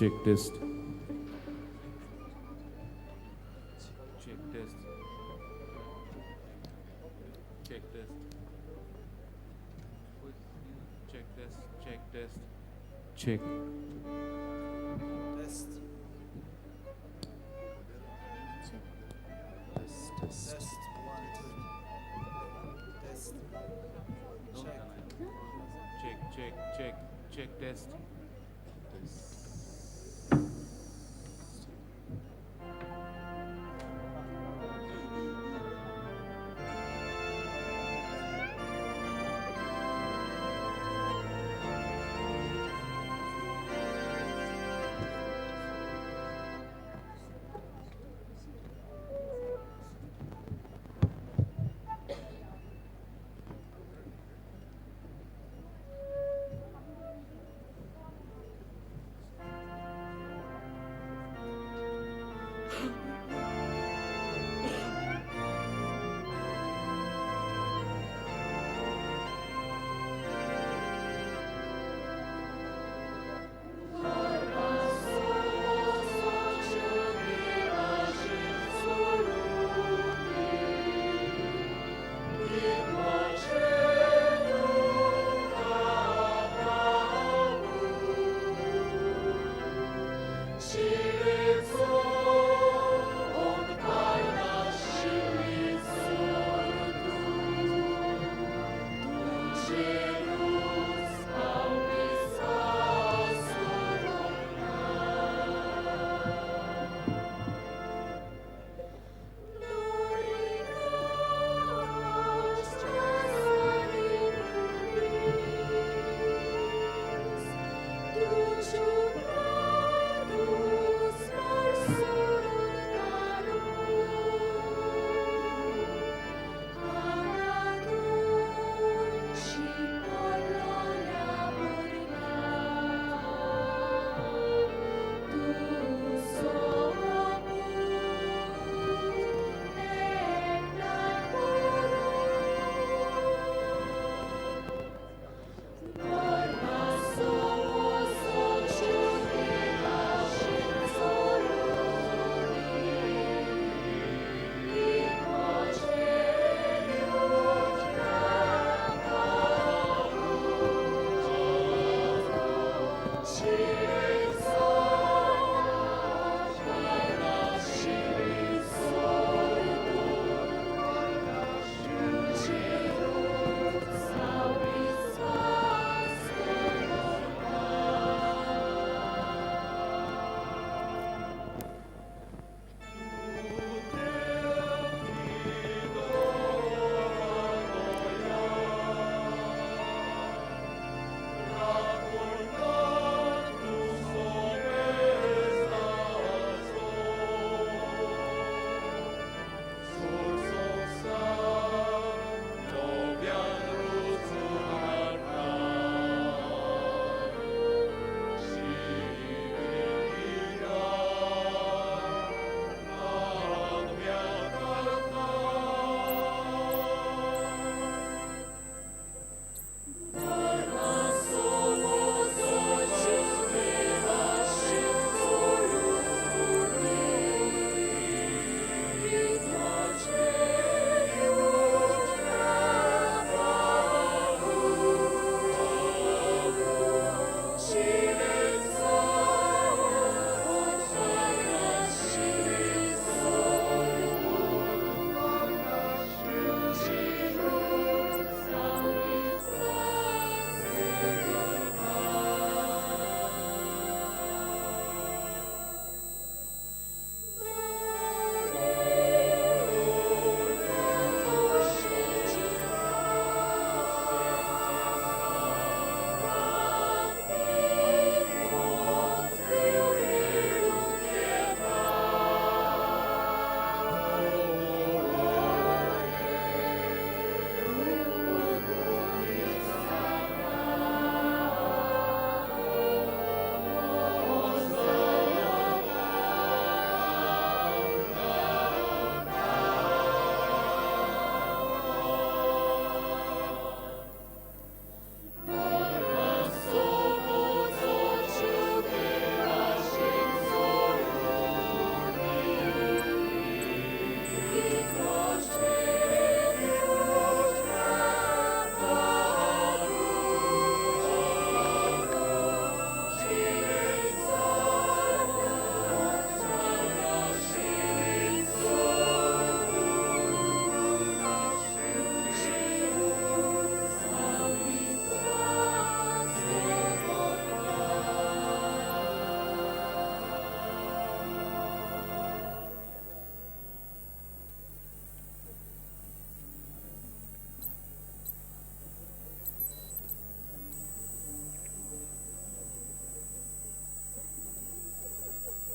check test. Check test. Check test. Check test. Check test. Check. Test. Test. One, two. Test. Check. Check test.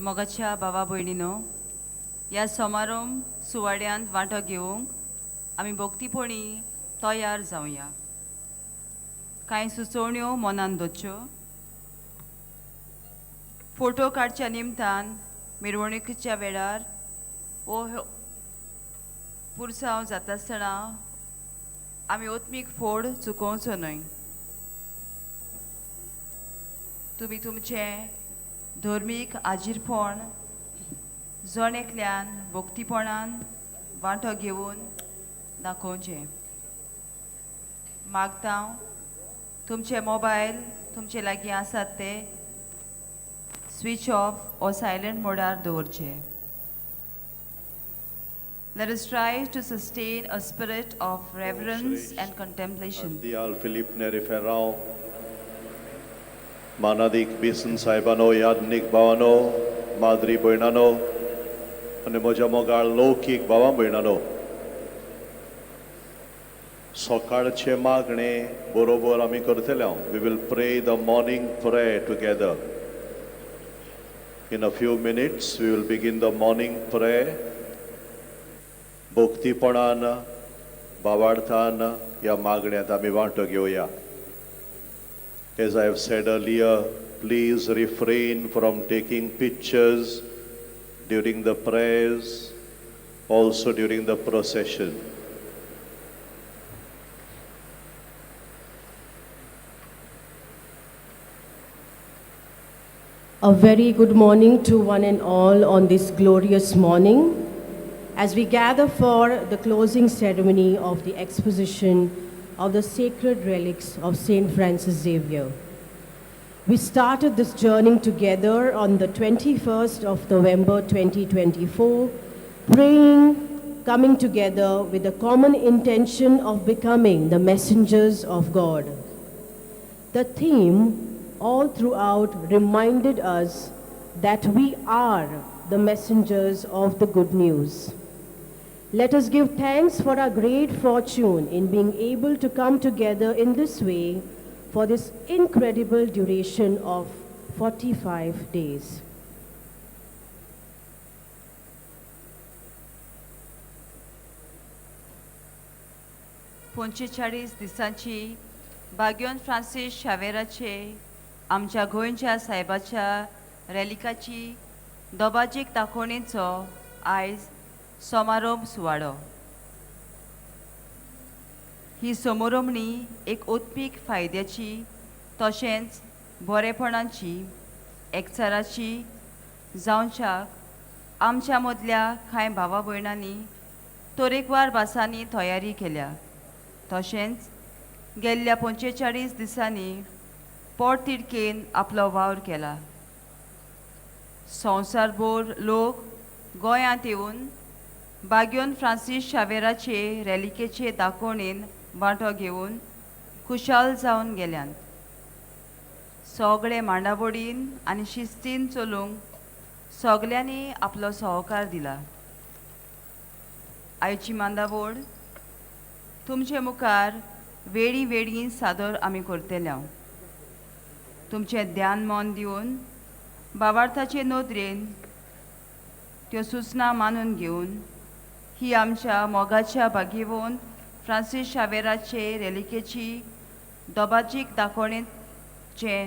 मोगाच्या भावा भयणीनो, ह्या समारंभ सुवाड्यांत वांटो घेवंक आमी भोक्तीपणी तयार जावया. कांय सुचोवण्यो मनान दवरच्यो. फोटो काडच्या निमतान मिरवणुकीच्या वेळार वो पुरसांव जाता आसतना आमी ओत्मीक फोड चुकोवचो न्हय. तुमी तुमचें धर्मीक आजीरपण जण एकल्यान भोक्तीपणान वांटो घेवन दाखोवचें. मागता तुमचे मोबायल तुमचे लागीं आसात ते स्विच ऑफ or silent मोडार दवरचे. Let us try to sustain a spirit of reverence and contemplation. Dial Philip Neri Ferrao, Manadik Bisan Saibano, Yadnik Bavano, Madri Boinano, and Mojamogar Lokik Bava Boinano. Sokarche Magne, Borobor Amikortelam. We will pray the morning prayer together. In a few minutes, we will begin the morning prayer. भोक्तीपणान भावार्थान या मागण्यात आमी वांटो घेवया. As I have said earlier, please refrain from taking pictures during the prayers, also during the procession. A very good morning to one and all on this glorious morning. As we gather for the closing ceremony of the exposition of the sacred relics of Saint Francis Xavier. We started this journey together on the 21st of November 2024, praying, coming together with the common intention of becoming the messengers of God. The theme all throughout reminded us that we are the messengers of the good news. Let us give thanks for our great fortune in being able to come together in this way for this incredible duration of 45 days. पंचेचाळीस दिसांची बागयोन Francis शावेराचे आमच्या गोंयच्या साहेबाच्या रॅलिकाची दोबाजीक दाखोवणेचो आयज समारंभ सुवाळो. ही समारंभणी एक ओत्मीक फायद्याची तशेंच बरेपणाची एकचाराची जावच्याक आमच्या मदल्या कांय भावा भयणांनी तरेकवार भासांनी तयारी केल्या. तशेंच गेल्ल्या 45 दिसांनी पोटतिडकेन आपलो वावर केला. संवसारभर लोक गोंयांत येवन बागयोन फ्रांसीस शावेराचे रॅलिकेचे दाखोवणेन वांटो घेवन खुशाल जावन गेल्यात. सगळे मांडावडीन आनी शिस्तीन चलूंक सगल्यांनी आपलो सहकार दिला. आयची मांडावळ तुमचे मुखार वेळी वेळी सादर आमी करतल्या. तुमचें ध्यान मन दिवन भावार्थाचे नदरेन त्यो सुचना मानून घेवन ही आमच्या मोगाच्या भागीवंत फ्रांसीस शावेराचे रॅलिकेची दोबाजीक दाखोवणेचे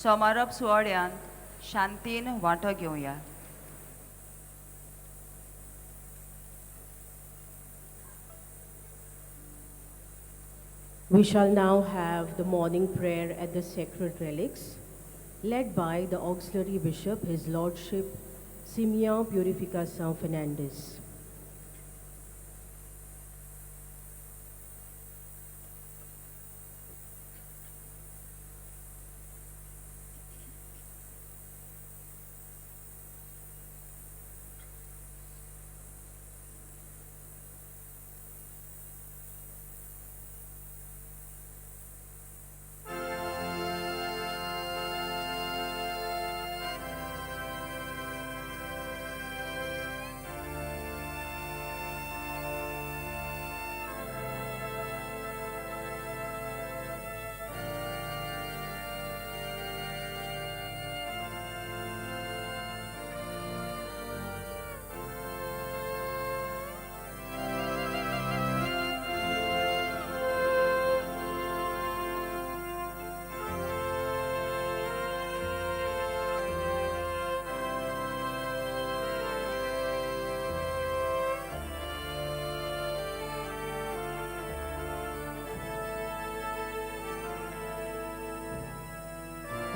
समारंभ सुवाळ्यांत शांतीन वांटो घेवया. We shall now have the morning prayer at the sacred relics, led by the Auxiliary Bishop, His Lordship Simeon Purificação Fernandes.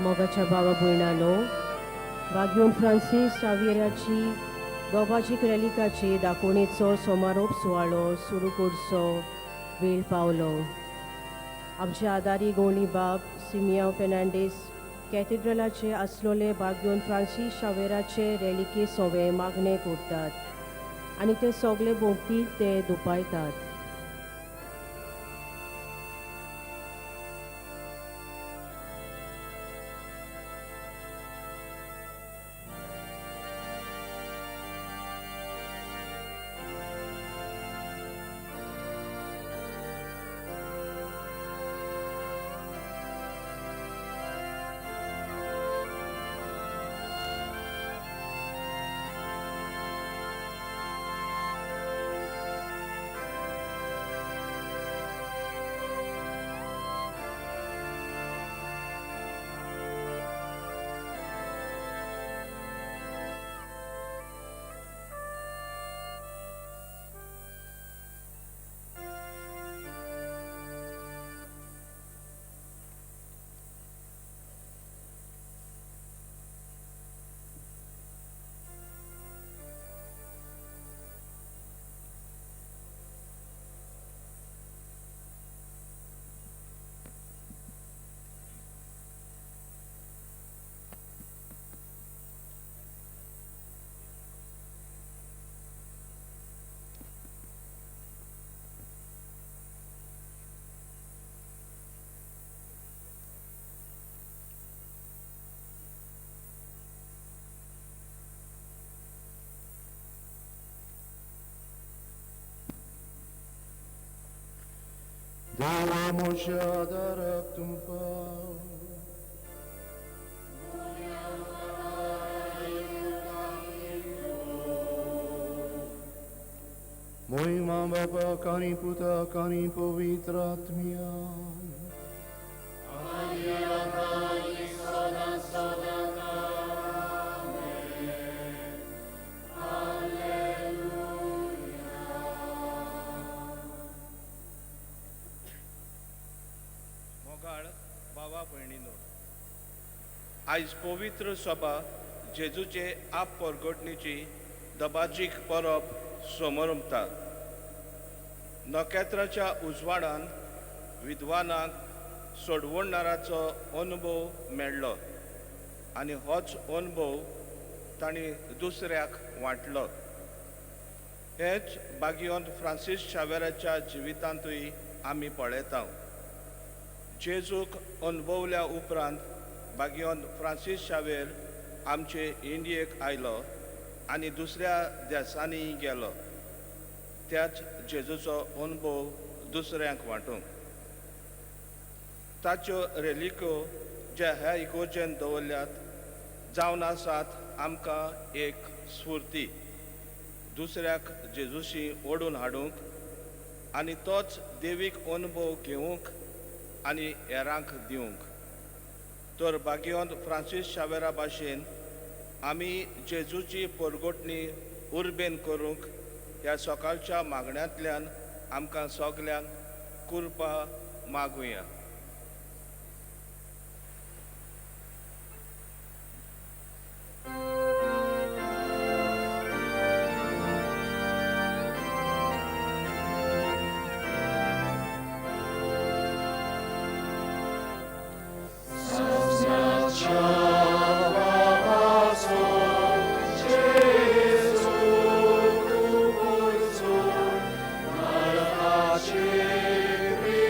मोगाच्या बाबा भयणानो, वाग्योन फ्रांसीस शावेराची दोबाजीक रॅलिकाची दाखोवणेचो समारोप सुवाळो सुरू करचो वेळ पावलो. आमचे आदारी गवळी बाब सिमियांव फेर्नांडीस कॅथेड्रलाचे आसलोले वाग्योन फ्रांसीस शावेराचे रॅलिके सोवे मागणे करतात आनी ते सगळे भोंवती ते दुपायतात. Dewa Moshadarak Tumpa. Moi Mama Baba Kani Puta Kani Povitratmia. मोगाळ बाबा भयणीनो, आयज पवित्र सभा जेजूचे आप परगटणेची दबाजीक परब समारंभता. नखेत्राच्या उजवाडान विद्वानाक सोडवणाराचो अनुभव मेळ्ळो आनी होच अनुभव तांणी दुसऱ्याक वांटलो. हेच बागियोंत फ्रांसीस शावेराच्या जिवितांतूय आमी पळयता. जेजूक अनुभवल्या उपरांत बागियोंत फ्रांसीस शावेर आमचे इंडियेक आयलो आनी दुसऱ्या देशांनी गेलो. त्याच जेजूचो अनुभव दुसऱ्यांक वांटूंक. ताच्यो रेलिको जे ह्या इगोर्जेन दवरल्यात जावन आसात आमकां एक स्फूर्ती. दुसऱ्याक जेजूशी ओडून हाडूंक आनी तोच देवीक अनुभव घेवंक आनी हेरांक दिवंक. तर बागियोंत फ्रांसीस शावेरा भाशेन आमी जेजूची परगटणी उर्बेन करूंक ह्या सकाळच्या मागण्यांतल्यान आमकां सगल्यांक कृपा मागुया. Ciebie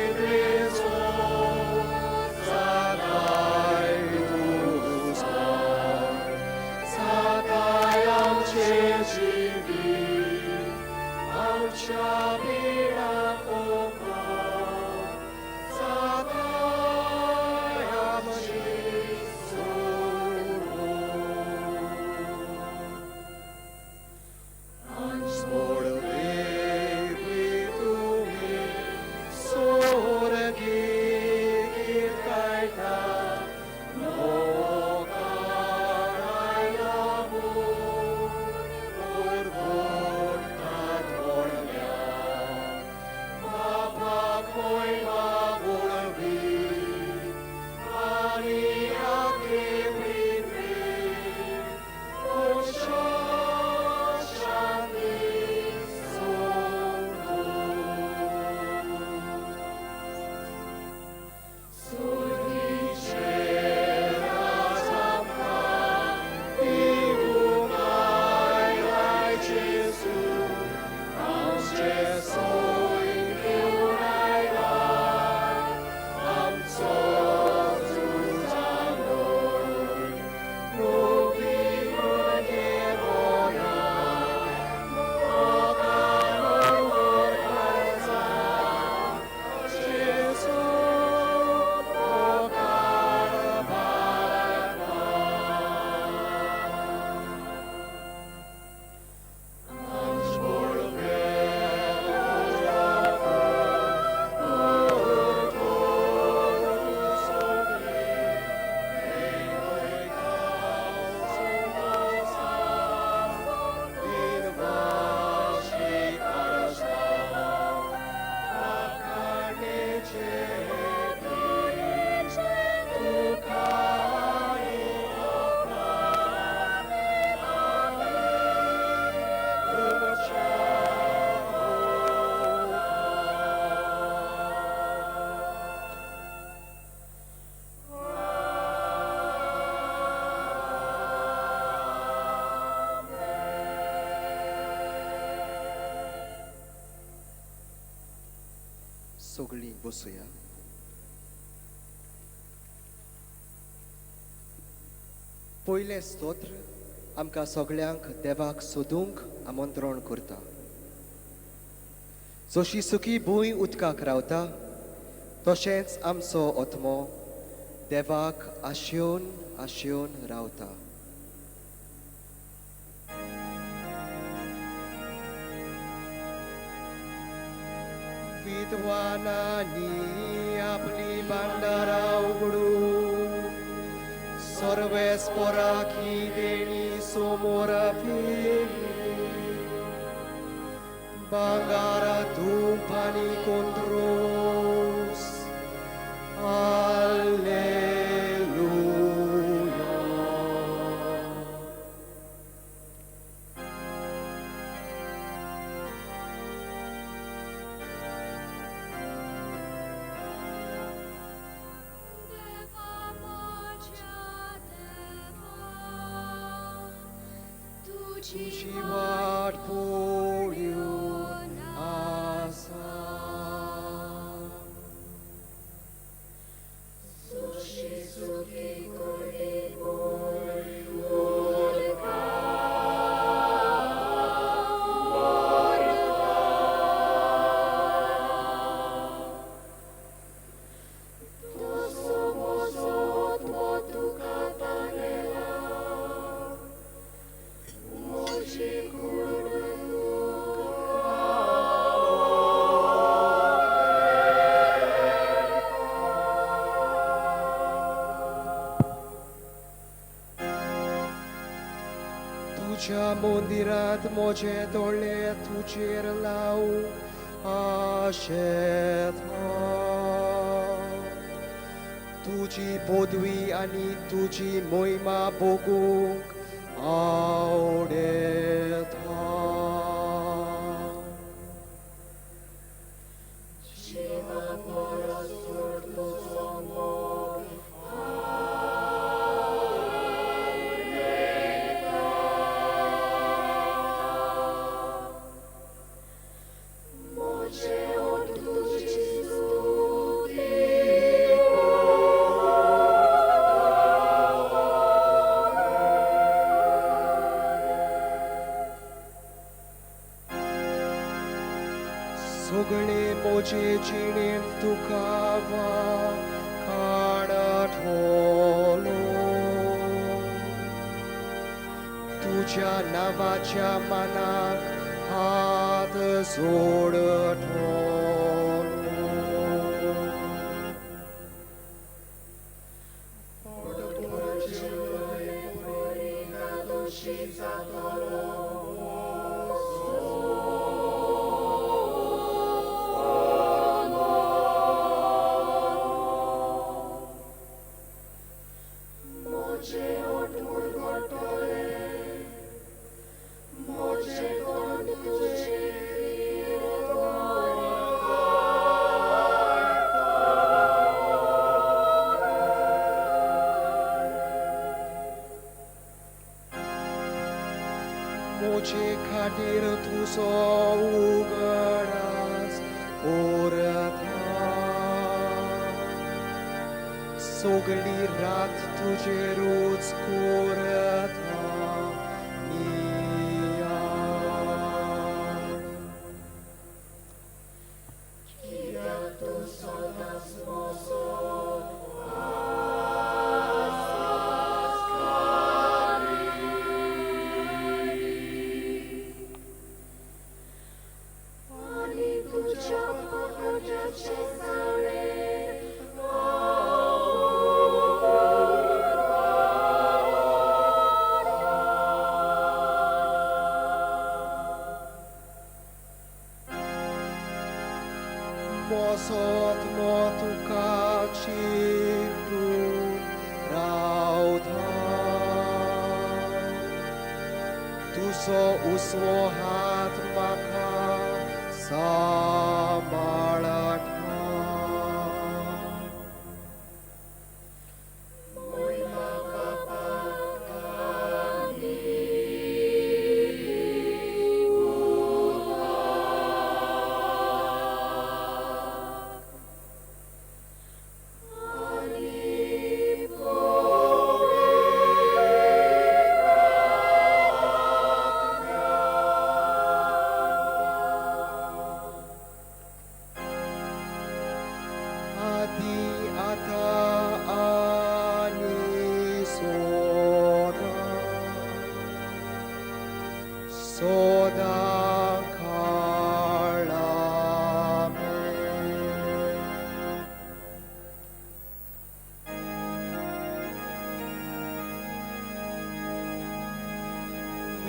सगळीं बसूया. पयलें स्तोत्र आमकां सगळ्यांक देवाक सोदूंक आमंत्रण करता. जशी सुखी भूंय उदकाक रावता तशेंच आमचो आत्मो देवाक आशेवन आशेवन रावता. विद्वानांनी आपली भांडारा उगडून सर्वेस्पराकी देणी समोर भांगार धूप आनी कोंद्रोस तुझी वाट पळून आसा. तुझ्या मंदिरांत म्हजे दोळे तुजेर लावूं आशेता. तुजी पदवी आनी तुजी महिमा बगूंक आवडेता. सगळे म्हजे जिणेंत तुका काणठलो. तुज्या नांवाच्या मानाक हात जोडटलो. मोचे खातीर तुजो उगडास ओरता. सगळी रात तुजेरूच कोरता नियाळ. कित्याक तूं सदांच म्हजो Mosot motuka chikdun rautha. Tuso uswo hat maka samalatha.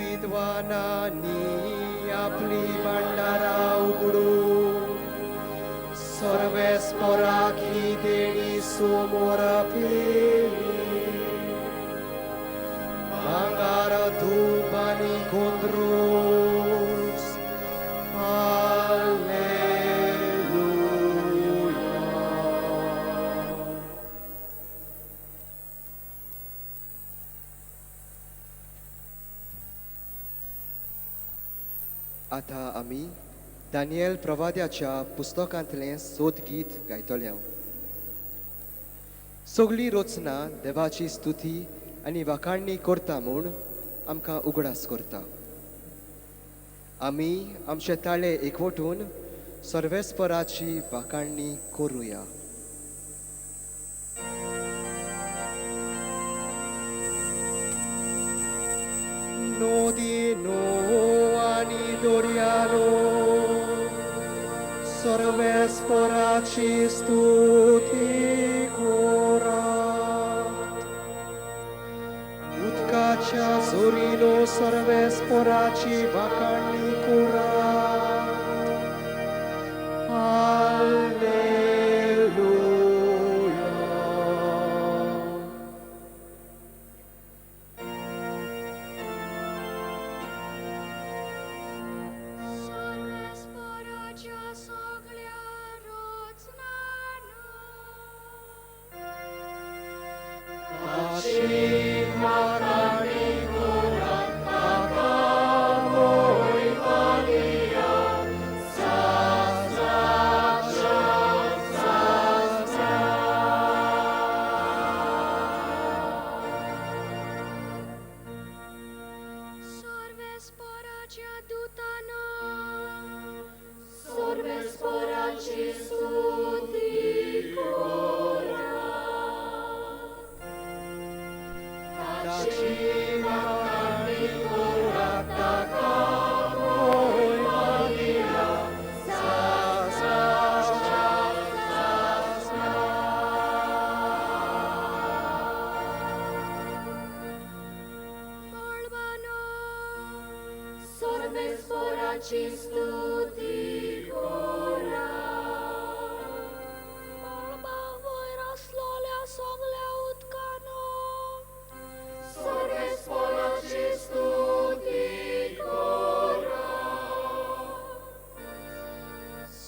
विद्वानांनी आपली भांडारा उघडू सर्वेस्पराक ही देणी समोर पेली भांगार धूप आणि गोंधळूस हालेलुया. आता आमी दानियल प्रवाद्याच्या पुस्तकांतलें सोद गीत गायतले. सगळी रचना देवाची स्तुती आनी वाखाणणी करता म्हूण आमकां उगडास करता. आमी आमचे ताळे एकवटून सर्वेस्पराची वाखाणणी करुया. नदीनो आनी दर्यानो सर्वेस्पराची स्तुती करात. उदकाच्या झरीनो सर्वेस्पराची वाखाणणी करात. हालेलुया. सर्वेस्पराच्या सगळ्या रचनांनो सर्वेस्पराच्या दूतांनो सर्वेस्पराची स्तुती करा. ताची वाखाणणी करात. ताका महिमा मळबानो सर्वेस्पराची स्तुती करा. मळबा वयर असलेल्या सगळ्या उदकानो सर्वेस्पराची स्तुती करा.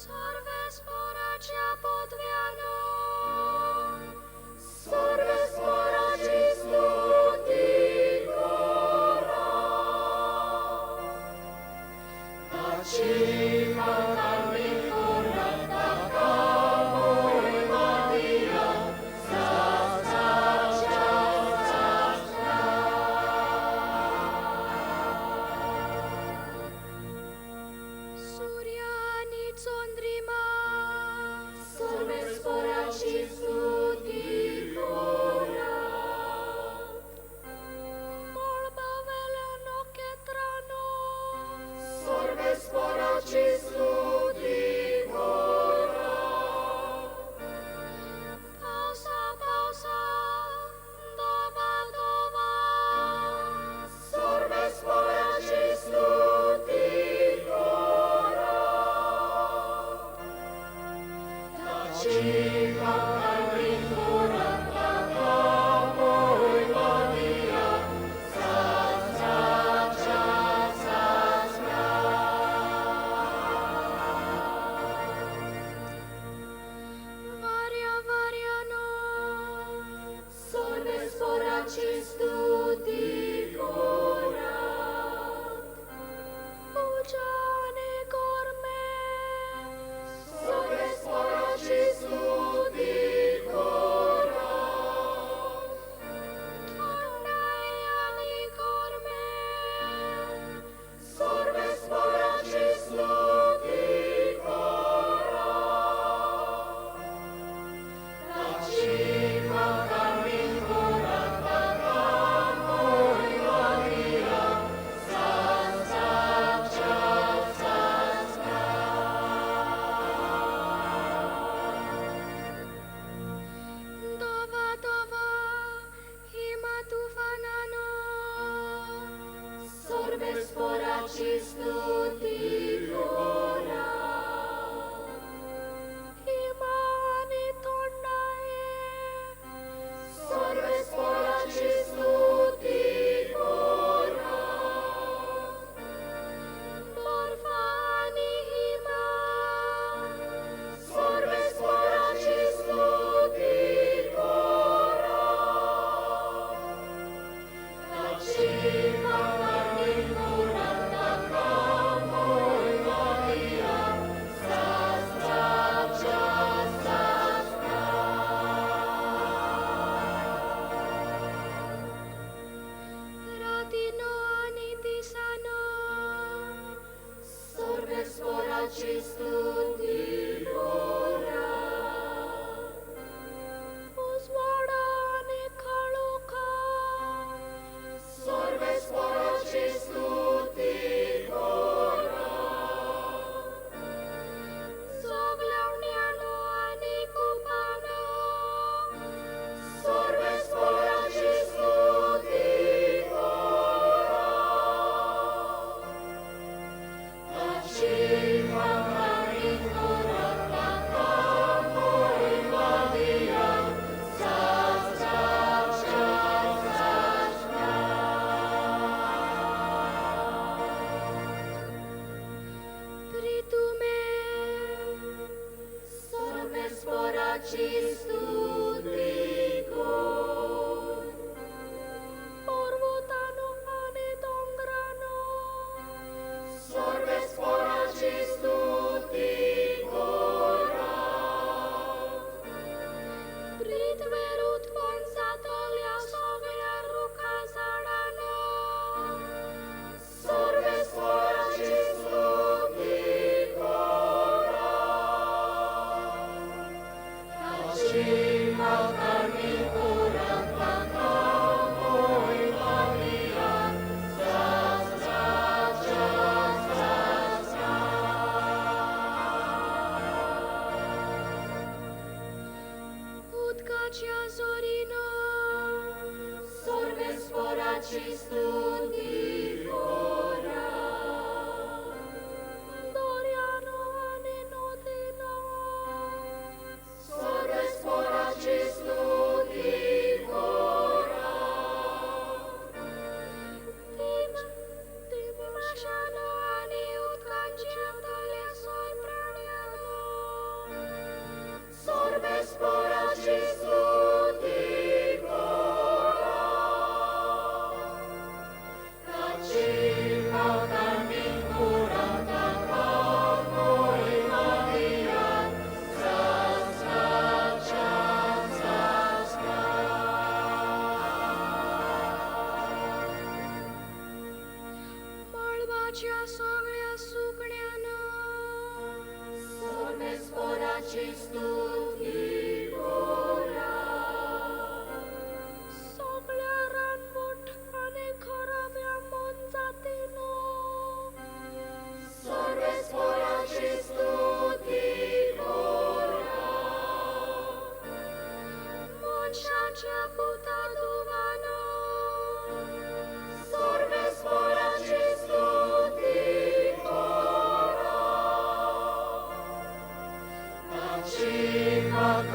सर्वेस्पराच्या पदव्यानो सर्वेस्पराची स्तुती करा. ताची वाखाणणी करात. ताका महिमा दिया. सूर्य आणि चंद्रिमा सर्वेस्पराची स्तुती करा. मळबावेल्या नखेत्रांनो सर्वेस्पराची सर्वेश्वराची स्तुती करा. हिमाने थंडाये सर्वेश्वराची स्तुती करा. बर्फाने हिमा सर्वेश्वराची स्तुती करा. ताची वाखाणणी करा ताका मोरया शास्त्राच्या शास्त्रा. रातीनो आणि दिसानो सर्वेश्वराची स्तुती करा. उजवाडा आणि काळोखा सर्वेश्वराची स्तुती करा. जगलवण्यानो आणि कुपानो सर्वेश्वराची स्तुती करा. ताची वाखाणणी करा ताका मोरया शास्त्राच्या शास्त्रा. प्रितुमे सर्वेश्वराची स्तुती कर. पर्वतानो आणि डोंगरानो सर्वेश्वराची स्तुती करा. पृथ्वीर उत्पन्न जातल्या सगळ्या रुखा झाडांनो सर्वेश्वराची स्तुती करा. ताची वाखाणणी करा ताका मोरया शास्त्राच्या शास्त्रा. उदकाच्या जोरीनो सर्वेश्वराची स्तुती करा. दर्यानो आणि नदीनो सर्वेश्वराची स्तुती करा. तिमी माशानो आणि उदकांच्या तल्या सोय प्राण्यांनो सर्वेश्वराची स्तुती करा. ताची वाखाणणी करा ताका मोरया शास्त्राच्या शास्त्रा. मळबाच्या सगळ्या सुकण्यानो सर्वेश्वराची स्तुती करा. सगळ्या रानवट आणि खराब्या मन जातीनो सर्वेश्वराची स्तुती करा. मनशाच्या पुतादुगानो सर्वेश्वराची स्तुती करा. ताची वाखाणणी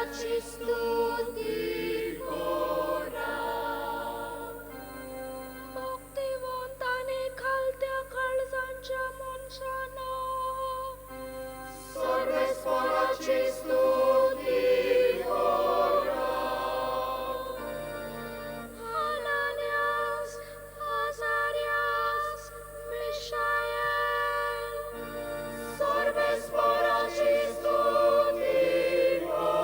स्वराची स्तुती करा. भक्तिवंताने खालत्या काळजांच्या मनशांना सर्वेश्वराची स्तुती करा. हानान्यास, आजार्यास, मिशाएल, सर्वेश्वराची स्तुती करा.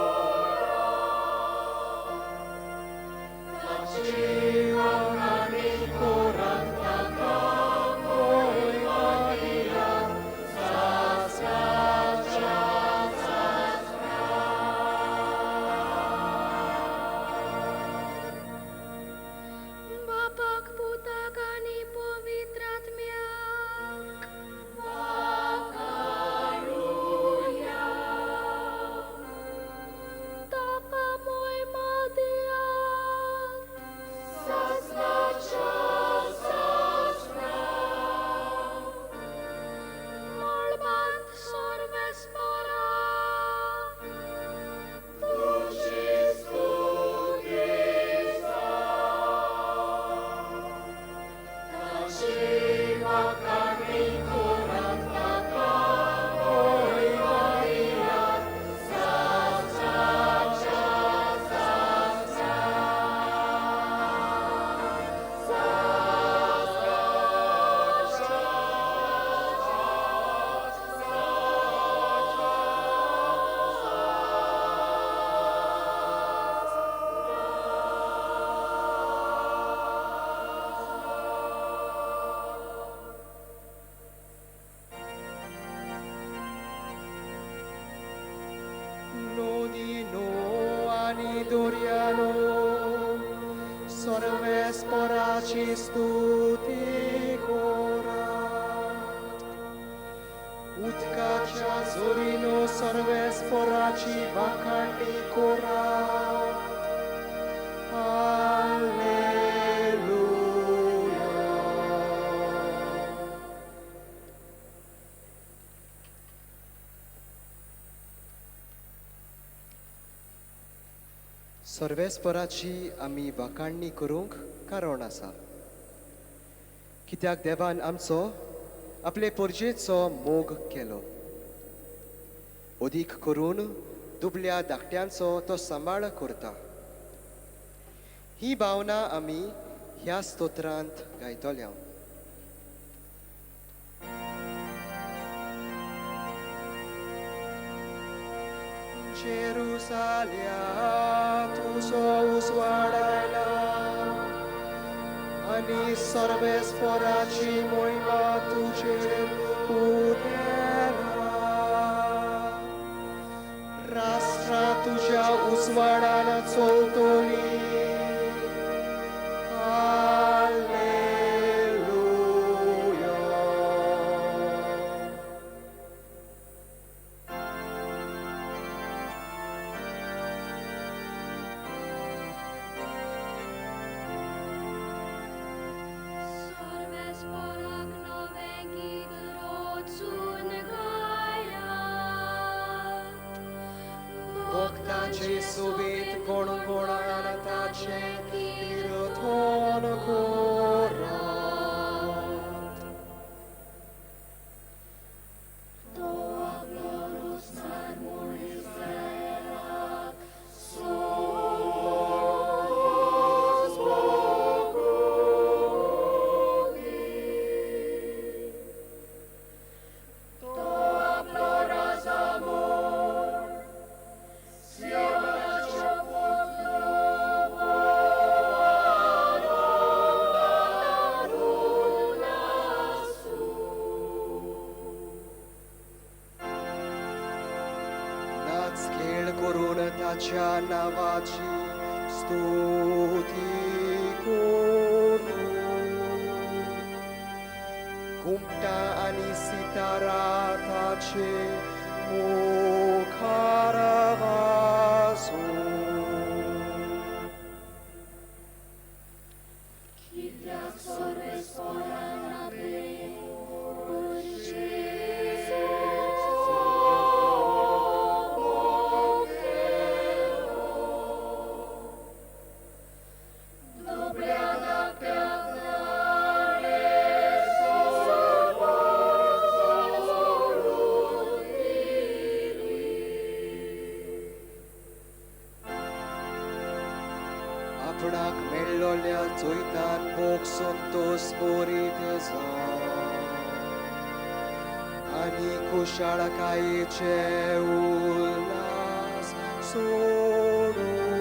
जीवनाने कोरात ताका होय मारिया सासराच्या सासरा. बापाक, पुताक आणि पवित्र आत्म्याक हालेलुया. ताका महिमा दियात. सासराच्या सासरा. मळबांत सर्वेस्परा तुझी स्तुती जीवनाने कोरात ताका होय मारिया सासराच्या सासरा. नदीनो आणि दोर्यानो सर्वेस्पराची स्तुती करा. उदकाच्या जोरीनो सर्वेस्पराची वाखाणणी करा. हालेलुया. सर्वेस्पराची आमी वाखाणणी करूंक कारण आसा, कित्याक देवान आमचो आपले पोरजेचो मोग केलो. अदीक करून दुबळ्या धाकट्यांचो तो सांबाळ करता. ही भावना आमी ह्या स्तोत्रांत गायतल्या. जेरुसाल्या तुझो उजवाडायला आणि सर्वेस्पराची महिमा तुझेर उदेला. राष्ट्रा तुझ्या उजवाडान चलतली. हालेलुया. सर्वेस्पराक नवें गीत रोचून गायात. भक्तांचे सोबीत गुणगुणान ताचे कीर्तन करात. तो आपलो रुसणार म्हूण इस्रायेलाक सोस भोगोवली. तो आपलो राजा म्हूण सियोनाच्यो पोतयो वाडोवन आसूं. नाच खेळ करून ताच्या नावाची स्तुती करू. घुमटा आणि सितारा ताचे मुखार वाजू. कित्याक सर्वेस्परान आपले पोरजेचो मोग केलो. आपणाक मेळ्ळोल्या चोयतान भोग संतोष बोरीत आनी कुशाळकायेचे उल्हास सोडून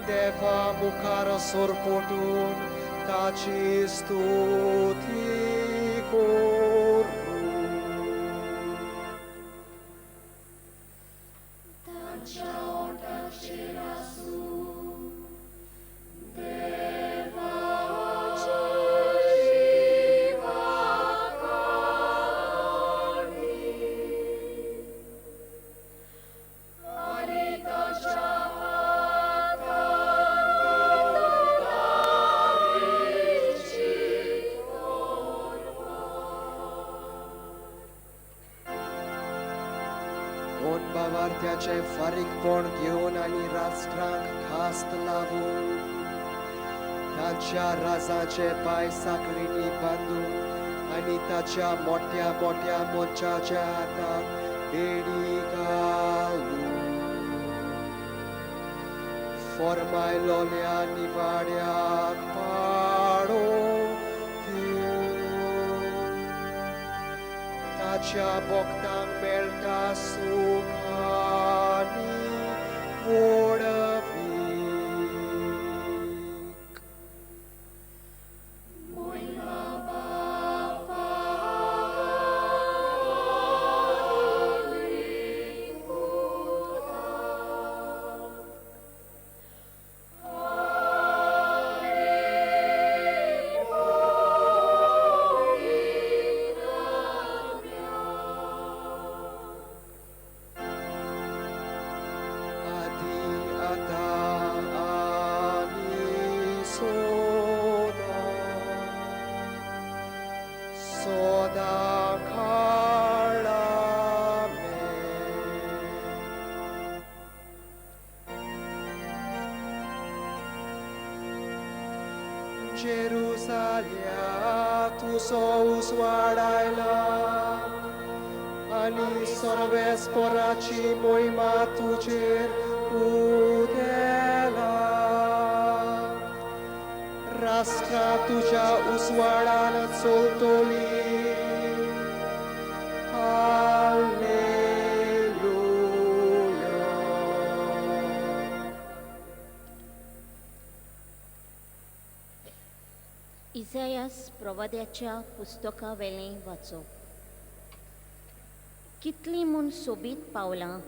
देवा मुखार सोरपोटून ताची स्तुती करूं. तांच्या ओठाचेर आसूं देवाचे आनी ताच्या कोण बावार्थ्याचे फारीकपण घेवन आनी राष्ट्रांक खास्त लावून तांच्या राजाचे पाय साखळींनी बांदून आनी ताच्या मोठ्या मोठ्या मनशाच्या हाताक बेडी घालून फॉर्मायलोल्या निवाड्याक पाडो ताच्या भक्तांक मेळटा सूख आनी वडवीक. जेरुसाल्या तुजो उसवाडायला आनी सर्वेस्पराची मोहिमा तुजेर उदेला. राष्ट्रा तुज्या उसवाडान चलतली. इसायास प्रवाद्याच्या पुस्तका वेलें वाचप. कितलीं म्हूण सोबीत पावलां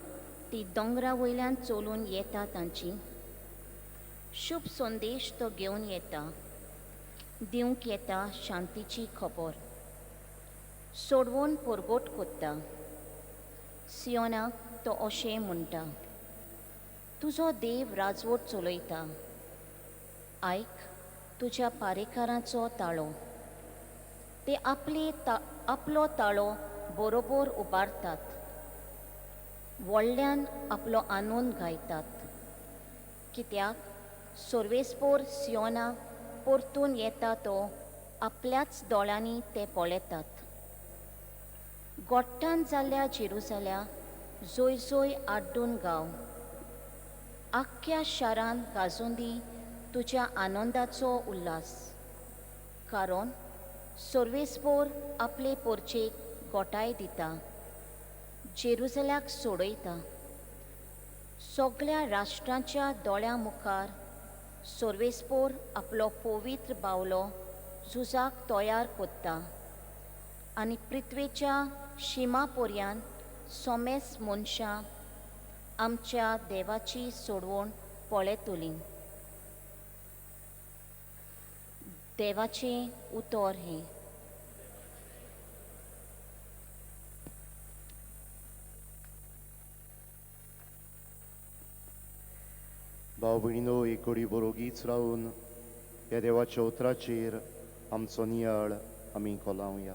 ती दोंगरा वयल्यान चलून येता तांची. शुभ संदेश तो घेवन येता, दिवंक येता शांतीची खबर. सोडवून परगोट कोत्ता. सियोनाक तो अशें म्हणटा, तुजो देव राजवट चलयता. आयक तुज्या पारेकारांचो ताळो. ते आपलो ताळो बरोबर उबारतात. व्हडल्यान आपलो आनंद गायतात. कित्याक सर्वेस्पोर सियोना परतून येता तो आपल्याच दोळ्यांनी ते पळयतात. गोट्टान जाल्ल्या जेरुसाल्या जोय जोय आड्डून गाव. आख्ख्या शारान गाजून दी तुज्या आनंदाचो उल्हास. कारण सर्वेस्पोर आपले पोरचेक गोटाय दिता. जेरुसल्याक सोडयता. सगळ्या राष्ट्रांच्या दोळ्यां मुखार सर्वेस्पोर आपलो पवित्र बावलो झुजाक तयार कोत्ता. आनी पृथ्वेच्या शिमा पर्यान सोमेस मनशां आमच्या देवाची सोडवण पळयतलीं. देवाचें उतर हें. भाव भयणीनो, एक घडी बरोगीच रावन ह्या देवाच्या उतराचेर आमचो नियाळ आमी कोलावया.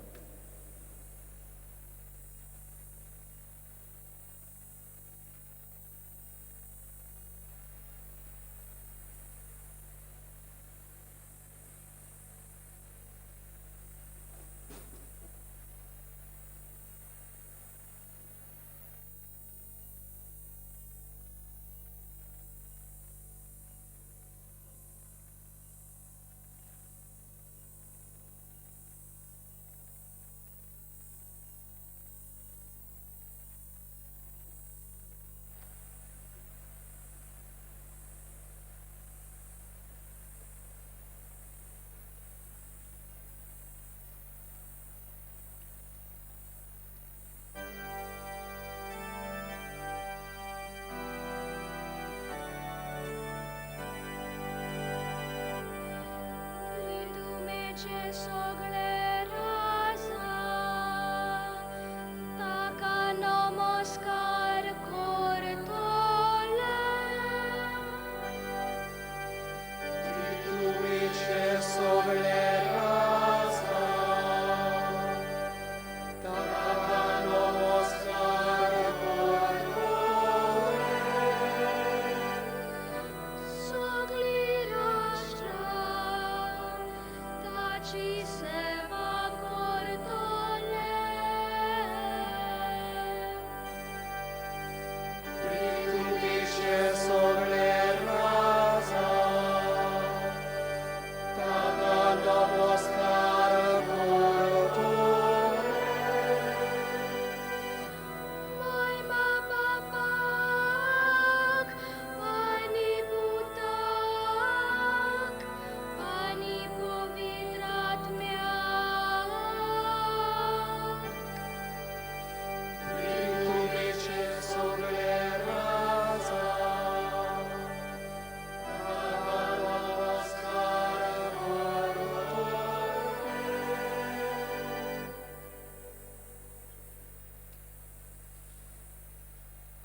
सगळे राजा ताका नमस्कार करतले तुमीचे सगळे राजा ताका नमस्कार सगळी राष्ट्रां ताची सेवा करतले तुमीचे सगळे राजा ताका नमस्कार महिमा बापाक आनी पुताक आनी पवित्र आत्म्याक तुमीचे सगळे राजा ताका नमस्कार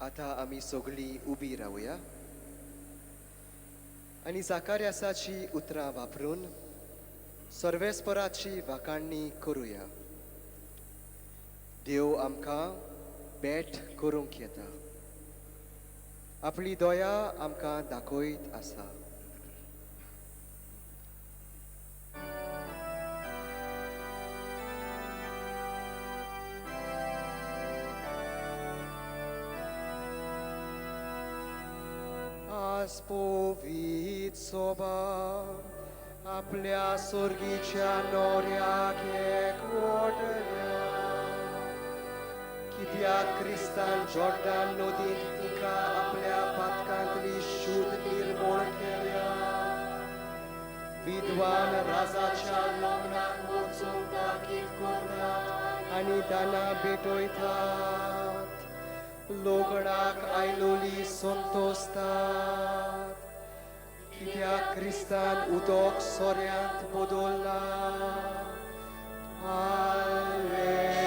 आता आम्ही सगळी उबी रावया आणि जाकार्यासाची उतरां वापरून सर्वेस्पराची वाखाणणी करूया. देव आमकां भेट करूंक येता, आपली दया आमकां दाखयत आसा. आज पोवीत सोबा आपल्या सोर्गीच्या नोऱ्याक एकवटल्या, कित्याक क्रिस्तान जॉर्डान नदीत तिका आपल्या पातकांतली शुद्ध निर्मूळ केल्या. विद्वान राजाच्या लग्नाक वचून ताकीद करतात आनी दाना भेटयतात. लोगडाक आयलोली संतोसतात, कित्याक क्रिस्तान उदक सोऱ्यांत बदलला. हालेलुया.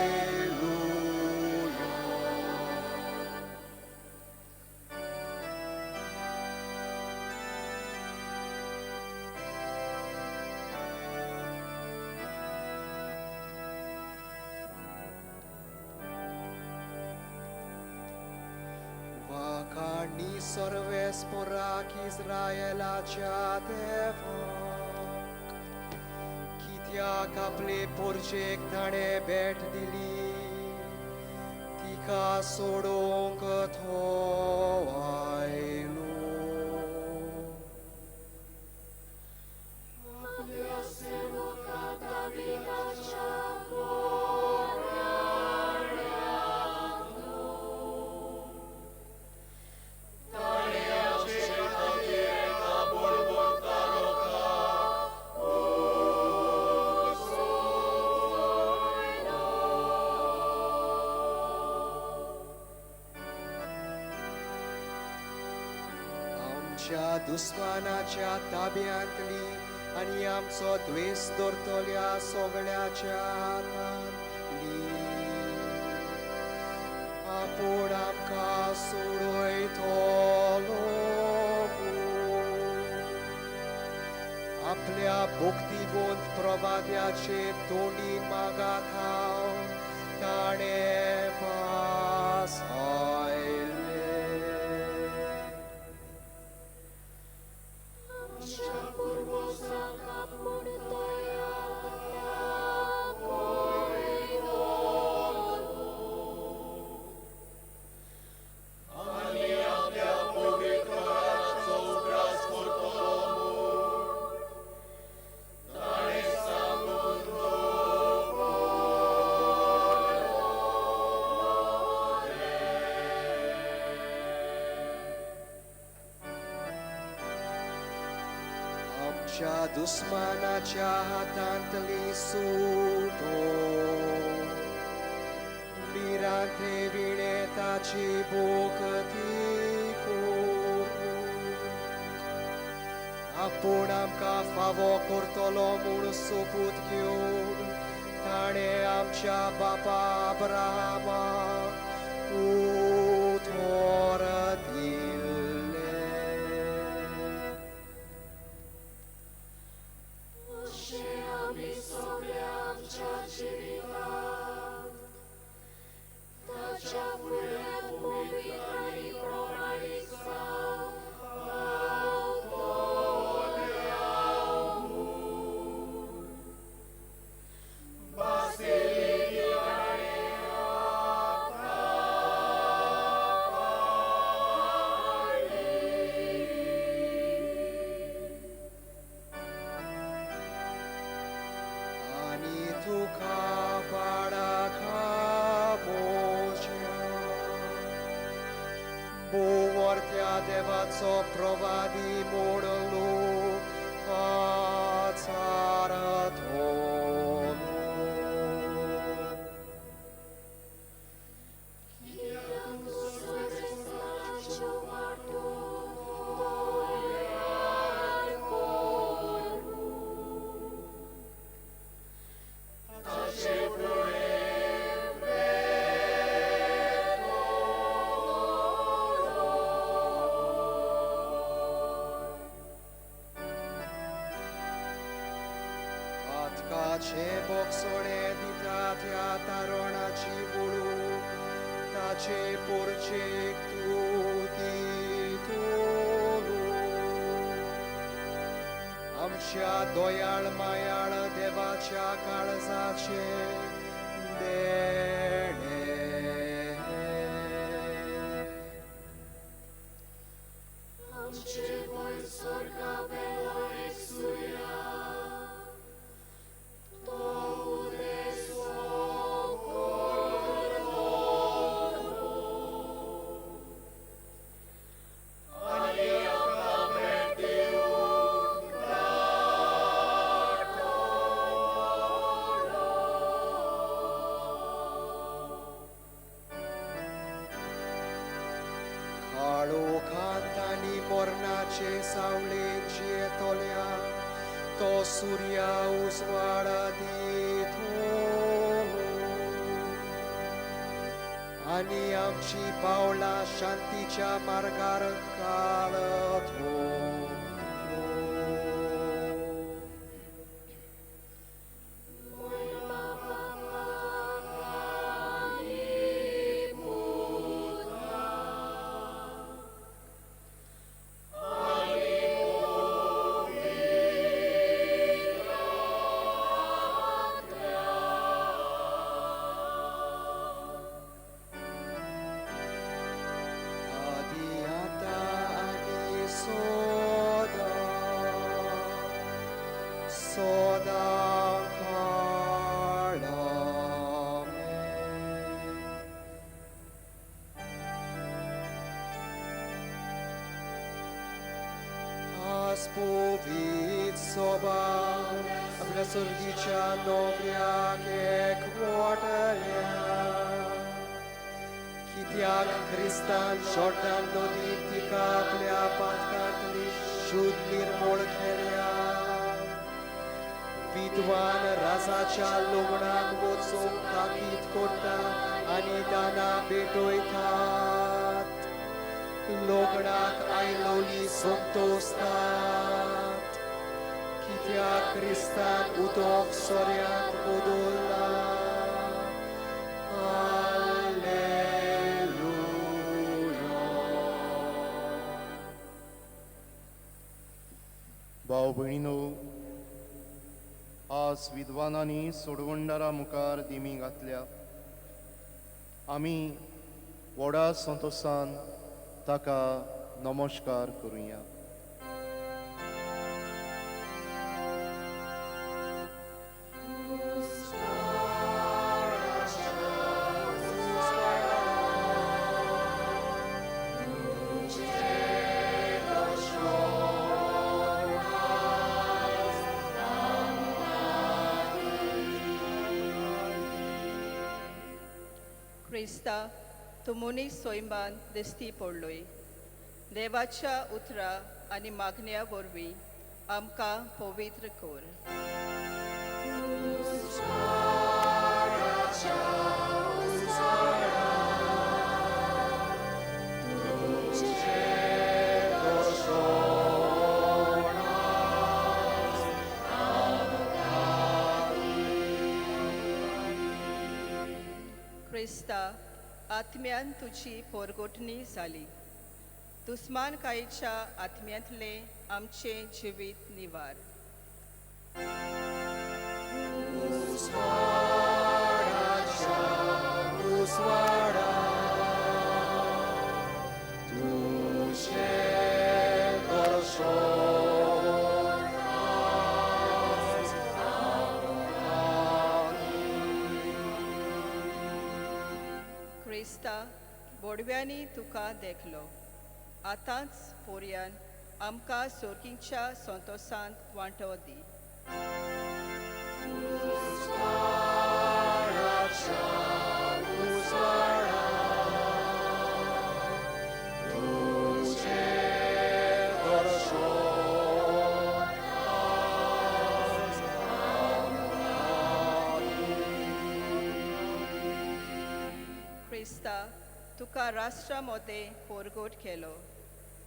वाखाणणी सर्वेस्पराक इस्रायेलाच्या देवाक, कित्याक आपले पोरचेक ताणें भेट दिली. तिका सोडूंक तो आयलो. आपल्या सेवका दाविदाच्या आमच्या दुस्मानाच्या ताब्यांतली आनी आमचो द्वेष दवरतल्या सगळ्याच्या हातांतली. आपूण आमकां सोडयतलो. आपल्या भक्तिवंत प्रवाद्याचे तोंडी मागात हांव ताणें भासायले. आमच्या पुर्वजांक आपूण दया आमच्या दुस्मानाच्या हातांतली सुटो. निरांते विणे ताची बोक ती करूंक. पूण आमकां फावो करतलो म्हूण सोपूत घेवन ताणें आमच्या बापा अब्राहामाक उतर दिल्लें. अशें आमी सगळ्या आमच्या जिवितांत ताच्या फुड्यान पवित्र आनी प्रामाणीक जावं आनी तुका पाडाखा मोच्या बोवर्त्या देवाचो प्रवादी म्हूण लोक आचार धोलो. ताचे बोगसोणे दिता त्या तारणाची वळूक ताचे पोरचेक तूं दितलो. आमच्या दोयाळ मायाळ देवाच्या काळजाचे देणे. आमचे वयर स्वर्गा वेलो एक सूर्या तो उदेसो करलो आनी आमकां भेट दिवंक काळोखांत आनी मरणाचे सावळेक जियेतल्या तो सूर्या उजवाड दितलो आनी आमची पावलां शांतीच्या मार्गार घालतलो. आदि आता आनी सदा Spowiedź soba आपल्या सर्गीच्या नोकऱ्याक एकवटल्या. कित्याक क्रिस्तान जॉर्डान नदीत तिका आपल्या पातकांतली शुद्ध निर्मळ केल्या. विद्वान राजाच्या लग्नाक वचूंक ताकीद करता आनी दानां भेटयतात. लग्नाक आयलोली संतोसतात. कित्याक क्रिस्तान उदक सोऱ्याक बदलला. भाव भयणीनो, आज विद्वानांनी सोडवंडारा मुखार दिमी घातल्या. आमी व्हडा संतोशान ताका नमस्कार करुया. क्रिस्ता, तूं मनीस स्वयंबान दिसती पडलोय. देवाच्या उतरां आनी मागण्या वरवीं आमकां पवित्र कर. क्रिस्ता, आत्म्यान तुझी पोरगोटणी जाली. दुस्मानकायेच्या आत्म्यांतले आमचे जिवीत निवार. क्रिस्ता, बोडव्यांनी तुका देखलो. आतांच पोरयान आमकां सोर्गींच्या संतोषांत वांटो दी. क्रिस्ता, तुका राष्ट्रामध्ये पोरगोट केलो.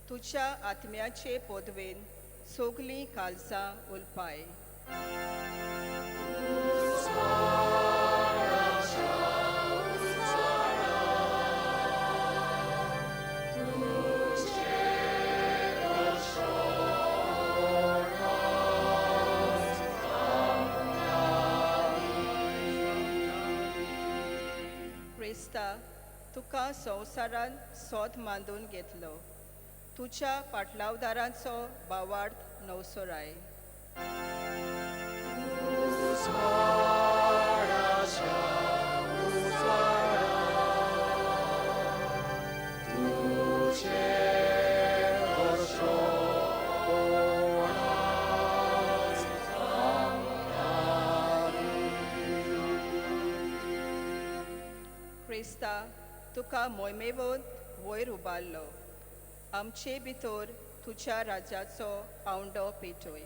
तुझ्या आत्म्याचे पोदवेन सोगलीं काळजां उलपाय. क्रिस्ता, तुका संवसारान सोद मांडून घेतलो. तुझ्या पाटलावदारांचो बावार्थ नवसोराय. क्रिस्ता, तुका मोहिमेवंत वयर उबारलो. आमचे भितर तुझ्या राज्याचो आवंडो पेटोय.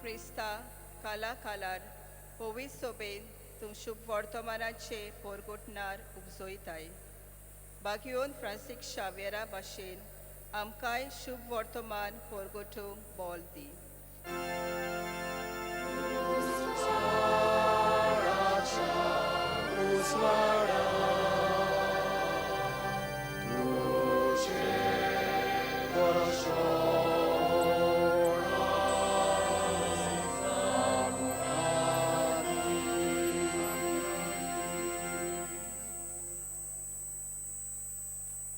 क्रिस्ता, काला कालार पवित्र सोबेन तूं शुभ वर्तमानाचे पोरगोटणार उपजोयताय. बागयोन फ्रांसीक शावेरा भाशेन आमकांय शुभ वर्तमान पोरगोटूंक बोल दी.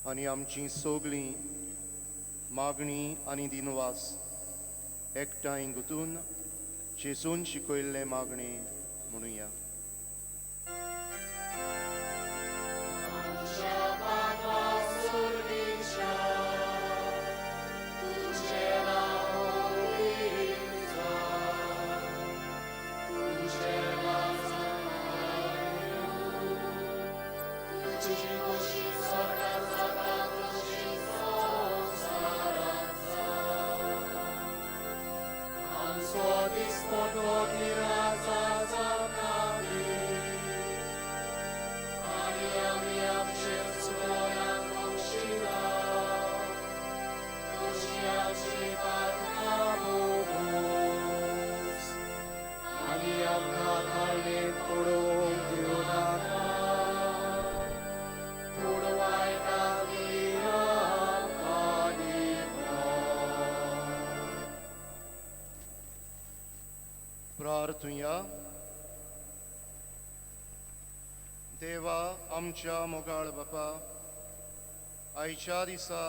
आनी आमची सोगलीं मागणी आनी दिनवास एकठांय गुंतून जेसून शिकयल्ले मागणे म्हणुया. प्रार्थुया. देवा आमच्या मोगाळ बापा, आयच्या दिसा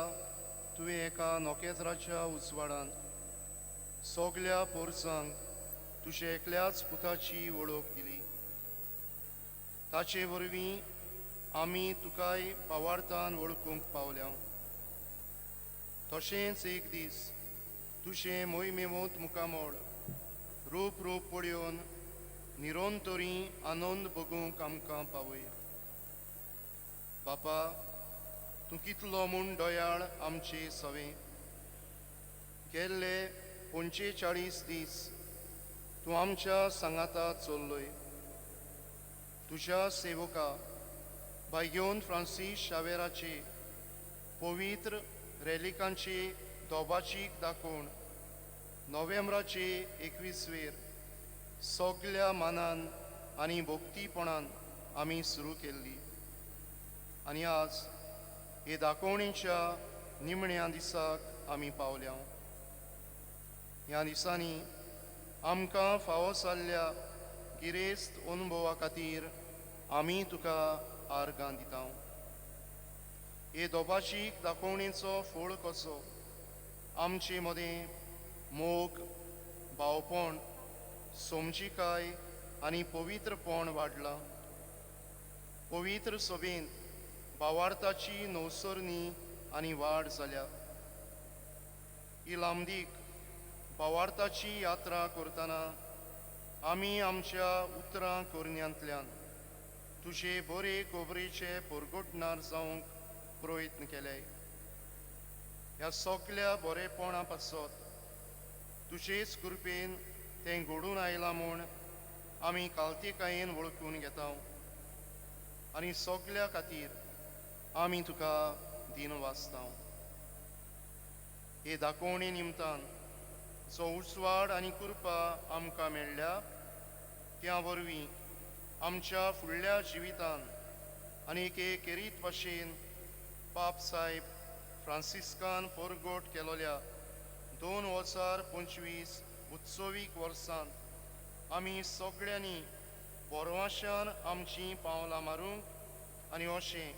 तुवें एका नोकेत्राच्या उजवाडान सोगल्या पोरसांक तुजे एकल्याच पुताची वळख दिली. ताचे वरवीं आमी तुकाय भावार्थान वळखूंक पावल्या. तशेंच एक दीस तुजें मोहिमेवंत मुखामोळ रूप रूप पळयोवन निरोंतरी आनंद भोगूंक आमकां पावय. बापा, तूं कितलो म्हूण दयाळ आमचे सवे. गेल्ले 45 दीस तूं आमच्या सांगाताक चल्लोय. तुज्या सेवका भाग्योन फ्रांसीस शावेराचे पवित्र रेलिकांची दोबाचीक दाखोवन नोव्हेंबराचे 21 सगळ्या मानान आनी भोक्तीपणान आमी सुरू केल्ली. आनी आज हे दाखोवणेच्या निमण्या दिसाक आमी पावल्या. ह्या दिसांनी आमकां फावो जाल्ल्या गिरेस्त अनुभवा खातीर आमी तुका आर्गां दिता. हे दोबाचीक दाखोवणेचो फळ कसो आमचे मदें मोग, भावपण, सोमजीकाय आनी पवित्रपण वाडला. पवित्र सभेन भावार्थाची नवसरणी आनी वाड जाल्या. इलामदीक भावार्थाची यात्रा करतना आमी आमच्या उतरां कोरण्यांतल्यान तुजे बरे खबरेचे परगोटणार जावंक प्रयत्न केले. ह्या सगळ्या बरेपणा पासत तुजेच कृपेन तें घडून आयलां म्हूण आमी कालतेकायेन वळखून घेता. आनी सगळ्या खातीर आमी तुका दिन वाजता. हे दाखोवणे निमतान जो उजवाड आनी कृपा आमकां मेळ्ळ्या त्या वरवीं आमच्या फुडल्या जिवितान आनीक एक केरीत भाशेन पाप साहेब फ्रांसिस्कान परगोट केलोल्या 2025 उत्सवीक वर्सांत आमी सगळ्यांनी बोरवाशान आमची पावलां मारूंक आनी अशें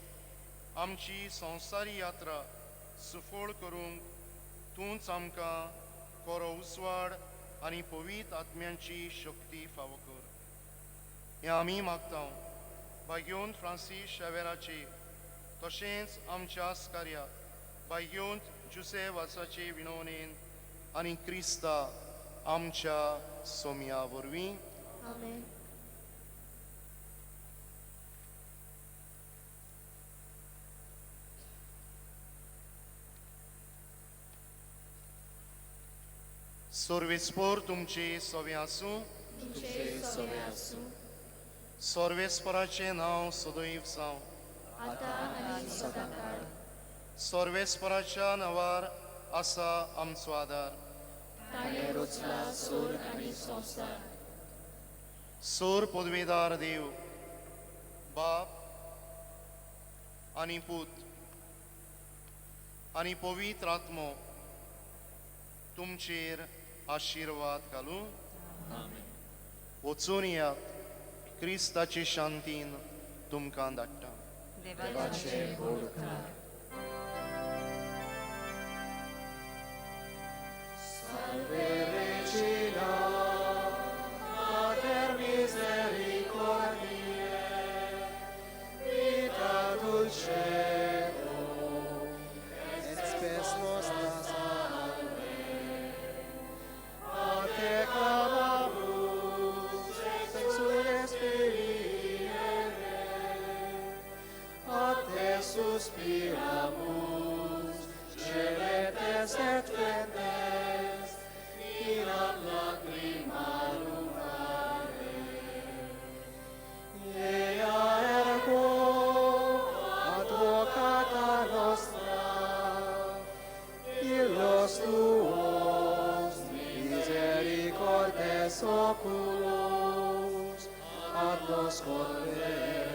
आमची संवसारी यात्रा सफळ करूंक तूंच आमकां खरो उजवाड आनी पवित्र आत्म्यांची शक्ती फावो कर. हें आमी मागता भाग्योंत फ्रांसीस शावेराचे तशेंच आमच्या आस्कार्या भाग्योंत जुसे वासाचे विणवणेन आनी क्रिस्ता आमच्या सोम्या वरवीं. आमेन. सर्वेस्पर तुमचे सवे आसूं. तुमचे सवे आसूं. सर्वेस्पराचें नांव सदैव जावं. आतां आनी सदांकाळ. सर्वेस्पराच्या नांवार आसा आमचो आदार. ताणें रचला सोर आनी संवसार. सोर पदवेदार देव, बाप आनी पूत आनी पवित्र आत्मो तुमचेर आशिर्वाद घालूं. वचून यात. क्रिस्ताचे शांतीन तुमकां धाडटा. देवाचे गोडकार. Salve Regina, Mater misericordiae, vita dulcedo, et spes nostra salve. A te clamamus, sexule spiriere, a te suspiramus, celetes et fentes, in ad lacrimarum vale. Ea ergo advocata nostra, illos tuos misericordes oculos ad nos convene.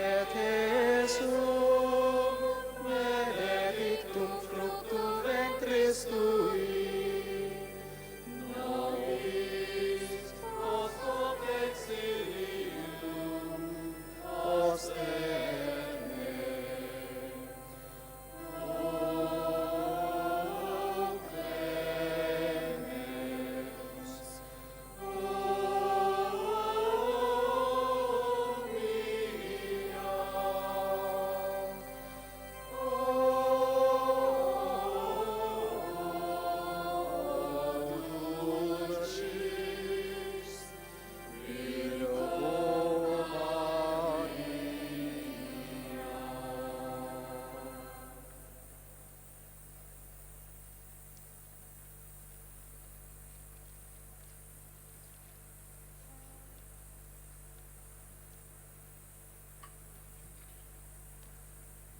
Et Jesum benedictum fructum ventris tui, nobis post hoc exilium ostende. O clemens, o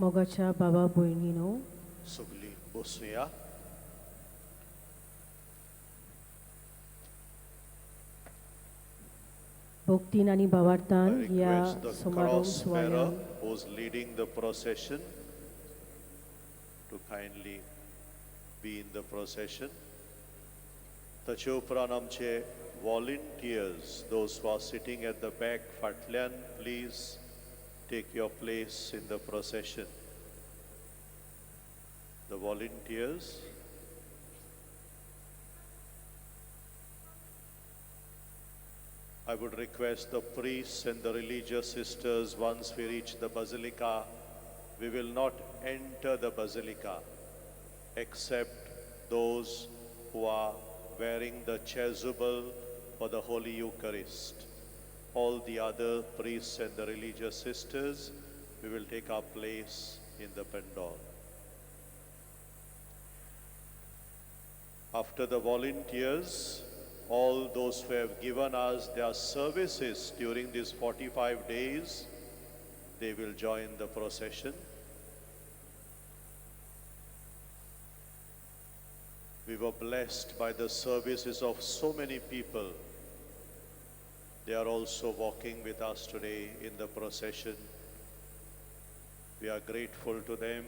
मोगाच्या बाबा भयणीनो, सगळीं बसूया. भक्तीन आणि I भावार्थान या request the समारोह cross bearer सुवाळ्यान who's leading the procession to kindly be in the procession. ताचे उपरांत आमचे volunteers, those who are sitting at the back, फाटल्यान, please take your place in the procession. The volunteers. I would request the priests and the religious sisters, once we reach the basilica, we will not enter the basilica except those who are wearing the chasuble for the Holy Eucharist. All the other priests and the religious sisters, we will take our place in the pandal. After the volunteers, all those who have given us their services during these 45 days, they will join the procession. We were blessed by the services of so many people. They are also walking with us today in the procession. We are grateful to them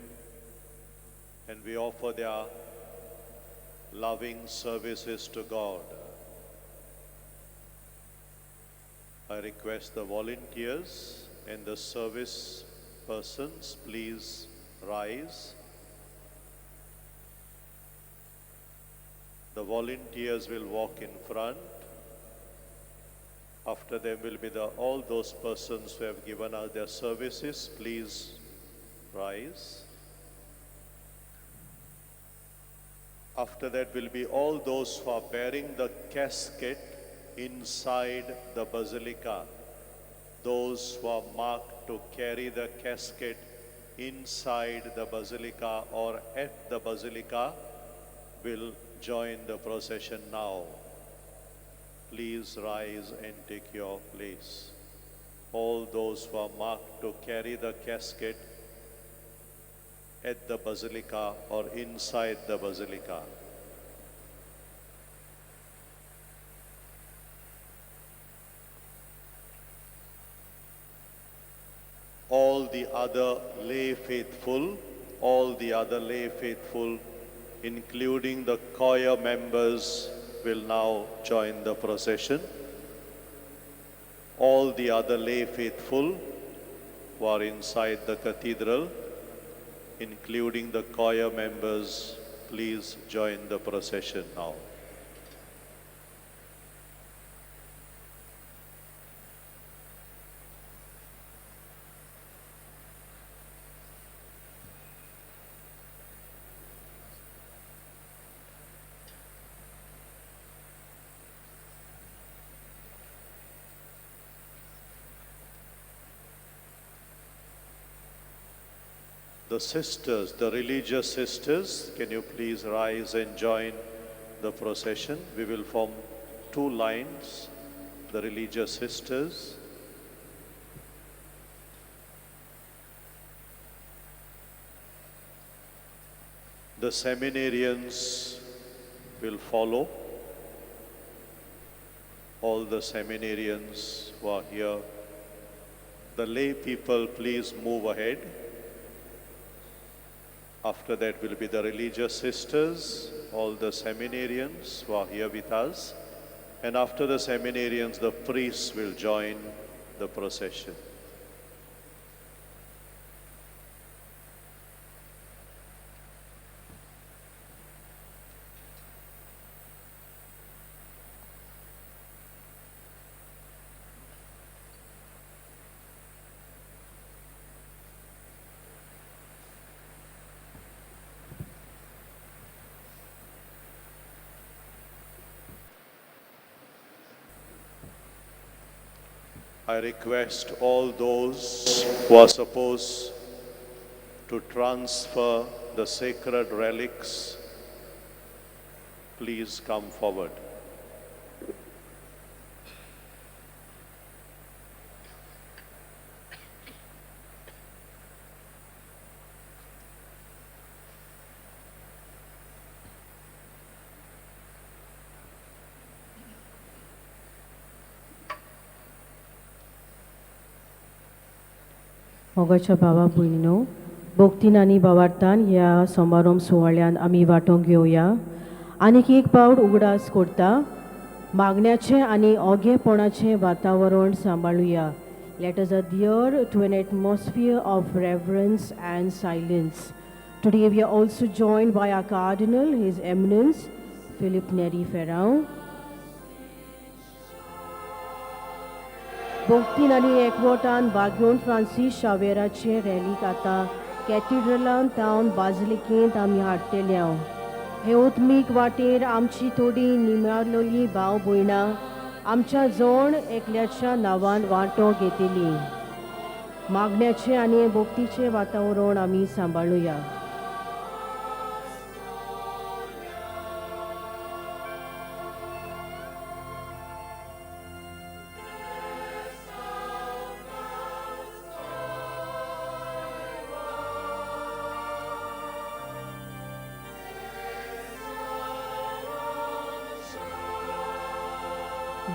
and we offer their loving services to God. I request the volunteers and the service persons, please rise. The volunteers will walk in front. After them will be all those persons who have given us their services. Please rise. After that will be all those who are bearing the casket inside the basilica. Those who are marked to carry the casket inside the basilica or at the basilica will join the procession now. Please rise and take your place. All those who are marked to carry the casket at the basilica or inside the basilica. All the other lay faithful, including the choir members, will now join the procession. All the other lay faithful who are inside the cathedral, including the choir members, please join the procession now. The sisters, the religious sisters, can you please rise and join the procession? We will form two lines. The religious sisters. The seminarians will follow. All the seminarians who are here. The lay people, please move ahead. After that will be the religious sisters, all the seminarians who are here with us. And after the seminarians, the priests will join the procession. I request all those who are supposed to transfer the sacred relics, please come forward. मोगाच्या भावा भयणीनो, भोगतीन आनी भावार्थान ह्या समारंभ सुवाळ्यान आमी वांटो घेवया. आनीक एक पावट उगडास करता, मागण्याचें आनी ओगेपणाचें वातावरण सांबाळुया. Let us adhere to an atmosphere of reverence and silence. Today we are also joined by our Cardinal, His Eminence, Philip Neri Ferrão. भोगतीन आनी एकवटान बागयोन फ्रांसीस शावेराचे रॅलीक आतां कॅथिड्रलांत तावन बाजिलिकेंत आमी हाडटल्या. हे उत्मीक वाटेर आमची थोडी निमारलेली भाव भयणां आमच्या जोण एकल्याच्या नांवान वांटो घेतली. मागण्याचें आनी भोगतीचें वातावरण आमी सांबाळुया.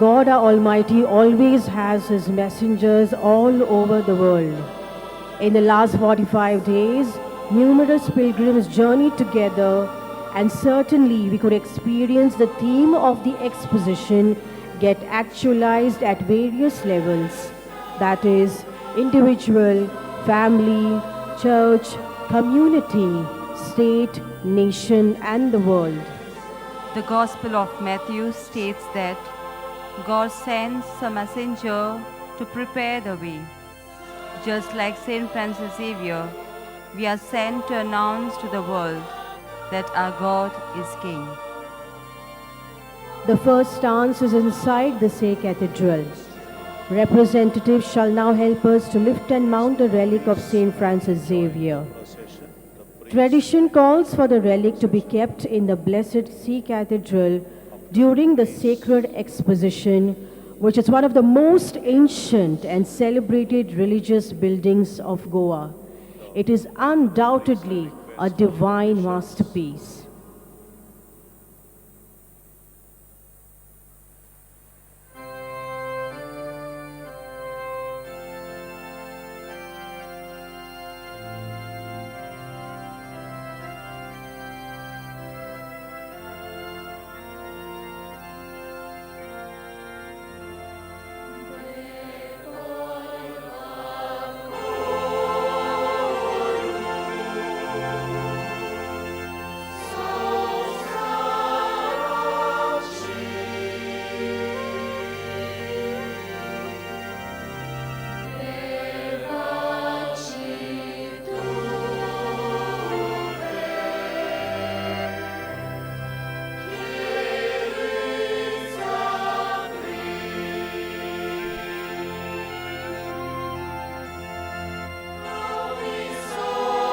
God our Almighty always has His messengers all over the world. In the last 45 days, numerous pilgrims journeyed together, and certainly we could experience the theme of the exposition get actualized at various levels. That is, individual, family, church, community, state, nation, and the world. The Gospel of Matthew states that God sends a messenger to prepare the way. Just like Saint Francis Xavier, we are sent to announce to the world that our God is King. The first stance is inside the Say Cathedral. Representatives shall now help us to lift and mount the relic of Saint Francis Xavier. Tradition calls for the relic to be kept in the Blessed See Cathedral during the sacred exposition, which is one of the most ancient and celebrated religious buildings of Goa. It is undoubtedly a divine masterpiece.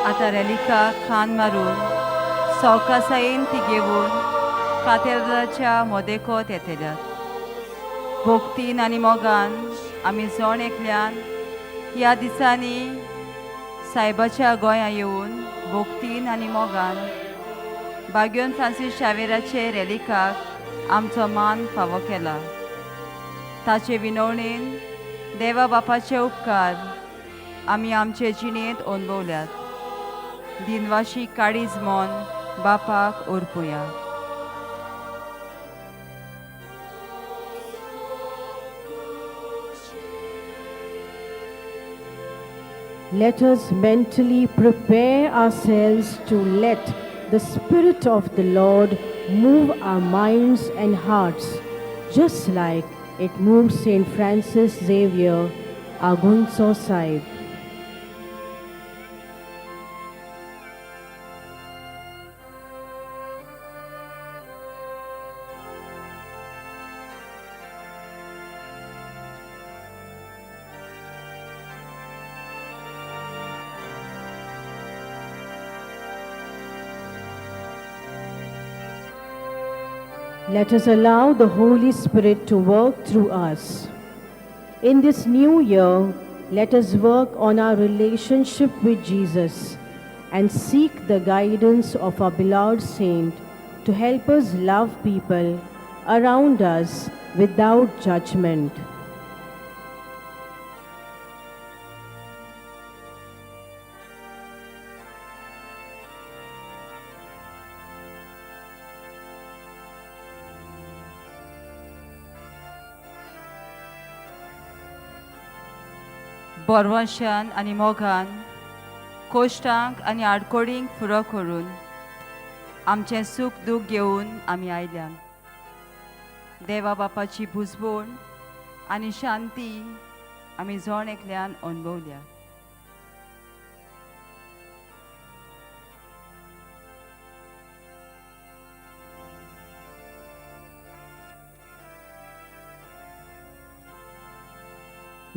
आता रॅलिका खान मारून सवकासायेन ती घेवन कातेर्दाच्या मोदेकोत येतल्यात. भोगतीन आनी मोगान आमी जोण एकल्यान ह्या दिसांनी सायबाच्या गोंया येवन भोगतीन आनी मोगान बागयोन फ्रांसीस शावेराचे रॅलिकाक आमचो मान फावो केला. ताचे विनवणेन देवा बापाचे उपकार आमी आमचे जिणेंत अनुभवल्यात. दिनवाशी काळीज मोन बापाक ओरपुया. Let us mentally prepare ourselves to let the Spirit of the Lord move our minds and hearts, just like it moved Saint Francis Xavier, our Gunso Sahib. Let us allow the Holy Spirit to work through us. In this new year, let us work on our relationship with Jesus and seek the guidance of our beloved saint to help us love people around us without judgment. बोरवंशान आनी मोगान कोश्टांक आनी आडकोडींक फुरो करून आमचें सूख दूख घेवन आमी आयल्या. देवा बापाची बुजवण आनी शांती आमी जण एकल्यान अणभवल्या.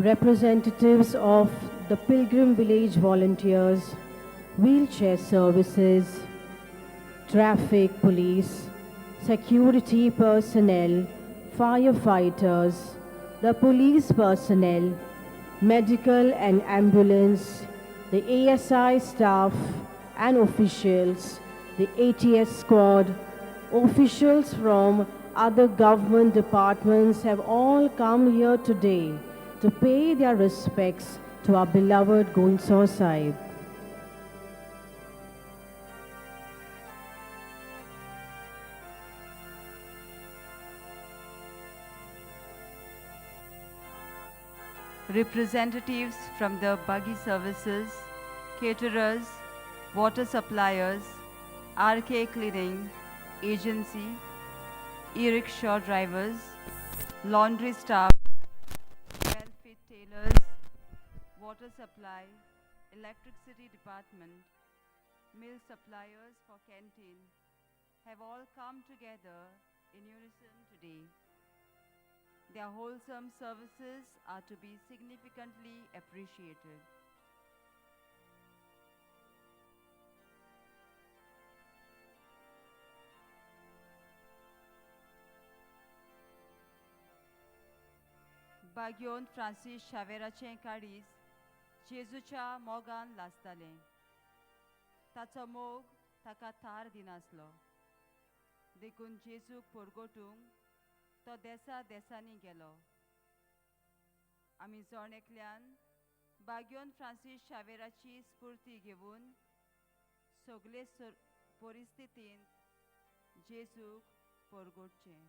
Representatives of the Pilgrim Village volunteers, wheelchair services, traffic police, security personnel, firefighters, the police personnel, medical and ambulance, the ASI staff and officials, the ATS squad, officials from other government departments have all come here today to pay their respects to our beloved Gonso Sahib. Representatives from the buggy services, caterers, water suppliers, RK Cleaning Agency, e-rickshaw drivers, laundry staff, well-fit tailors, water supply, electricity department, mill suppliers for canteen have all come together in unison today. Their wholesome services are to be significantly appreciated. बागयोन Francis शावेराचें काळीज जेजूच्या मोगान लासतालें. ताचो मोग ताका थार दिनासलो. देखून जेजूक परगोटूंक तो देसा देसांनी गेलो. आमी जण एकल्यान बागयोन फ्रांसीस शावेराची स्फूर्ती घेवन सगळे परिस्थितींत जेजूक परगोटचें.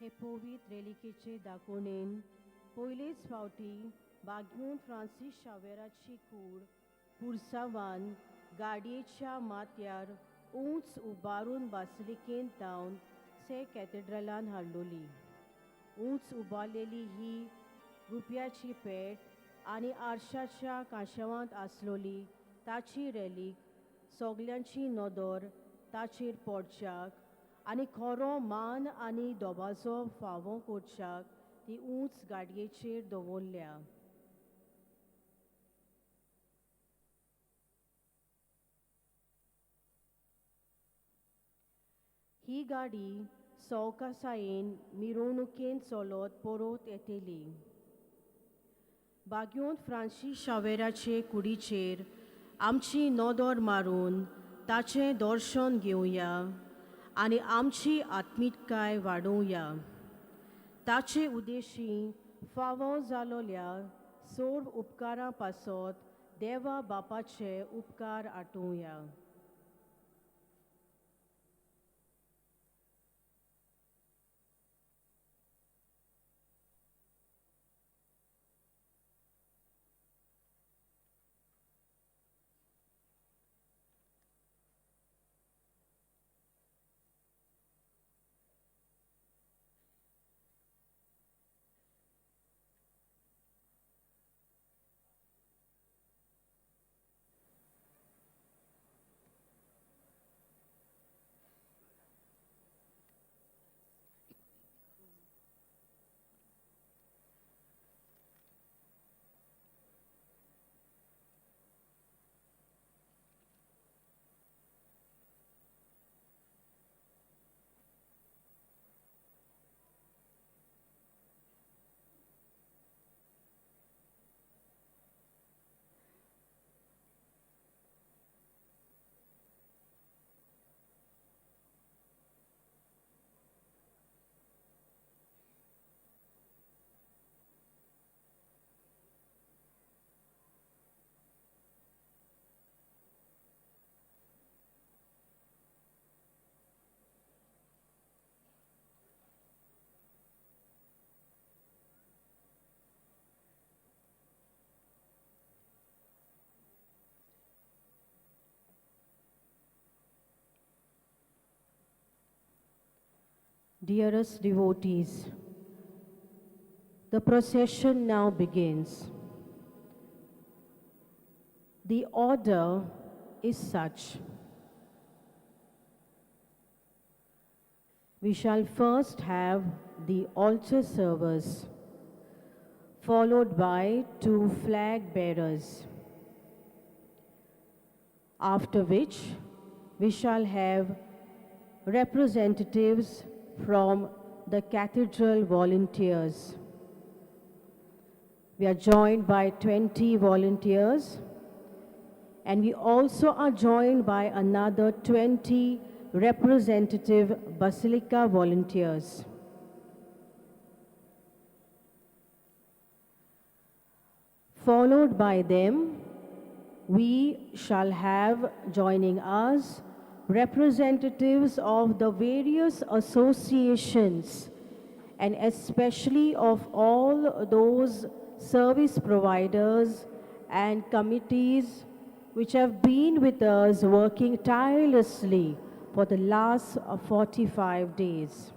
हे पवित्र रेलिकेचे दाखोवणेन पयलेच फावटी बागयोन फ्रांसीस शावेराची कूड पुरसावान गाडयेच्या माथ्यार उंच उबारून बासिलिकेंत धांवन से कॅथेड्रलान हाडलोली. उंच उबारलेली ही रुपयाची पेट आनी आरशाच्या कांशवांत आसलोली ताची रेलीक सगल्यांची नदर ताचेर पडच्याक आनी खरो मान आनी दोबाजो फावो करच्याक ती उंच गाडयेचेर दवरल्या. ही गाडी सवकासायेन मिरवणुकेन चलत परत येतेली. बागयोन फ्रांसीस शावेराचे कुडीचेर आमची नदर मारून ताचें दर्शन घेवया आनी आमची आत्मीकताय वाडोवया. ताचे उद्देशी फावो जालोल्या सर्व उपकारां पासत देवा बापाचे उपकार आठोवया. Dearest devotees, the procession now begins. The order is such. We shall first have the altar servers, followed by 2 flag bearers, after which we shall have representatives from the cathedral volunteers. We are joined by 20 volunteers, and we also are joined by another 20 representative Basilica volunteers. Followed by them, we shall have joining us representatives of the various associations and especially of all those service providers and committees which have been with us working tirelessly for the last 45 days.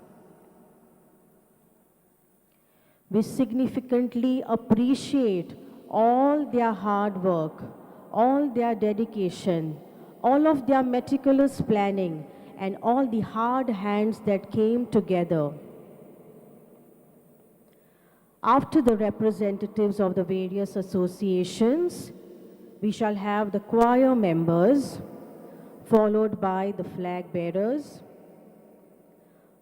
We significantly appreciate all their hard work, all their dedication, all of their meticulous planning, and all the hard hands that came together. After the representatives of the various associations, we shall have the choir members, followed by the flag bearers,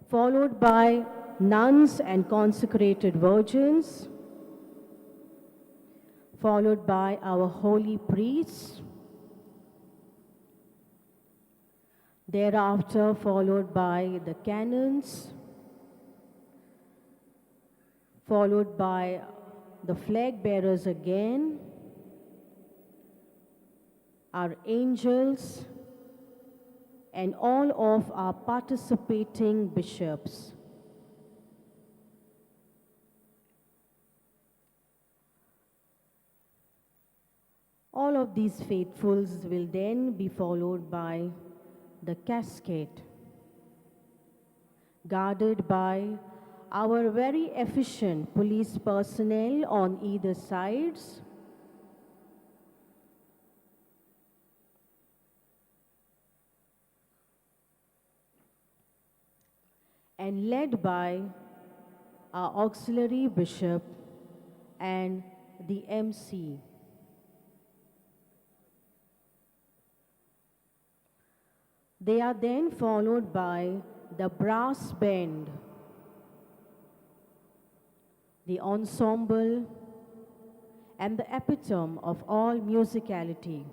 followed by nuns and consecrated virgins, followed by our holy priests, thereafter followed by the canons, followed by the flag bearers again, our angels, and all of our participating bishops. All of these faithfuls will then be followed by the casket, guarded by our very efficient police personnel on either sides, and led by our auxiliary bishop and the MC. They are then followed by the brass band, the ensemble, and the epitome of all musicality.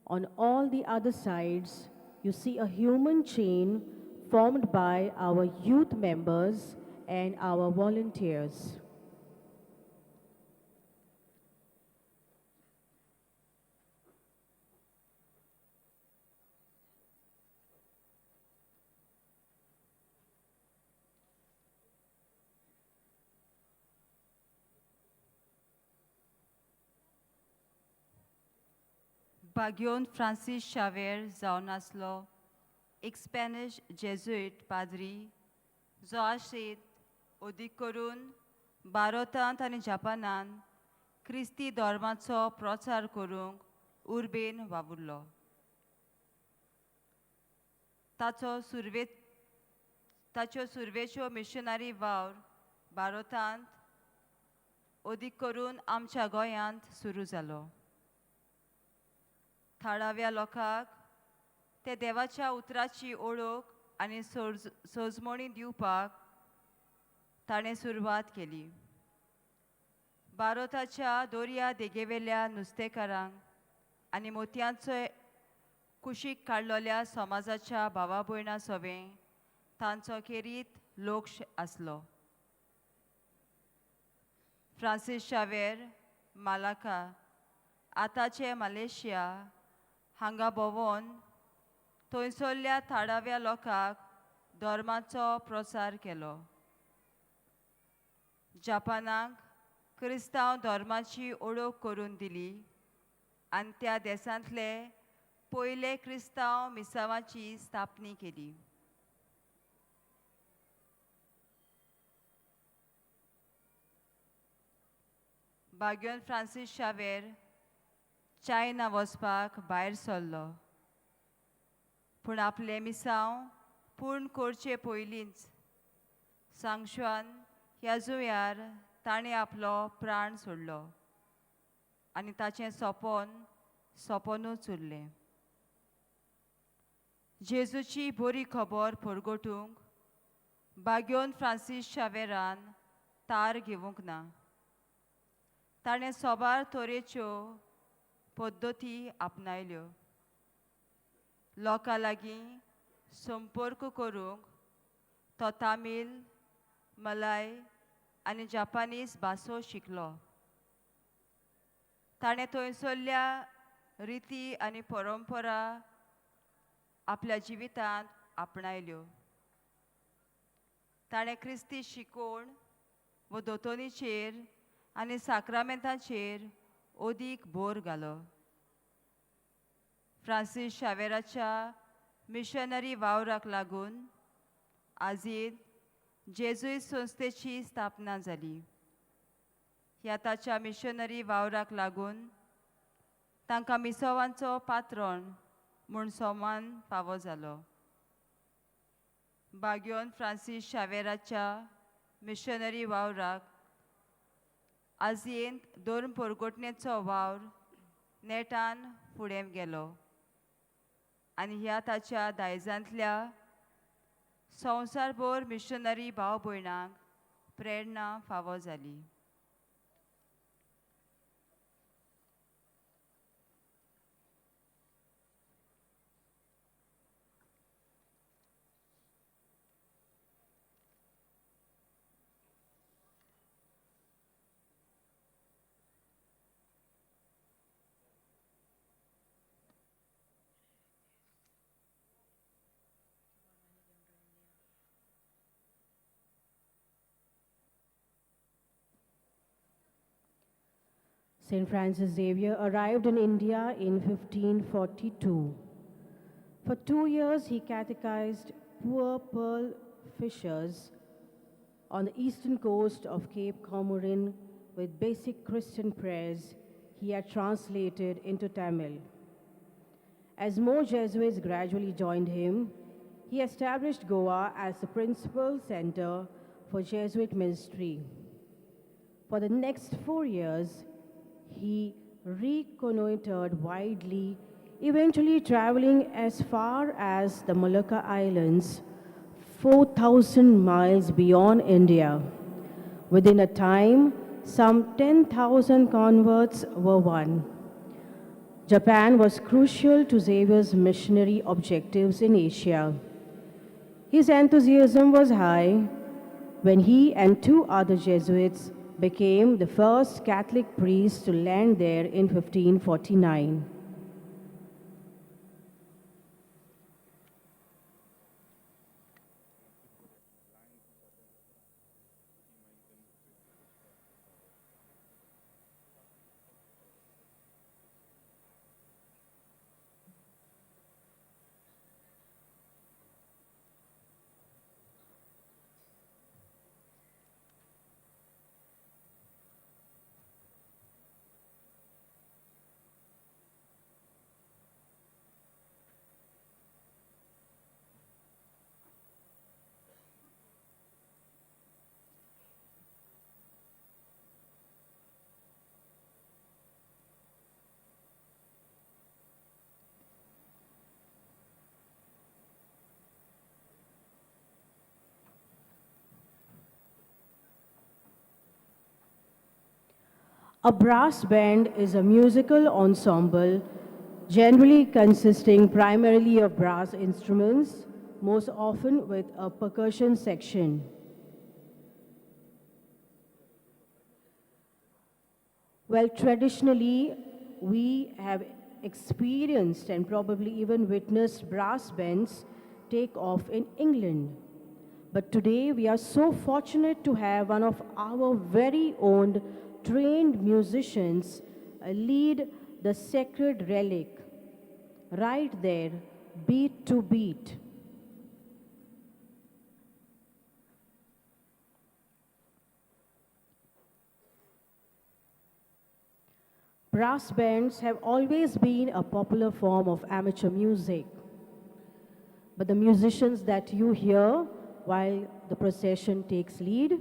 On all the other sides, you see a human chain formed by our youth members and our volunteers. बागयोन Francis Xavier जावन आसलो एक Spanish Jesuit पाद्री जो आशीत अदीक करून भारतांत आनी जपानांत क्रिस्ती धर्माचो प्रचार करूंक उर्बेन वावुरलो. ताच्यो सुरवेच्यो मिशनरी वावर भारतांत अदीक करून आमच्या गोंयांत सुरू जालो. थळाव्या लोकांक ते देवाच्या उतराची ओळख आनी सोजमणी दिवपाक ताणें सुरवात केली. भारताच्या दर्या देगेवेल्या नुस्तेकारांक आनी मोतयांचो कुशीक काडलोल्या समाजाच्या भावा भयणां सवें तांचो खेरीत लोक आसलो. फ्रांसीस शावेर मालाका आतांचे मलेशिया हांगा भोंवून थंयसरल्या थळाव्या लोकांक धर्माचो प्रसार केलो. जपानाक क्रिस्तांव धर्माची ओळख करून दिली आनी त्या देशांतले पयले क्रिस्तांव मिसावाची स्थापणी केली. बागयोन फ्रांसीस शावेर चायना वचपाक भायर सरलो. पूण आपले मिसांव पूर्ण करचे पयलींच सांगशुआन ह्या जुंव्यार ताणें आपलो प्राण सोडलो आनी ताचें सोपोनूच उरलें. जेजूची बरी खबर परगटूंक बागयोन फ्रांसीस शावेरान तार घेवंक ना. ताणें सोबार तरेच्यो पद्दती आपणायल्यो. लोकां लागीं संपर्क करूंक तो तामील, मलाय आनी जापानीज भासो शिकलो. ताणें थंयसरल्या रिती आनी परंपरा आपल्या जिवितांत आपणायल्यो. ताणें क्रिस्ती शिकवण व दोतोनीचेर आनी साक्रामेंतांचेर ओदीक भर घालो. फ्रांसीस शावेराच्या मिशनरी वावराक लागून आजीत जेजुईत संस्थेची स्थापना जाली. ह्या ताच्या मिशनरी वावराक लागून तांकां मिसोवांचो पात्रोण म्हूण सन्मान फावो जालो. बागयोन फ्रांसीस शावेराच्या मिशनरी वावराक आजयेंत धर्म परगटणेचो वावर नेटान फुडें गेलो आनी ह्या ताच्या दायजांतल्या संवसारभर मिशनरी भाव भयणांक प्रेरणा फावो जाली. St. Francis Xavier arrived in India in 1542. For 2 years, he catechized poor pearl fishers on the eastern coast of Cape Comorin with basic Christian prayers he had translated into Tamil. As more Jesuits gradually joined him, he established Goa as the principal center for Jesuit ministry. For the next 4 years, he reconnoitered widely, eventually traveling as far as the Malacca Islands, 4,000 miles beyond India. Within a time, some 10,000 converts were won. Japan was crucial to Xavier's missionary objectives in Asia. His enthusiasm was high when he and 2 other Jesuits became the first Catholic priests to land there in 1549. A brass band is a musical ensemble generally consisting primarily of brass instruments, most often with a percussion section. Well, traditionally, we have experienced and probably even witnessed brass bands take off in England. But today, we are so fortunate to have one of our very own trained musicians lead the sacred relic right there, beat to beat. Brass bands have always been a popular form of amateur music. But the musicians that you hear while the procession takes lead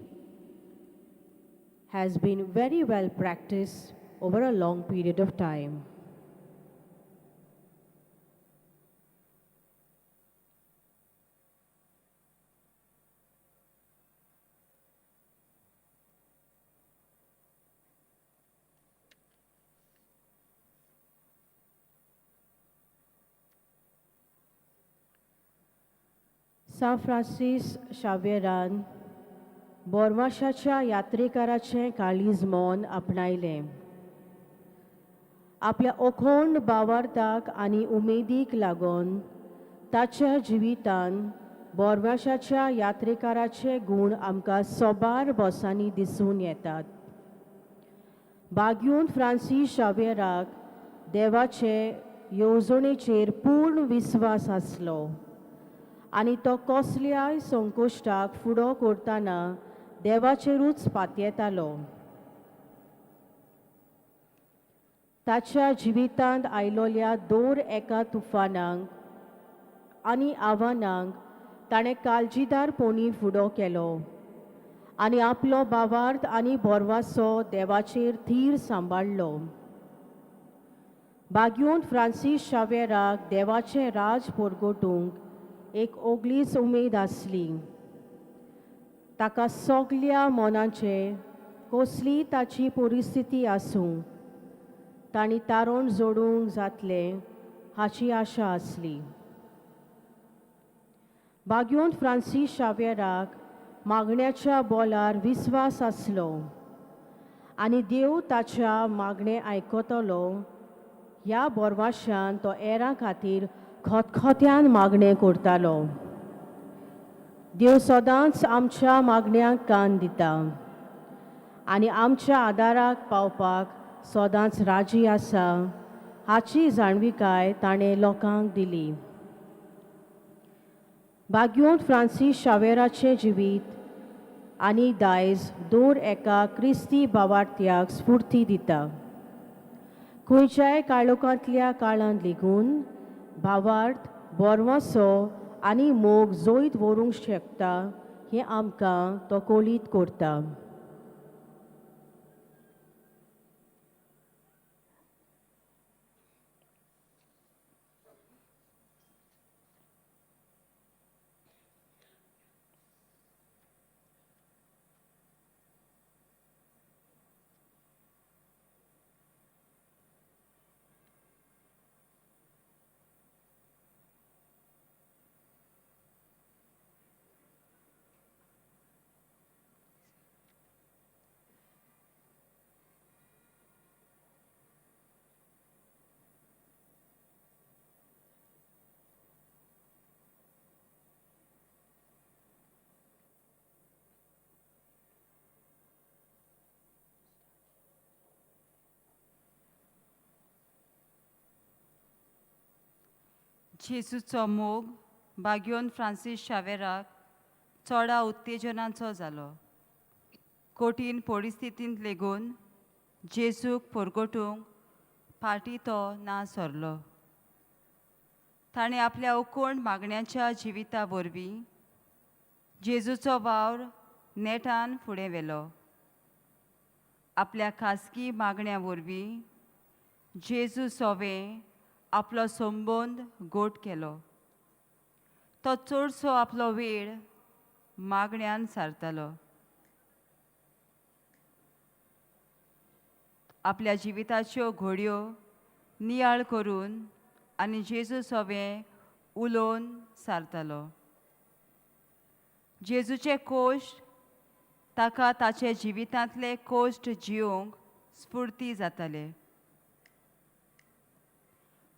has been very well practiced over a long period of time. सान Francis शावेरान बोरमाशाच्या यात्रेकाराचें काळीज मोन आपणायलें. आपल्या अखोंड भावार्थाक आनी उमेदीक लागून ताच्या जिवितान बोरमाशाच्या यात्रेकाराचे गूण आमकां सोबार बोसांनी दिसून येतात. बागून फ्रांसीस शावेराक देवाचे येवजणेचेर पूर्ण विस्वास आसलो आनी तो कसल्याय संकोश्टाक फुडो करतना देवाचेरूच पातयेतालो. ताच्या जिवितांत आयलोल्या दर एका तुफानांक आनी आव्हानांक ताणें काळजीदारपणी फुडो केलो आनी आपलो भावार्थ आनी बोरवासो देवाचेर थीर सांबाळ्ळो. बागून फ्रांसीस शावेराक देवाचें राज परगटूंक एक ओगलीच उमेद आसली. ताका सगल्या मोनाचे कसली ताची परिस्थिती आसूं तांणी तारण जोडूंक जातलें हाची आशा आसली. बागून फ्रांसीस शावेराक मागण्याच्या बोलार विस्वास आसलो आनी देव ताच्या मागणें आयकतलो ह्या बोरवाशान तो हेरां खातीर खतखत्यान मागणें करतालो. देव सदांच आमच्या मागण्यांक कान दिता आनी आमच्या आदाराक पावपाक सदांच राजी आसा हाची जाणविकाय ताणें लोकांक दिली. बागून फ्रांसीस शावेराचें जिवीत आनी दायज दर एका क्रिस्ती भावार्थ्याक स्फूर्ती दिता. खंयच्याय काळोखांतल्या काळांत लेगून भावार्थ बोरवासो आनी मोग जोयत व्हरूंक शकता हें आमकां तो कळीत करता. जेजूचो मोग बागोवन फ्रांसीस शावेराक चोडा उत्तेजनाचो जालो. कठीण परिस्थितींत लेगून जेजूक परगटूंक फाटीं तो ना सरलो. ताणें आपल्या अखोंड मागण्यांच्या जिविता वरवीं जेजूचो वावर नेटान फुडें व्हेलो. आपल्या खासगी मागण्या वरवीं जेजू सोवें आपलो संबंद गोट केलो. तो चडसो आपलो वेळ मागण्यांत सारतालो. आपल्या जिविताच्यो घडयो नियाळ करून आनी जेजू सोवें उलोवन सारतालो. जेजूचे कोश्ट ताका ताचे जिवितांतले कोश्ट जियोंक स्फूर्ती जाताले.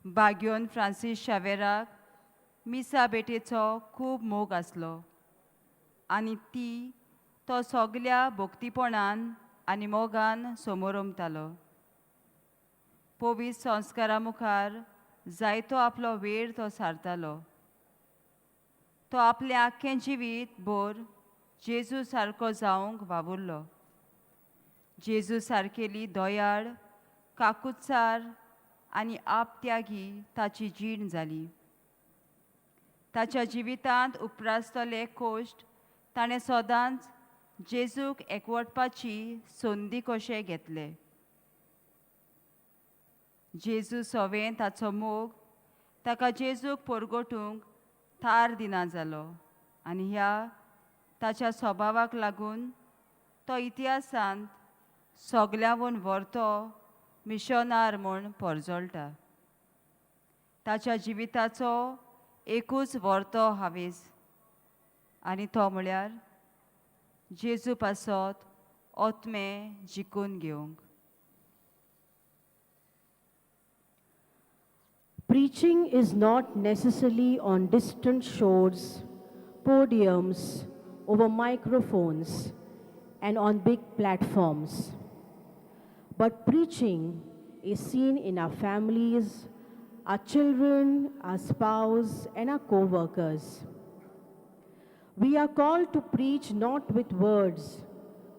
बागोवन फ्रांसीस शावेराक मिसा बेटेचो खूब मोग आसलो आनी ती तो सगल्या भोक्तीपणान आनी मोगान समोरमतालो. पवित्र संस्कारा मुखार जायतो आपलो वेळ तो सारतालो. तो आपलें आख्खें जिवीत भर जेजू सारको जावंक वावुरलो. जेजू सारकेली दयाळ काकुत्सार आनी आपत्यागी ताची जीण जाली. ताच्या जिवितांत उपरासतले कोश्ट ताणें सदांच जेजूक एकवटपाची संदी कशें घेतले. जेजू सोवें ताचो मोग ताका जेजूक परगटूंक थार दिना जालो आनी ह्या ताच्या स्वभावाक लागून तो इतिहासांत सगल्यावन व्हरतो मिशनार म्हूण परजळटा. ताच्या जिविताचो एकूच व्हरतो हावेस आनी तो म्हळ्यार जेजू पासत ओतमें जिखून घेवंक. Preaching is not necessarily on distant shores, podiums, over microphones, and on big platforms. But preaching is seen in our families, our children, our spouse, and our co-workers. We are called to preach not with words,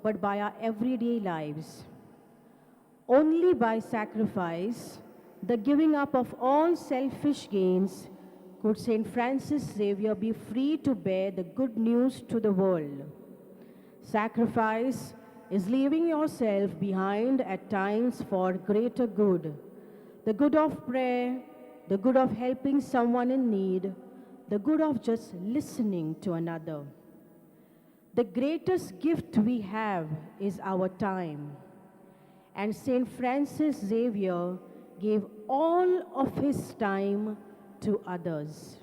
but by our everyday lives. Only by sacrifice, the giving up of all selfish gains, could St. Francis Xavier be free to bear the good news to the world. Sacrifice is leaving yourself behind at times for greater good. The good of prayer, the good of helping someone in need, the good of just listening to another. The greatest gift we have is our time. And St. Francis Xavier gave all of his time to others.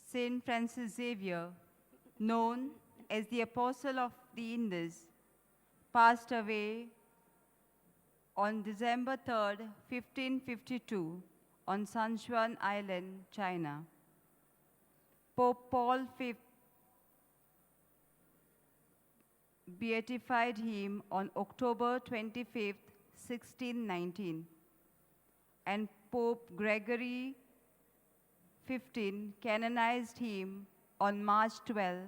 Saint Francis Xavier, known as the Apostle of the Indies, passed away on December 3rd, 1552, on San Juan Island, China. Pope Paul V beatified him on October 25th, 1619, and Pope Gregory XV canonized him on March 12,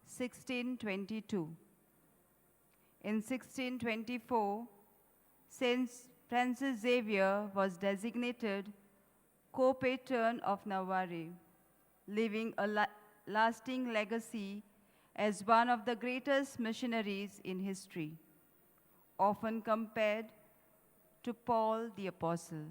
1622. In 1624, Saint Francis Xavier was designated co-patron of Navarre, leaving a lasting legacy as one of the greatest missionaries in history, often compared to Paul the Apostle.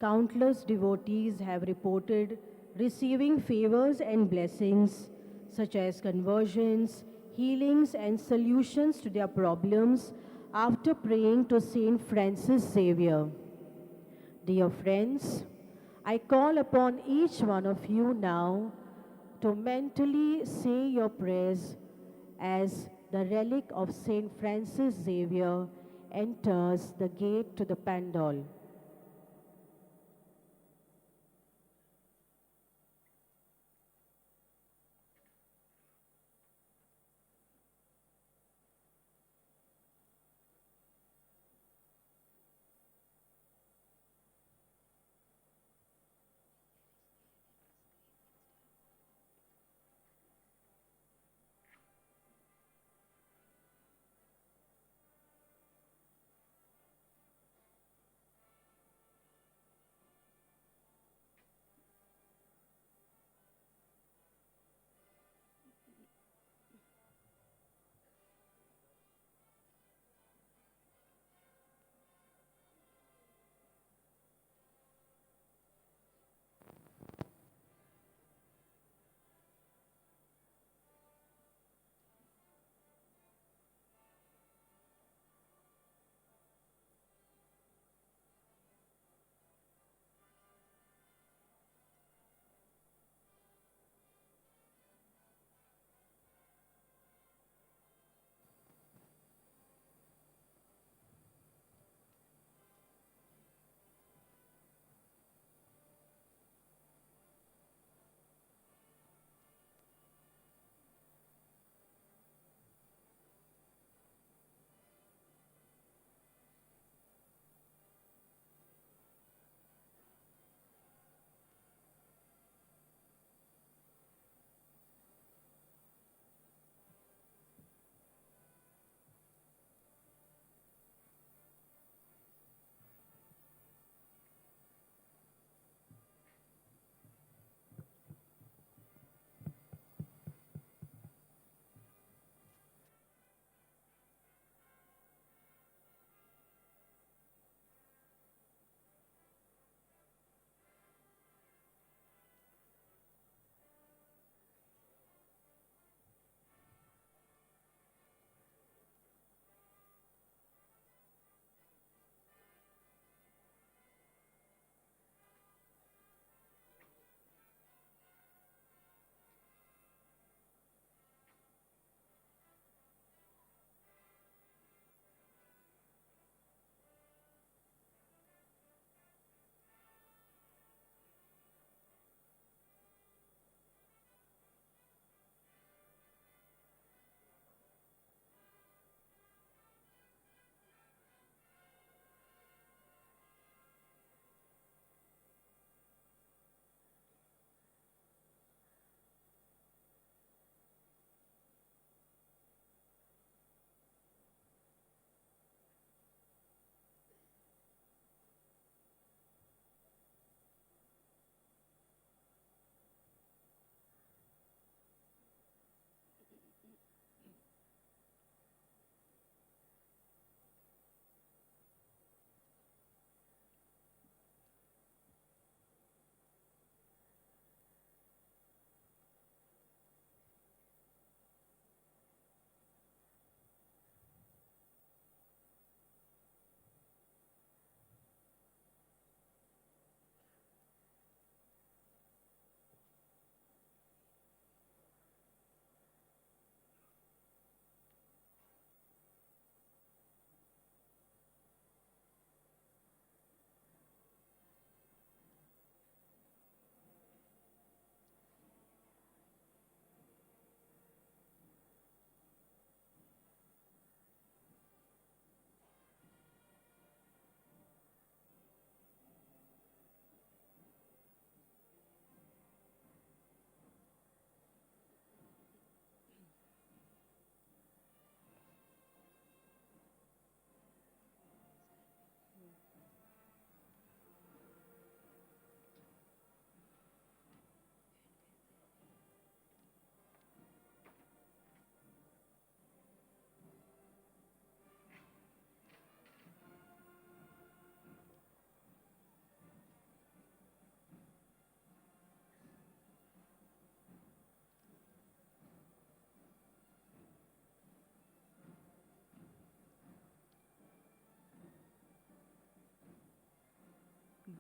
Countless devotees have reported receiving favors and blessings such as conversions, healings, and solutions to their problems after praying to Saint Francis Xavier. Dear friends, I call upon each one of you now to mentally say your prayers as the relic of Saint Francis Xavier enters the gate to the Pandal.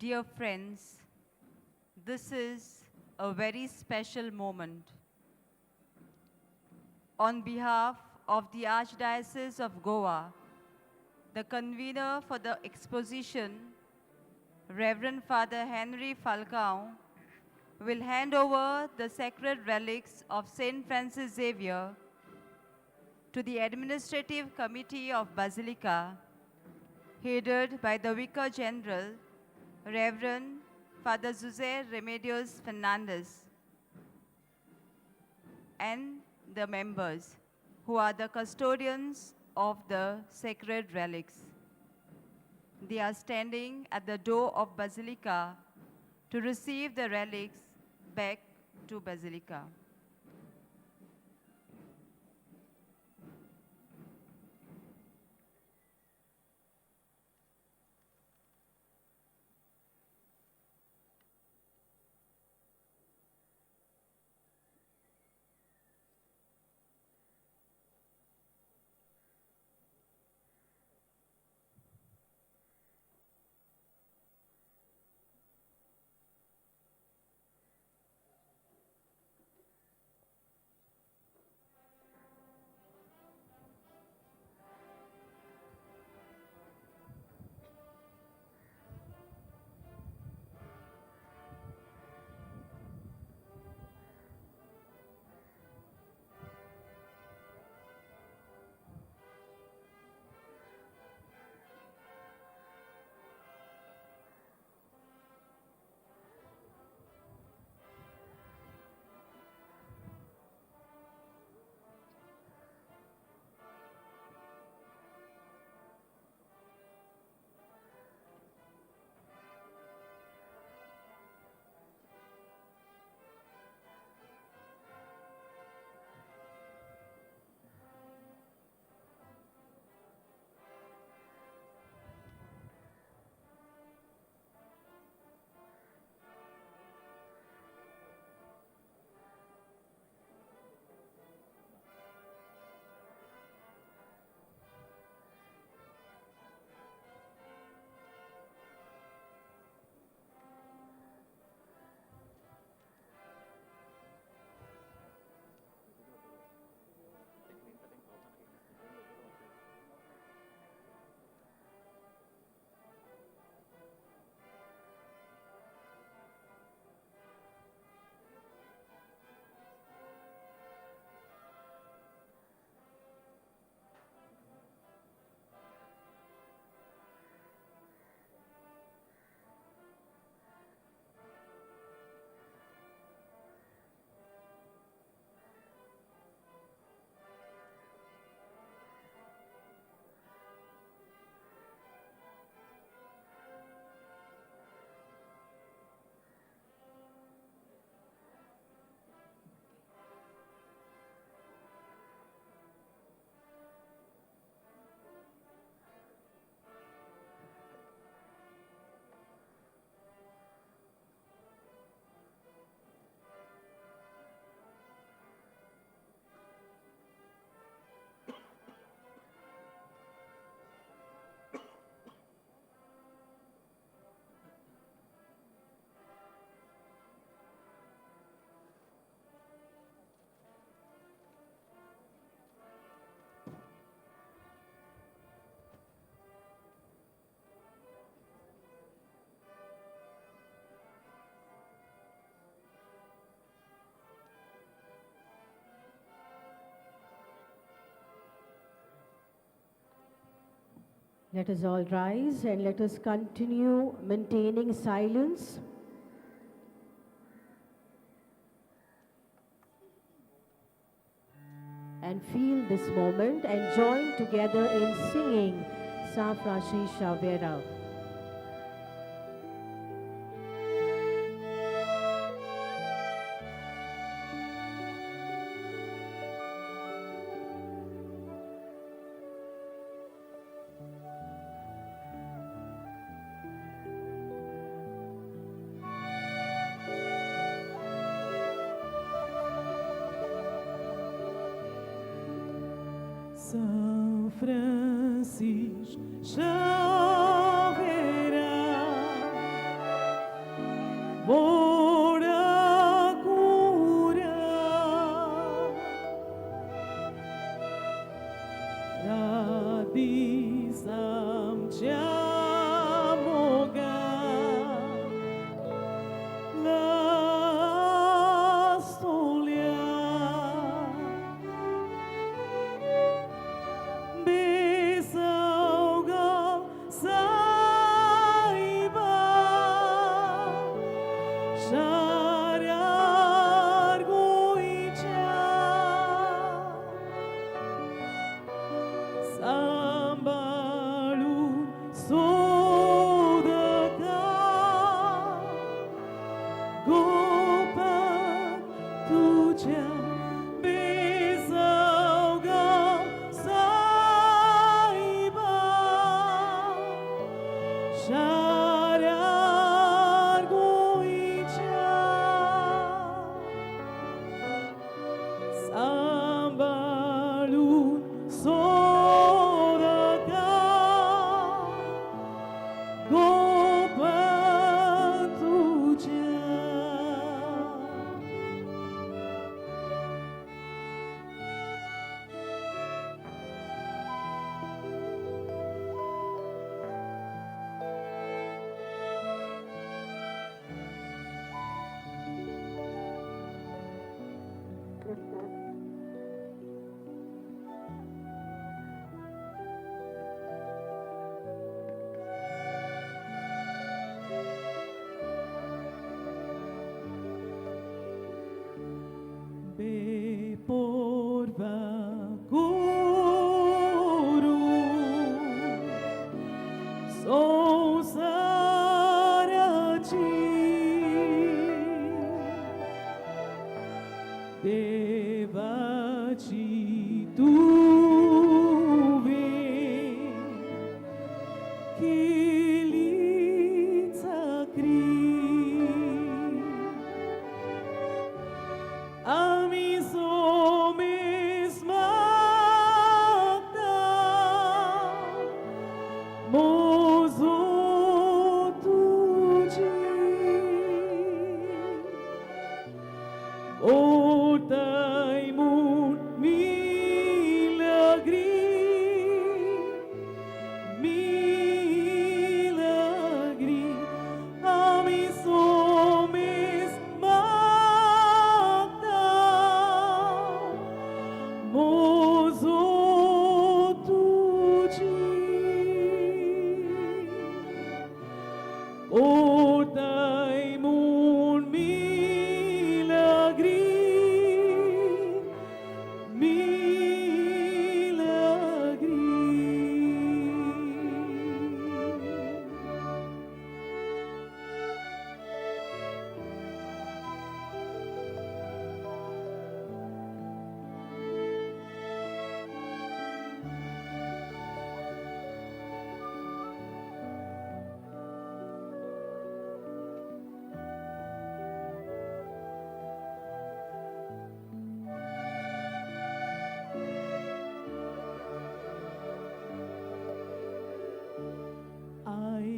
Dear friends, this is a very special moment. On behalf of the Archdiocese of Goa, the convener for the exposition, Reverend Father Henry Falcao, will hand over the sacred relics of Saint Francis Xavier to the Administrative Committee of Basilica, headed by the Vicar General, Reverend Father Jose Remedios Fernandez, and the members who are the custodians of the sacred relics. They are standing at the door of Basilica to receive the relics back to Basilica. Let us all rise and let us continue maintaining silence. And feel this moment and join together in singing San Francis Xaviera. São Francisco Xaviera, राधीस आमच्या मोगात लासोल्या बेसवगा साईबा शाऱ्यार गोंयच्या सांबाळून सोदका गोपाळ तुझ्या बेसवगा साईबा शाऱ्यार गोंयच्या सांबाळून सोदका गोपाळ तुझ्या beporva guru संसाराची देवाची तुवे केली चाकरी आम्ही सोमेस मागता मोजो तुझी ओताय मून मिलग्री आम्ही सोमेस मागता मोजो तुझी ओताय मून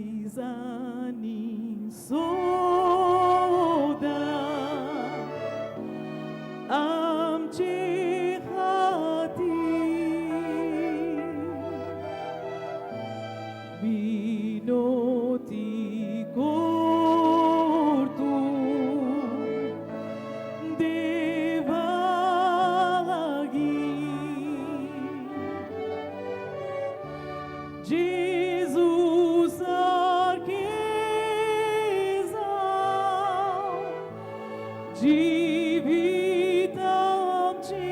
आयजानी सोदा आमचे हाती विनोती कोरतू देवागी जेजू सारखे जीवित आमचे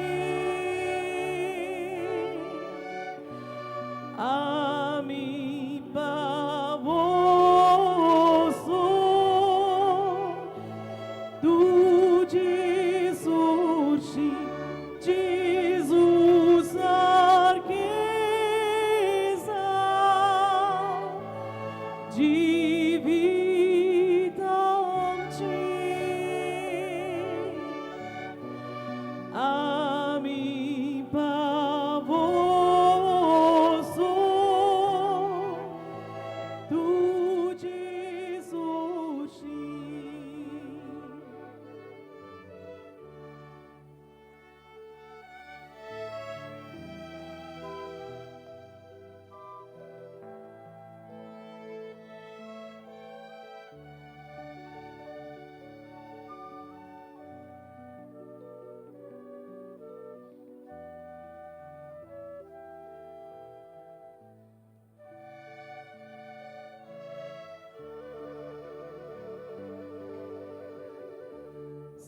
आम्ही पावोसो तुझे सोशी जेजू सारखे जीवित आमचे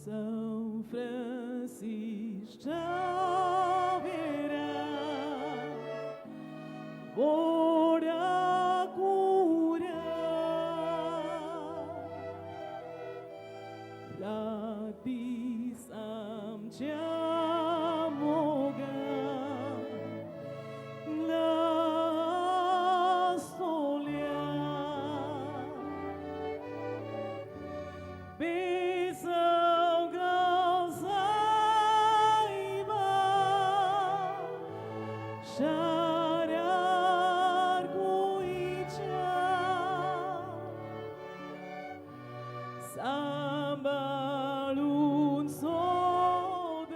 São Francisco Xaviera, ora cura, radis amcia moga, la solia, besau gausaiba, sharar guicha, sambalun sodaka,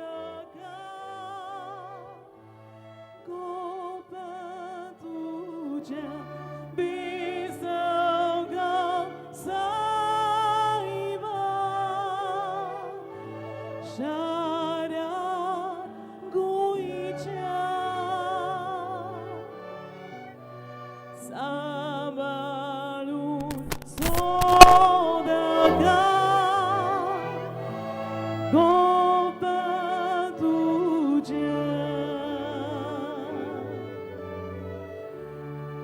copa tuja, besau gausaiba, sharar guicha, sambalun sodaka, copa tuja,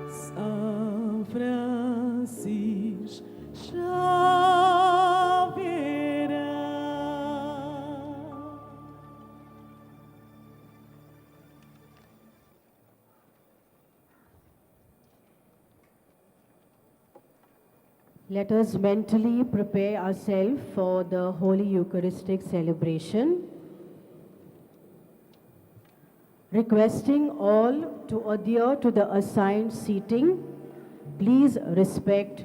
São Francisco Xaviera. Let us mentally prepare ourselves for the Holy Eucharistic celebration, requesting all to adhere to the assigned seating. Please respect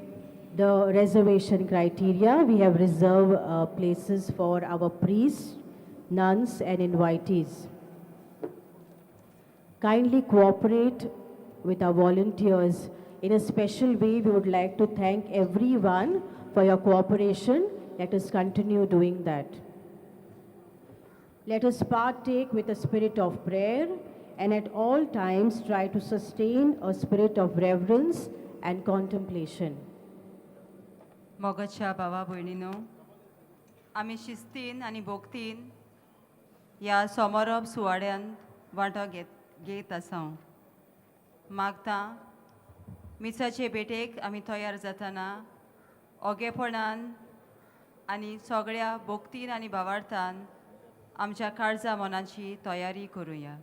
the reservation criteria. We have reserved places for our priests, nuns, and invitees. Kindly cooperate with our volunteers. In a special way, we would like to thank everyone for your cooperation. Let us continue doing that. Let us partake with a spirit of prayer and at all times try to sustain a spirit of reverence and contemplation. मोगाच्या भावा भयणीनो, आमी शिस्तीन आनी भोक्तीन ह्या समारोप सुवाळ्यांत वांटो घेत आसा. मागता मिसाचे भेटेक आमी तयार जातना ओगेपणान आनी सगळ्या भोक्तीन आनी भावार्थान आमच्या काळजा मनाची तयारी करुया.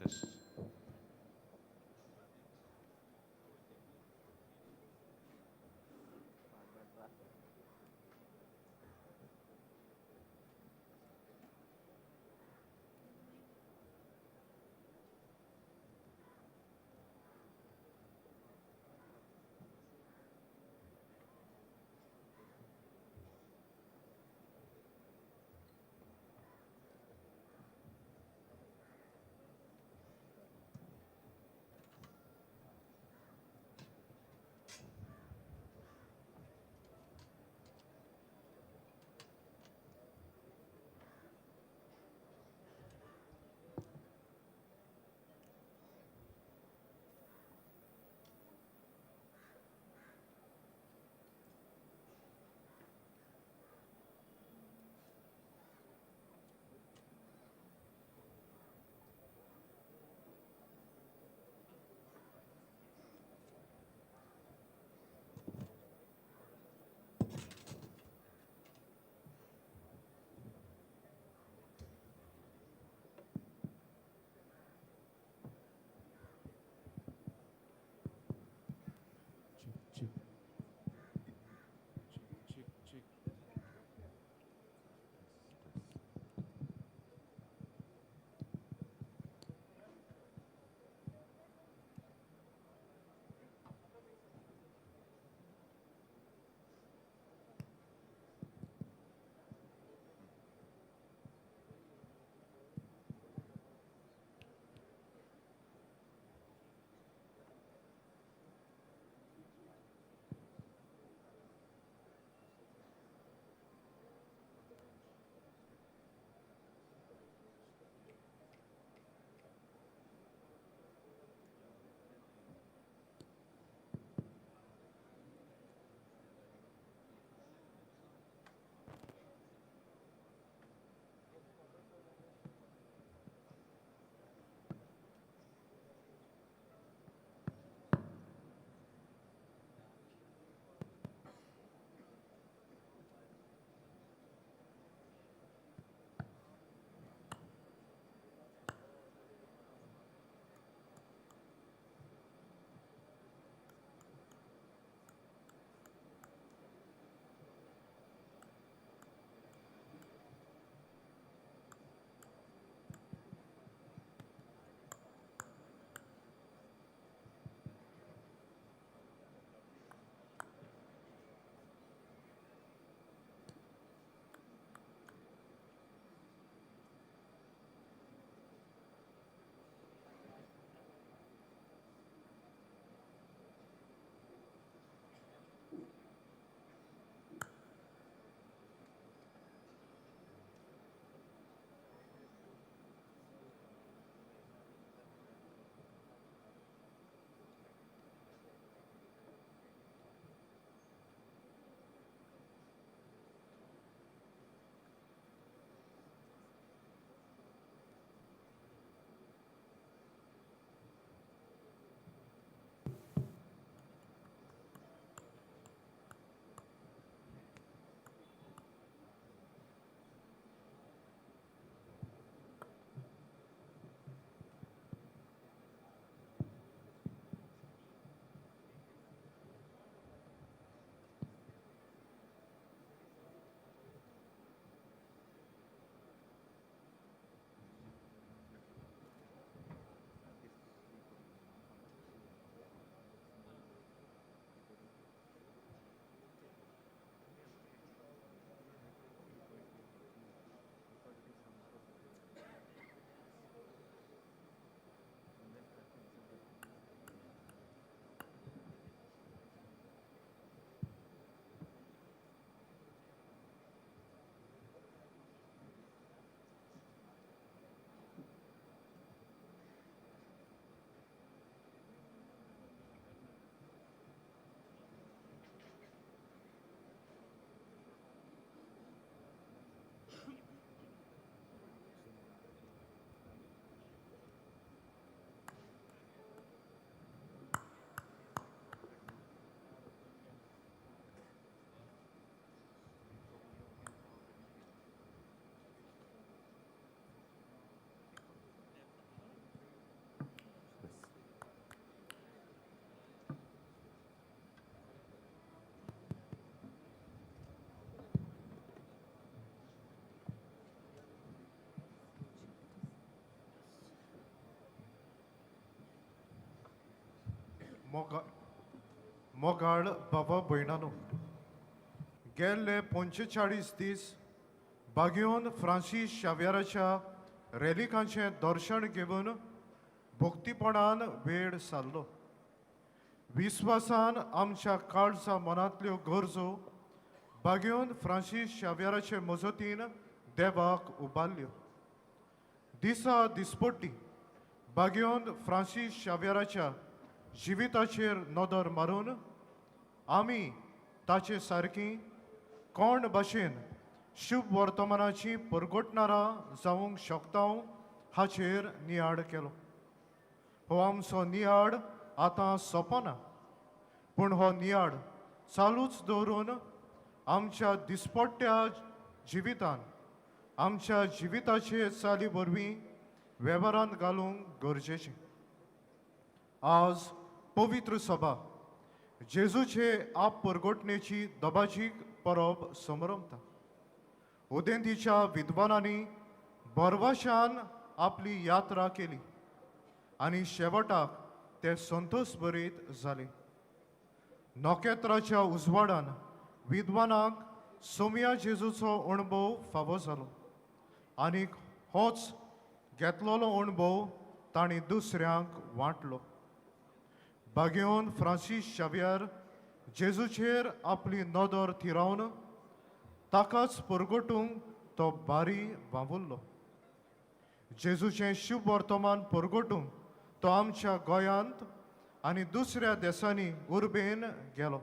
test. मोगाळ बाबा भयणानो, गेल्ले 45 दीस बागेवन फ्रांसीस शाव्याराच्या रेलिकांचें दर्शन घेवन भक्तीपणान वेळ सारलो. विस्वासान आमच्या काळजा मनांतल्यो गरजो बागेवन फ्रांसीस शाव्याराचे मजतीन देवाक उबारल्यो. दिसा दिसपट्टी बागेवन फ्रांसीस शाव्याराच्या जिविताचेर नदर मारून आमी ताचे सारकी कोण भाशेन शुभ वर्तमानाची परगटणारां जावंक शकता हाचेर नियाड केलो. हो आमचो नियाड आतां सोंपना, पूण हो नियाड चालूच दवरून आमच्या दिसपट्ट्या जिवितान आमच्या जिविताचे चाली वरवीं वेव्हारांत घालूंक गरजेचें. आज पवित्र सभा जेजूचे आप परगटणेची दबाजीक परब समरमता. उदेंतीच्या विद्वानांनी बरवाशान आपली यात्रा केली आनी शेवटाक ते संतोश भरीत जाले. नोखेत्राच्या उजवाडान विद्वानाक सोम्या जेजूचो अणभव फावो जालो आनीक होच घेतलोलो अणभव तांणी दुसऱ्यांक वांटलो. बागेवन फ्रांसीस शाव्यार जेजूचेर आपली नदर थिरावन ताकाच परगटूंक तो बारी वावुरलो. जेजूचें शुभ वर्तमान परगटूंक तो आमच्या गोंयांत आनी दुसऱ्या देशांनी उर्बेन गेलो.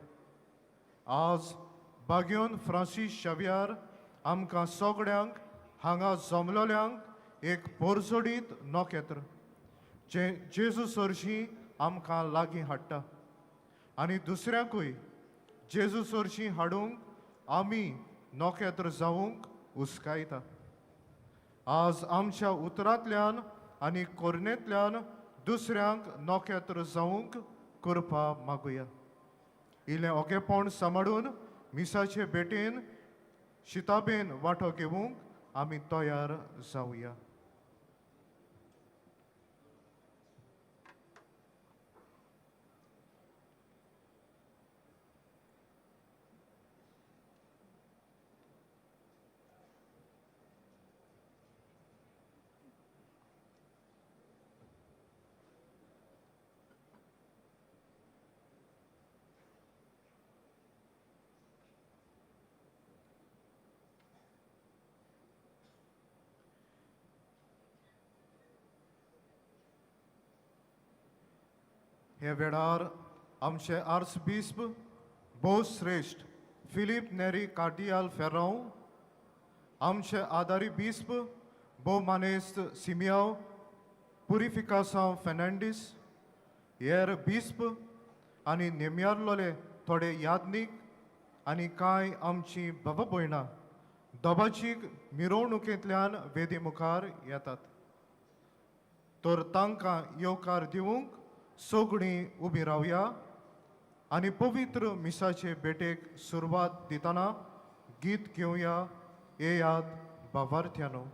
आज बागेवन फ्रांसीस शाव्यार आमकां सगळ्यांक हांगा जमलेल्यांक एक परजोडीत नोखेत्र जें जेजू सरशी आमकां लागीं हाडटा आनी दुसऱ्यांकूय जेजू सरशी हाडूंक आमी नोखेत्र जावंक उस्कायता. आज आमच्या उतरांतल्यान आनी कोरनेंतल्यान दुसऱ्यांक नोखेत्र जावंक करपा मागुया. इल्लें ओगेपण सांबाळून मिसाचे भेटेन शिताबेन वांटो घेवंक आमी तयार जावया. हे वेळार आमचे आर्चबिस्प भोव श्रेष्ठ फिलीप नेरी कार्डियाल फेरांव, आमचे आदारी बिस्प भोव मानेस्त सिमियाव पुरिफिकासांव फेर्नांडीस, हेर बिस्प आनी नेम्यारलोले थोडे यादनीक आनी कांय आमची बाबा भयणां दोबाचीक मिरवणुकेंतल्यान वेदी मुखार येतात. तर तांकां येवकार दिवंक सगळीं उबीं रावया आनी पवित्र मिसाचे भेटेक सुरवात दितना गीत घेवया. येयात भावार्थ्यानो.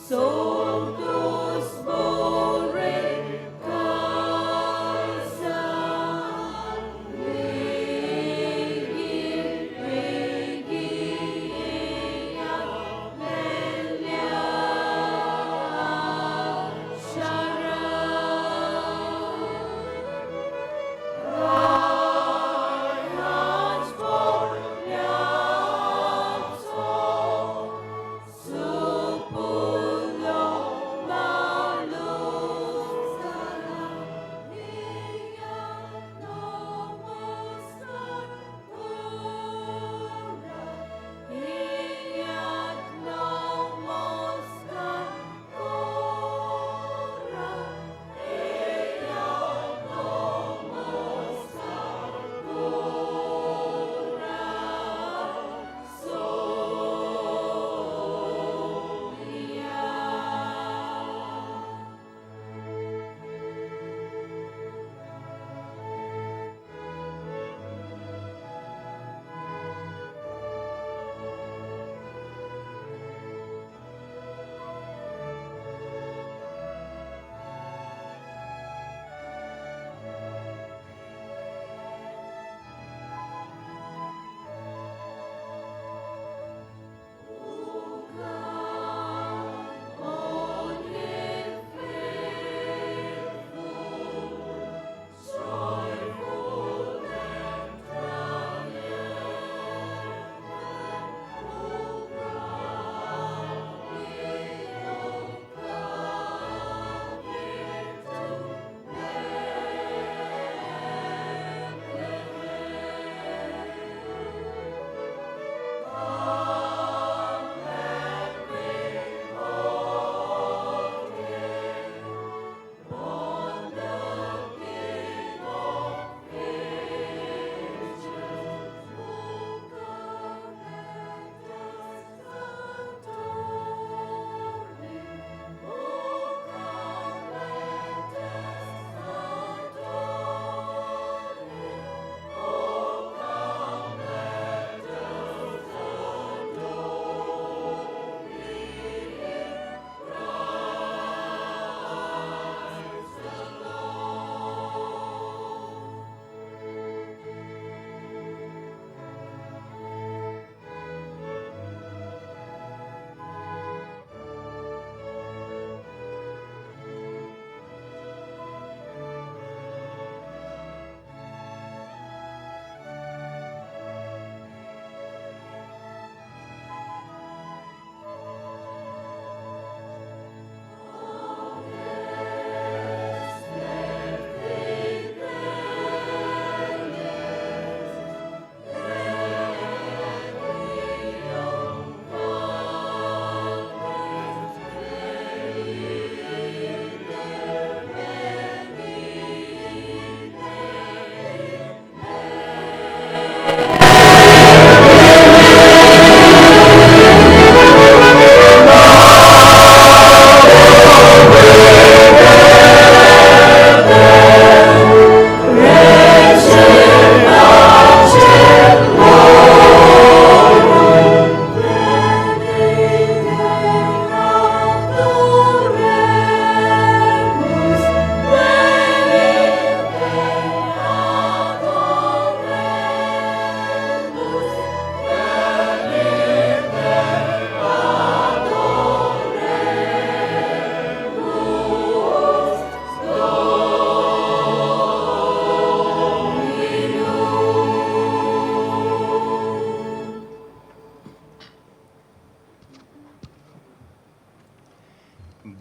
Sanctus Bore Casa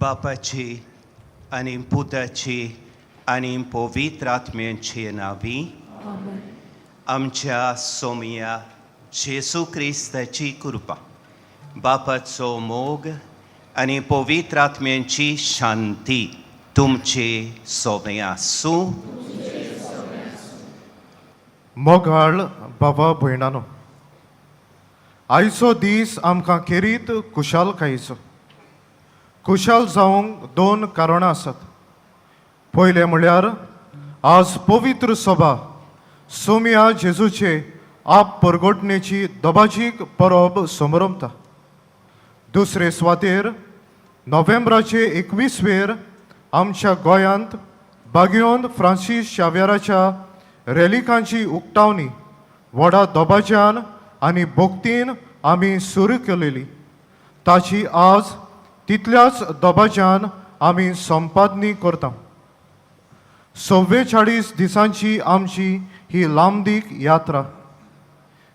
बापाची आणि पुताची आणि पवित्र आत्म्याची नावी आमच्या सोमया जेसू क्रिस्ताची कृपा बापाचो मोग आणि पवित्र आत्म्याची शांती तुमचे सोमया आसूं. मोगाळ बाबा भयणानो, आयचो दीस आमकां खेरीत कुशालकायेचो. कुशाल जावंक दोन कारणां आसात. पयलें म्हळ्यार आज पवित्र सभा सोमया जेजूचे आप परगोटणेची दोबाजीक परब समारंभता. दुसरे सुवातेर नोव्हेंबराचे 21 आमच्या गोंयांत बागयोंत फ्रांसीस शावेराच्या रेलिकांची उक्तावणी व्हडा दबाज्यान आनी भोक्तीन आमी सुरू केलेली. ताची आज तितल्याच दबाज्यान आमी संपादनी करता. 44 दिसांची आमची ही लांबदीक यात्रा.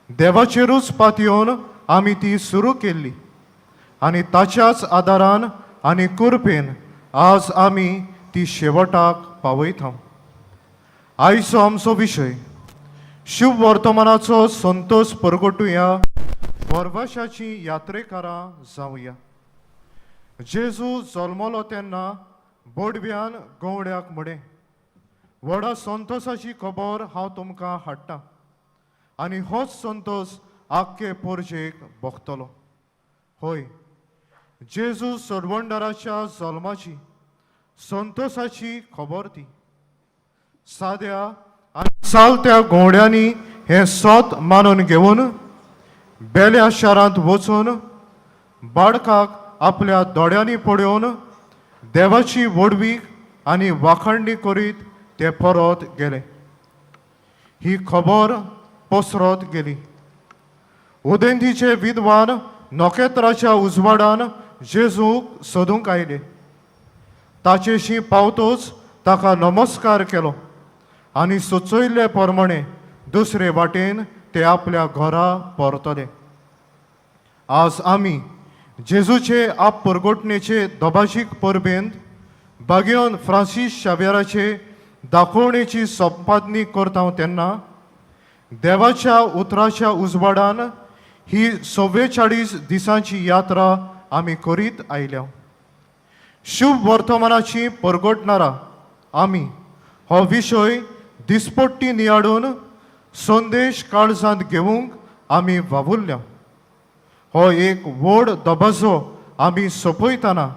देवाचेरूच पातयेवन आमी ती सुरू केल्ली आनी ताच्याच आदारान आनी कृपेन आज आमी ती शेवटाक पावयता. आयचो आमचो विशय शुभ वर्तमानाचो संतोश परगटुया, वरवाशाची यात्रेकारां जावया. जेजू जल्मलो तेन्ना बोडव्यान गवड्याक म्हळें, व्हडा संतोशाची खबर हांव तुमकां हाडटां आनी होच संतोश आख्खे पोरजेक भोगतलो. होय, जेजू सडवंडराच्या जल्माची संतोशाची खबर ती. साद्या आनी चालत्या घोड्यांनी हें सोत मानून घेवन बेल्या शारांत वचून बाळकाक आपल्या दोळ्यांनी पळोवन देवाची वडवीक आनी वाखाणणी करीत ते परत गेले. ही खबर पसरत गेली. उदेंतीचे विद्वान नोखेत्राच्या उजवाडान जेजूक सोदूंक आयले. ताचेशी पावतोच ताका नमस्कार केलो आनी सुचयल्ले प्रमाणे दुसरे वाटेन ते आपल्या घरा परतले. आज आमी जेजूचे आप परगटणेचे दबाशीक परबेंत बागयोन फ्रांसीस शावेराचे दाखोवणेची संपादनी करता तेन्ना देवाच्या उतराच्या उजवाडान ही 44 दिसांची यात्रा आमी करीत आयल्या. शुभ वर्तमानाची परगटणारा आमी हो विशय दिसपट्टी नियाडून संदेश काळजांत घेवंक आमी वावुरल्या. हो एक व्हड दबाजो आमी सोंपयतना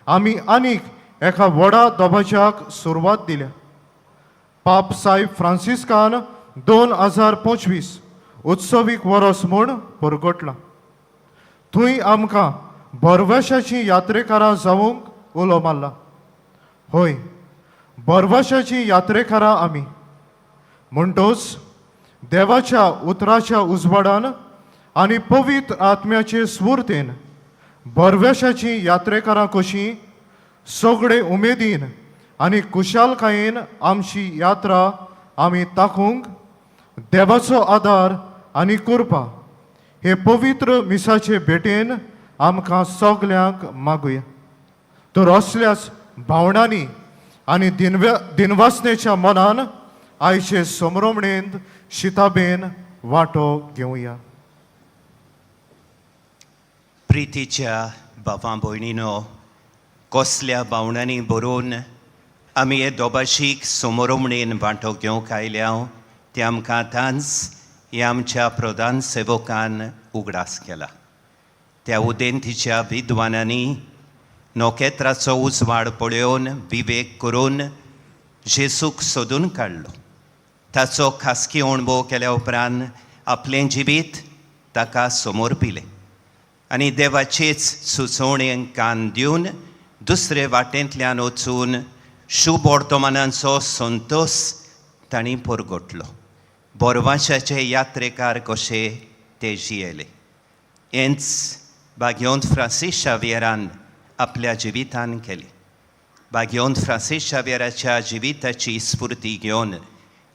आमी आनीक एका व्हडा दबाज्याक सुरवात दिल्या. पाप सायब फ्रांसिस्कान 2025 उत्सवीक वरस म्हूण परगटलां. थंय आमकां बरवशाची यात्रेकारां जावंक उलो मारला. होय, बरवशाची यात्रेकारां आमी म्हणटोच देवाच्या उतराच्या उजवाडान आनी पवित्र आत्म्याचे स्फूर्तेन बरवशाची यात्रेकारां कशीं सगळे उमेदीन आनी कुशालकायेन आमची यात्रा आमी ताकूंक देवाचो आदार आनी कृपा हे पवित्र मिसाचे भेटेन आमकां सगल्यांक मागुया. तर असल्याच भावनांनी आनी दिनवासनेच्या मनान आयचे समरमणेंत शिताबेन वांटो घेवया. प्रितीच्या बाबां भयणीनो, कसल्या भावनांनी बरोवन आमी हे दोबाशीक समरमणेन वांटो घेवंक आयल्या ते आमकां आतांच ह्या आमच्या प्रधान सेवकान उगडास केला. त्या उदेंतीच्या विद्वानांनी नोखेत्राचो उजवाड पळोवन विवेक करून जेजूक सोदून काडलो. ताचो खासगी अणभव केल्या उपरांत आपलें जिवीत ताका समर्पिलें आनी देवाचेच सुचोवणेक कान दिवन दुसरे वाटेंतल्यान वचून शुभ वर्तमानाचो संतोश तांणी परगटलो. बोरवाशाचे यात्रेकार कशे ते जियेले. हेंच बागयोंत फ्रांसीस शावेरान आपल्या जिवितान केलें. बागयोंत फ्रांसीस शावेराच्या जिविताची स्फूर्ती घेवन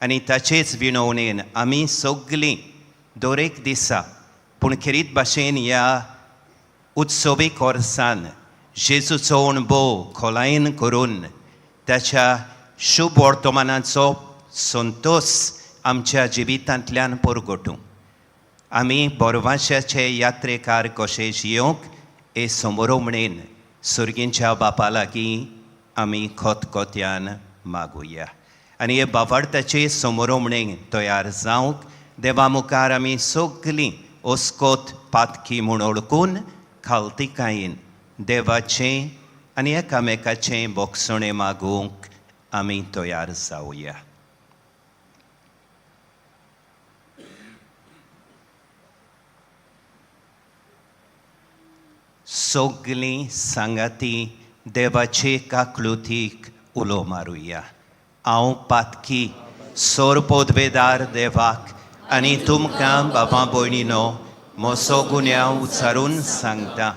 आनी ताचेच विणवणेन आमी सगळीं दर एक दिसा पूण खेरीत भाशेन ह्या उत्सवीक वर्सान जेजूचो अणभव खोलायेन करून ताच्या शुभ वर्तमानाचो संतोश आमच्या जिवितांतल्यान परगटूं. आमी बोरवाशाचे यात्रेकार कशे जियोंक हे समरमणेन सुर्गींच्या बापा लागीं आमी खोतकोत्यान मागुया. आनी हे बावार्थाचे समरमणेक तयार जावंक देवा मुखार आमी सगळीं ओस्कोत पातकी म्हूण ओळखून खालतिकायेन देवाचें आनी एकामेकाचें बोगसणें मागूंक आमी तयार जावया. सगळीं सांगाती देवाचे काकलुतीक उलो मारुया. हांव पातकी सोर पोदवेदार देवाक आनी तुमकां बाबा भयणीनो मोसो गुन्यांव उचारून सांगता.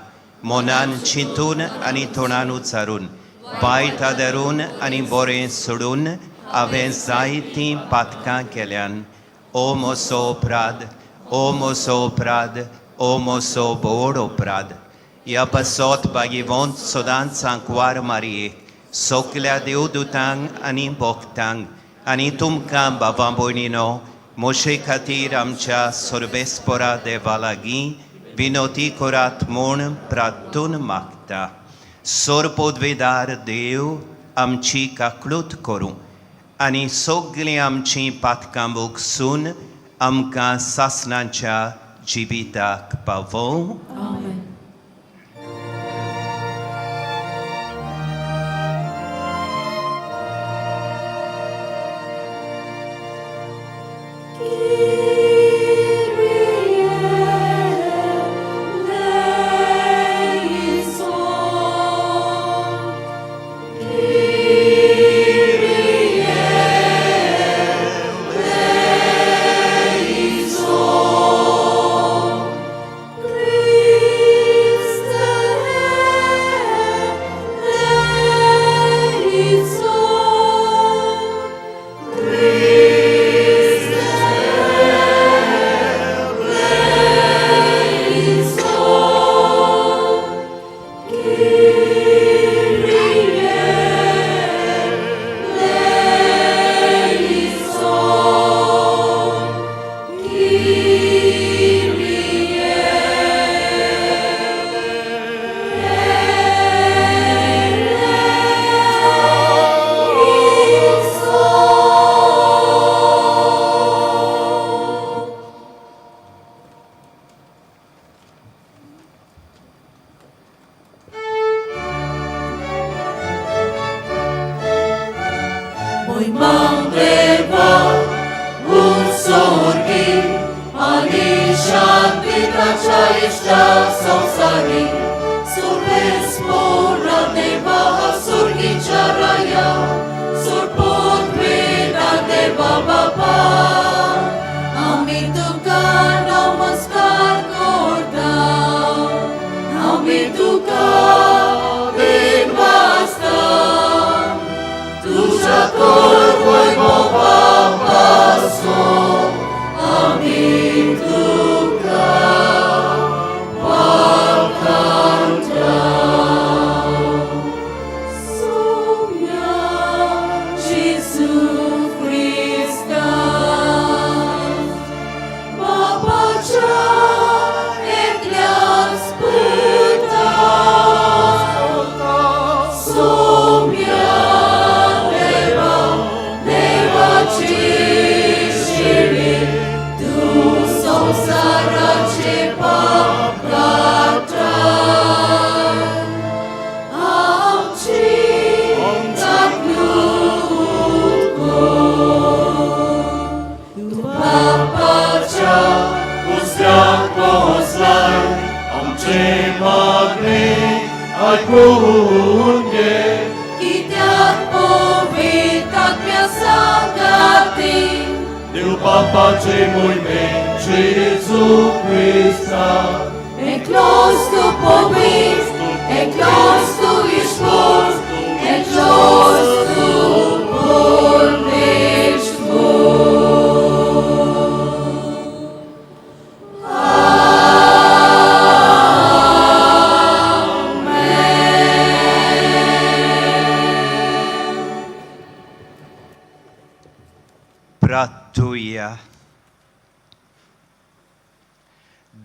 मोनान चिंतून आनी तोंडान उचारून वायट आदारून आनी बरें सोडून हांवें जायतीं पातकां केल्यान. ओ मोसो अपराध, ओ मोसो अपराध, ओ मोसो बोड अपराध. ह्या पासत बागिवंत सदांच सांकवार मारयेक सगल्या देवदूतांक आनी भक्तांक आनी तुमकां बाबा भयणीनो मोशे खातीर आमच्या सर्वेस्परा देवा लागीं विनोती करात म्हूण प्रार्थून मागता. सोर पोदवेदार देव आमची काकलूत करूं आनी सगळीं आमचीं पातकां मुगसून आमकां सासणाच्या जिविताक पावों.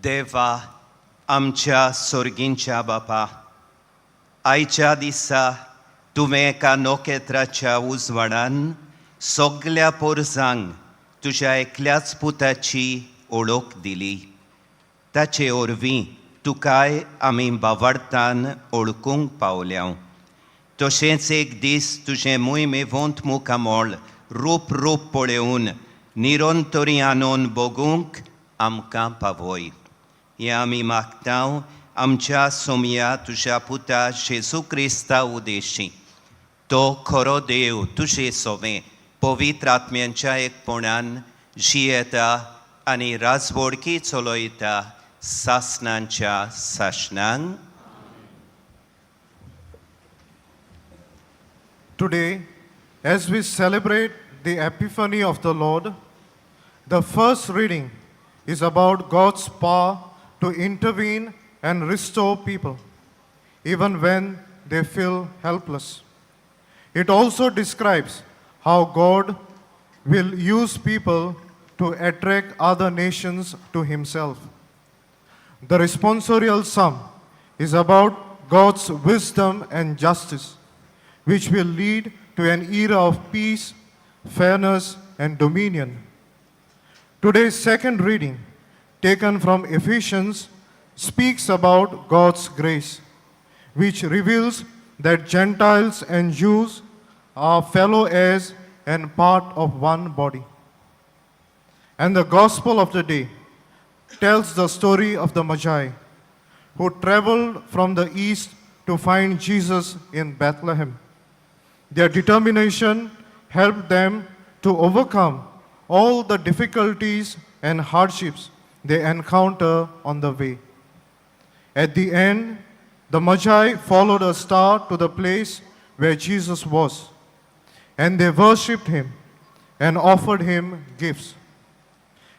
देवा आमच्या सोर्गींच्या बापा, आयच्या दिसा तुवें एका नोखेत्राच्या उजवाडान सगल्या पोरसांक तुज्या एकल्याच पुताची ओळख दिली. ताचे ओरवीं तुकाय आमी बावार्थान ओळखूंक पावल्या. तशेंच एक दीस तुजें मोहिमेवंत मुखामोळ रूप पळोवन निरंतरी आनंद भोगूंक आमकां पावय. हें आमी मागता आमच्या सोमया तुझ्या पुता जेजू क्रिस्ता उदेशी तो खरो देव तुझे सोवे पवित्र आत्म्यांच्या एकपणान जियेता आनी राजवडकी चलोयता सासनांच्या सासनांक. Today, as we celebrate the Epiphany of the Lord, the first reading is about God's power to intervene and restore people, even when they feel helpless. It also describes how God will use people to attract other nations to Himself. The responsorial psalm is about God's wisdom and justice, which will lead to an era of peace, fairness, and dominion. Today's second reading, taken from Ephesians, speaks about God's grace, which reveals that Gentiles and Jews are fellow heirs and part of one body. And the gospel of the day tells the story of the Magi, who traveled from the east to find Jesus in Bethlehem. Their determination helped them to overcome all the difficulties and hardships they encounter on the way. At the end, the Magi followed a star to the place where Jesus was, and they worshipped Him and offered Him gifts,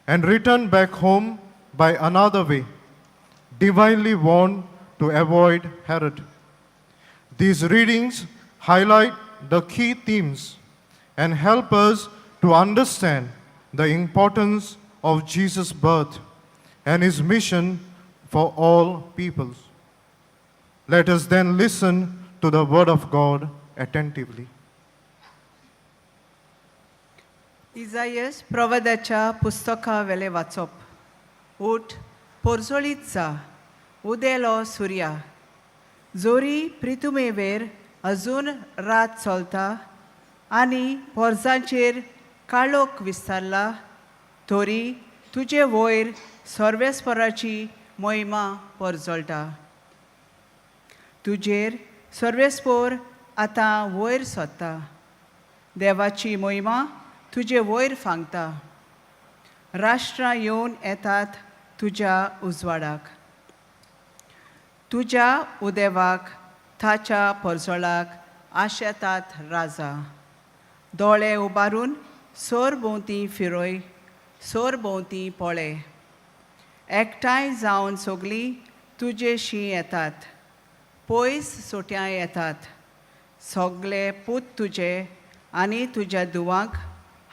and returned back home by another way, divinely warned to avoid Herod. These readings highlight the key themes and help us to understand the importance of Jesus' birth and His mission for all peoples. Let us then listen to the word of God attentively. इजायस प्रवादाच्या पुस्तका वेले वाचप. उठ, पोरजोळीत जा, उदेलो सुर्या. जोरी प्रितुमेवेर अजून रात चलता आनी पोरजांचेर काळोख विस्तारला, तोरी तुजे वयर सर्वेस्पराची मोहिमा पोरजोळटा. तुजेर सर्वेस्पोर आतां वयर सोदता. देवाची मोहिमा तुजे वयर फांगता. राष्ट्रां येवन येतात तुज्या उजवाडाक. तुज्या उदेवाक ताच्या पोरजोळाक आशेतात राजा. दोळे उबारून सोर भोंवती फिरोय, सोर भोंवती पळे. एकठांय जावन सोगलीं तुजेशी येतात, पयस सुट्यां येतात. सोगले पूत तुजे आनी तुज्या दुवांक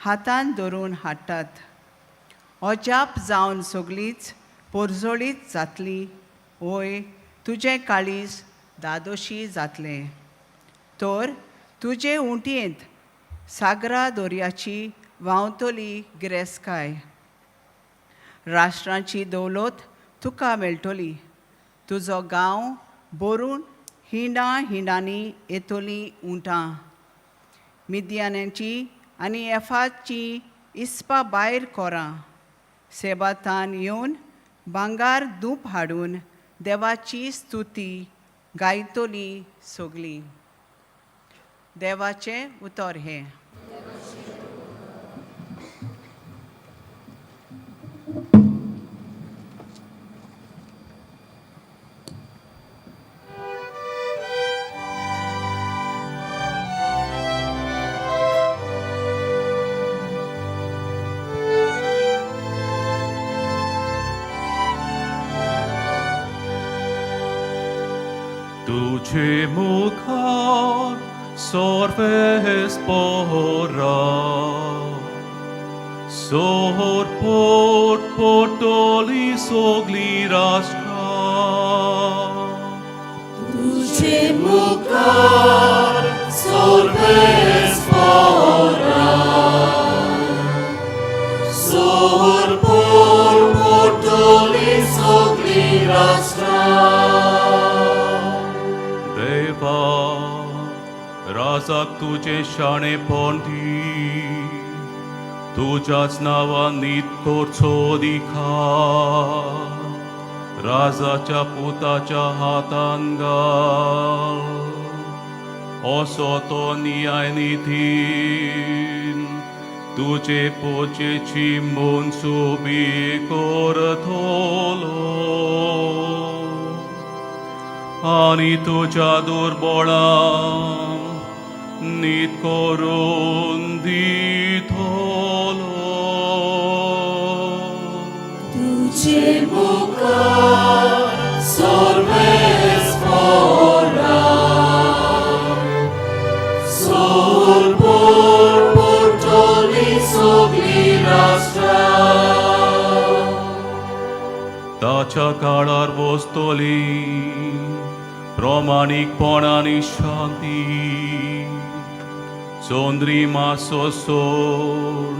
हातान धरून हाडटात. अजाप जावन सोगलींच पोरजोळीत जातली, वय तुजें काळीज दादोशी जातलें. तर तुजे उंटयेंत सागरा दोर्याची व्हांवतली गिरेस्काय. राष्ट्रांची दौलत तुका मेळटली. तुजो गांव भरून हिंडांनी येतली उंटां. मिद्यानांची आनी एफाची इस्पा भायर कोरां. सेबातान येवन भांगार धूप हाडून देवाची स्तुती गायतली सोगलीं. देवाचें उतर हें. तुझे मुखार सर्वेस्परा सोर पोटली सोगली राष्ट्रा. तुझे मुखार सर्वेस्परा सोर पोटली सोगली राष्ट्रा. राजाक तुझे शाणेपण दी, तुझ्याच नांवान नीत करचो दिखार. राजाच्या पुताच्या हातान घाल, असो तो न्यायनिधीन तुझे पोचेची मनसुबी करतलो आणि तुझ्या दुर्बळांक नीत करून दितलो. तुझे मुखार सर्वेस परा, सोल पोटली सगळी राष्ट्रां. ताच्या काळार वस्तली प्रामाणिकपणानी शांती, चोंद्री मासो सोड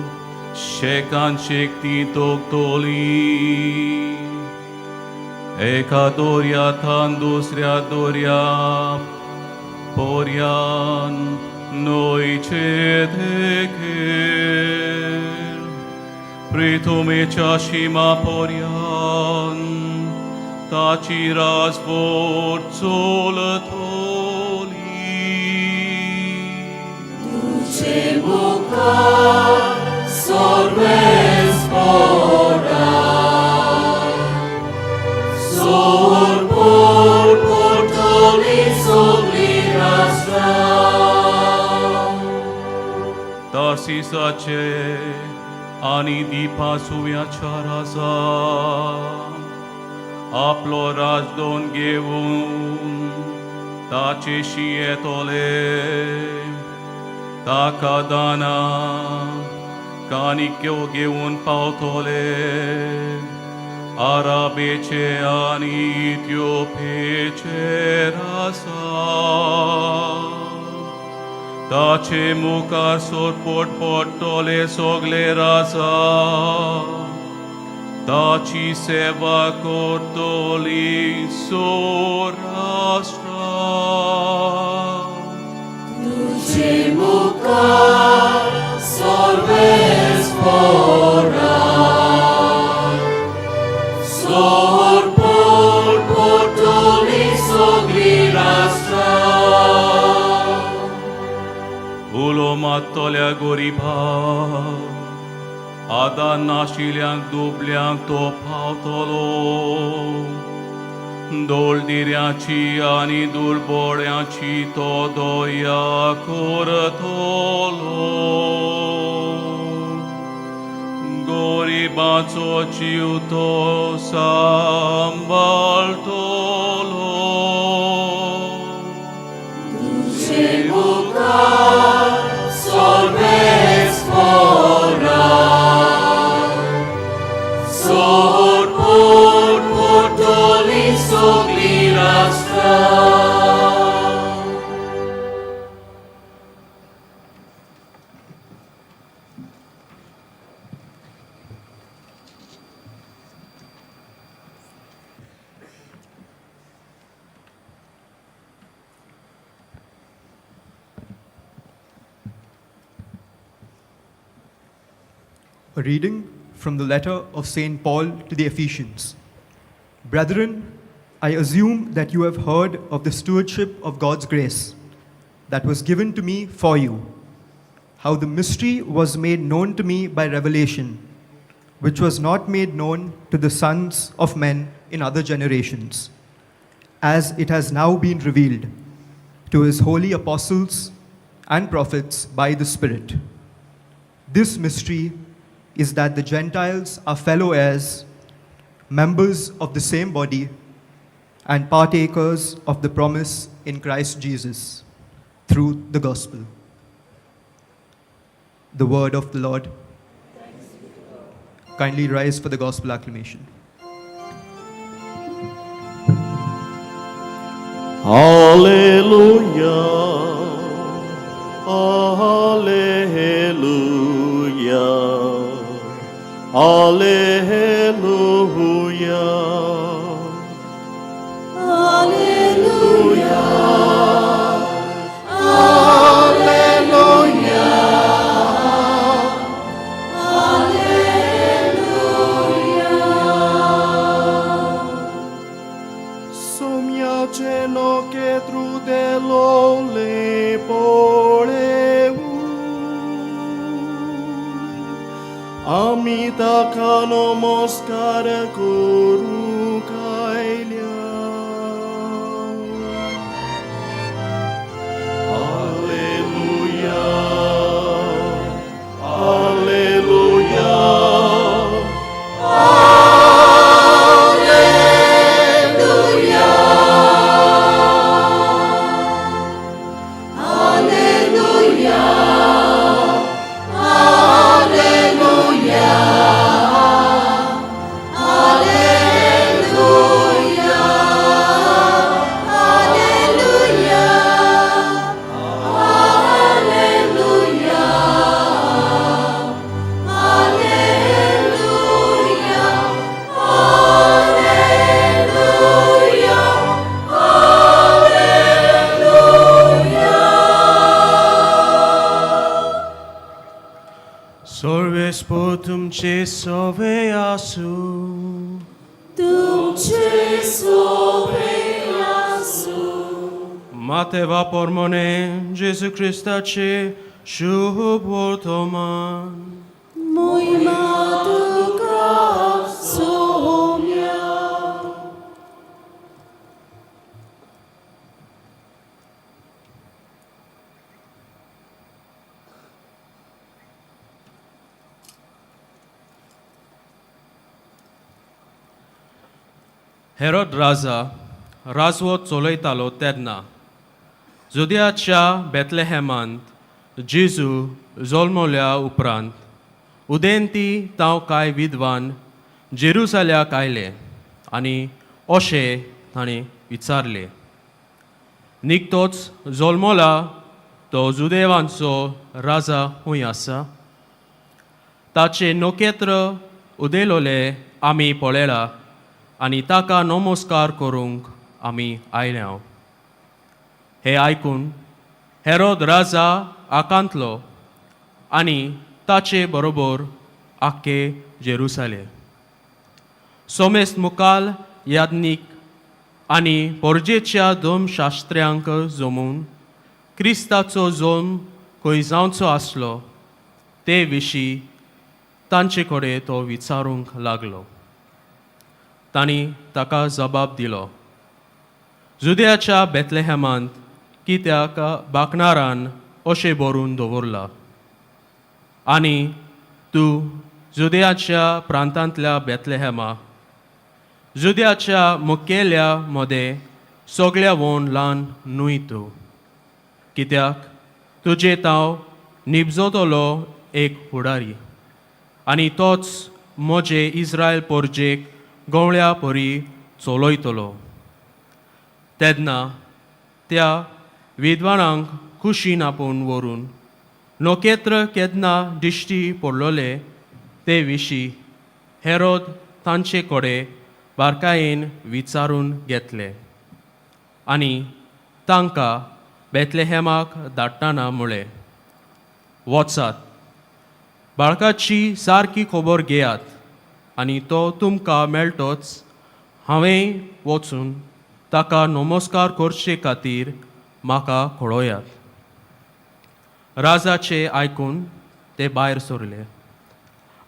शेकान शेकती तोगतोली. एका दोर्यांतल्यान दुसऱ्या दोर्या पर्यान न्हंयचे देखेर, पृथ्वीच्या शिमा पर्यान ताची राजवट चलतली. तुझे मुखार सर्वेस परा, सोल पोटली सगळी राष्ट्रां. तार्सिसाचे आनी दिपासुव्याच्या राजा आपलो राजदोन घेवन ताचेशी येतले. ताका दाना कानिक्यो घेवन पावतले. आराबेचे आनी इथिओपियेचे राजा ताचे मुखार सोरपोट पडटले सगळे राजा. ताची सेवा करतली सोराष्ट्रां. तुझे मुखार सर्वेस परा, सोल पोटली सगळी राष्ट्रां. उलो मात्तल्या गोरिबांक, आदार नाशिल्ल्यांक दुबल्यांक तो पावतलो. दोलदिऱ्याची आनी दुर्बळ्याची तो दया करतलो. गोरिबाचो जीव तो सांबाळतलो. तुझे मुखार सर्वेस परा, सोल पोटली सगळी राष्ट्रां. A reading from the letter of St. Paul to the Ephesians. Brethren, I assume that you have heard of the stewardship of God's grace that was given to me for you, how the mystery was made known to me by revelation, which was not made known to the sons of men in other generations, as it has now been revealed to his holy apostles and prophets by the Spirit. This mystery is that the Gentiles are fellow heirs, members of the same body, and partakers of the promise in Christ Jesus through the gospel. The word of the Lord. Kindly rise for the gospel acclamation. Hallelujah, Hallelujah, Hallelujah, Hallelujah, Hallelujah, Hallelujah. le pole आमी ताका नमस्कार करूंक आयल्या hallelujah hallelujah सर्वेस्पो तुमचे सवे आसू तुमचे सोबे आसू Mateva pormone Jesu Christace शुभ वर्तमान mój matka Sohomia. हेरोद राजा राजवट चलयतालो तेन्ना जुदियाच्या बेतलेहेमांत जेजू जल्मल्या उपरांत उदेंती तांव कांय विद्वान जेरुसाल्याक आयले आनी अशें ताणें विचारलें निकतोच जल्मला तो जुदेवांचो राजा खूंय आसा ताचे नोकेत्र उदेलोले आमी पळयला आनी ताका नमस्कार करूंक आमी आयल्या हे आयकून हेरोद राजा आकांतलो आनी ताचे बरोबर आख्खे जेरुसाले सोमेस्त मुखाल याज्ञीक आनी पोरजेच्या दोन शास्त्र्यांक जमून क्रिस्ताचो जल्म खंय जावचो आसलो ते विशीं तांचे कडेन तो विचारूंक लागलो तांणी ताका जबाब दिलो जुदेयाच्या बेतलेहेमांत कित्याक बाकनारान अशें बरोवन दवरला आनी तूं जुदेयाच्या प्रांतांतल्या बेतलेहेमा जुदेयाच्या मुखेल्या मदें सगळ्या वोन ल्हान न्हय तूं कित्याक तुजे तांव निबजतलो एक फुडारी आनी तोच म्हजे इस्रायल पोरजेक गवळ्या परी चलयतलो तेन्ना त्या विद्वानांक कुशीन आपोवन व्हरून नोकेत्र केन्ना दिश्टी पडलोले ते विशीं हेरोद तांचे कडेन बारकायेन विचारून घेतले आनी तांकां बेतलेहेमाक धाडटाना म्हळें वचात बाळकाची सारकी खबर घेयात आनी तो तुमकां मेळटोच हांवें वचून ताका नमस्कार करचे खातीर म्हाका कळयात राजाचे आयकून ते भायर सरले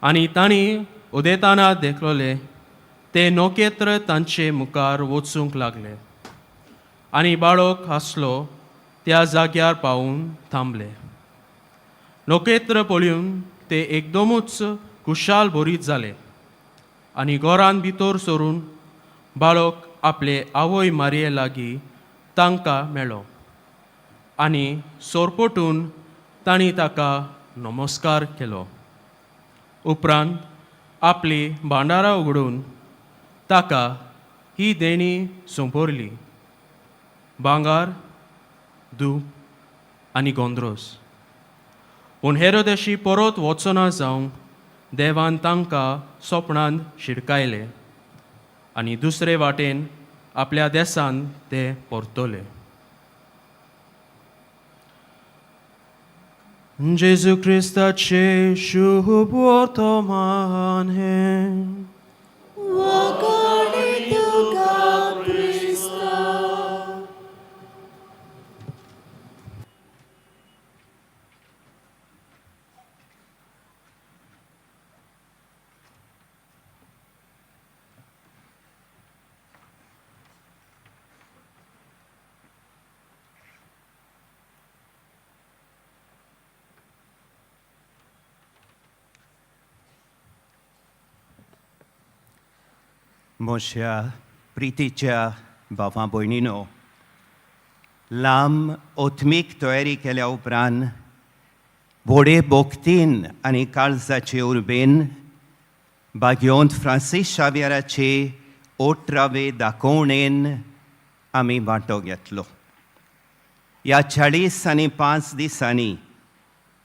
आनी तांणी उदेताना देखलोले ते नोकेत्र तांचे मुखार वचूंक लागले आनी बाळक आसलो त्या जाग्यार पावून थांबले नोकेत्र पळोवन ते एकदमूच खुशाल भरीत जाले आनी घरान भितर सरून बाळक आपले आवय मारये लागीं तांकां मेळ्ळो आनी सोरपटून तांणी ताका नमस्कार केलो उपरांत आपली भांडारां उगडून ताका ही देणी सोंपरली भांगार धूप आनी गोंद्रोस पूण हेरोदेशी परत वचना जावंक देवान तांकां सपनांत शिडकायले आनी दुसरे वाटेन आपल्या देसान ते परतले जेजू क्रिस्ताचे शुभ वर्तमान हे Wakari tuka Krista. म्हज्या प्रितीच्या भावां भयणीनो, लांब ओथमीक तयारी केल्या उपरांत व्हडे भोगतीन आनी काळजाचे उर्बेन बागयोंत फ्रांसीस शावियराचे 18वे दाखोवणेन आमी वांटो घेतलो. ह्या 40 आनी 5 दिसांनी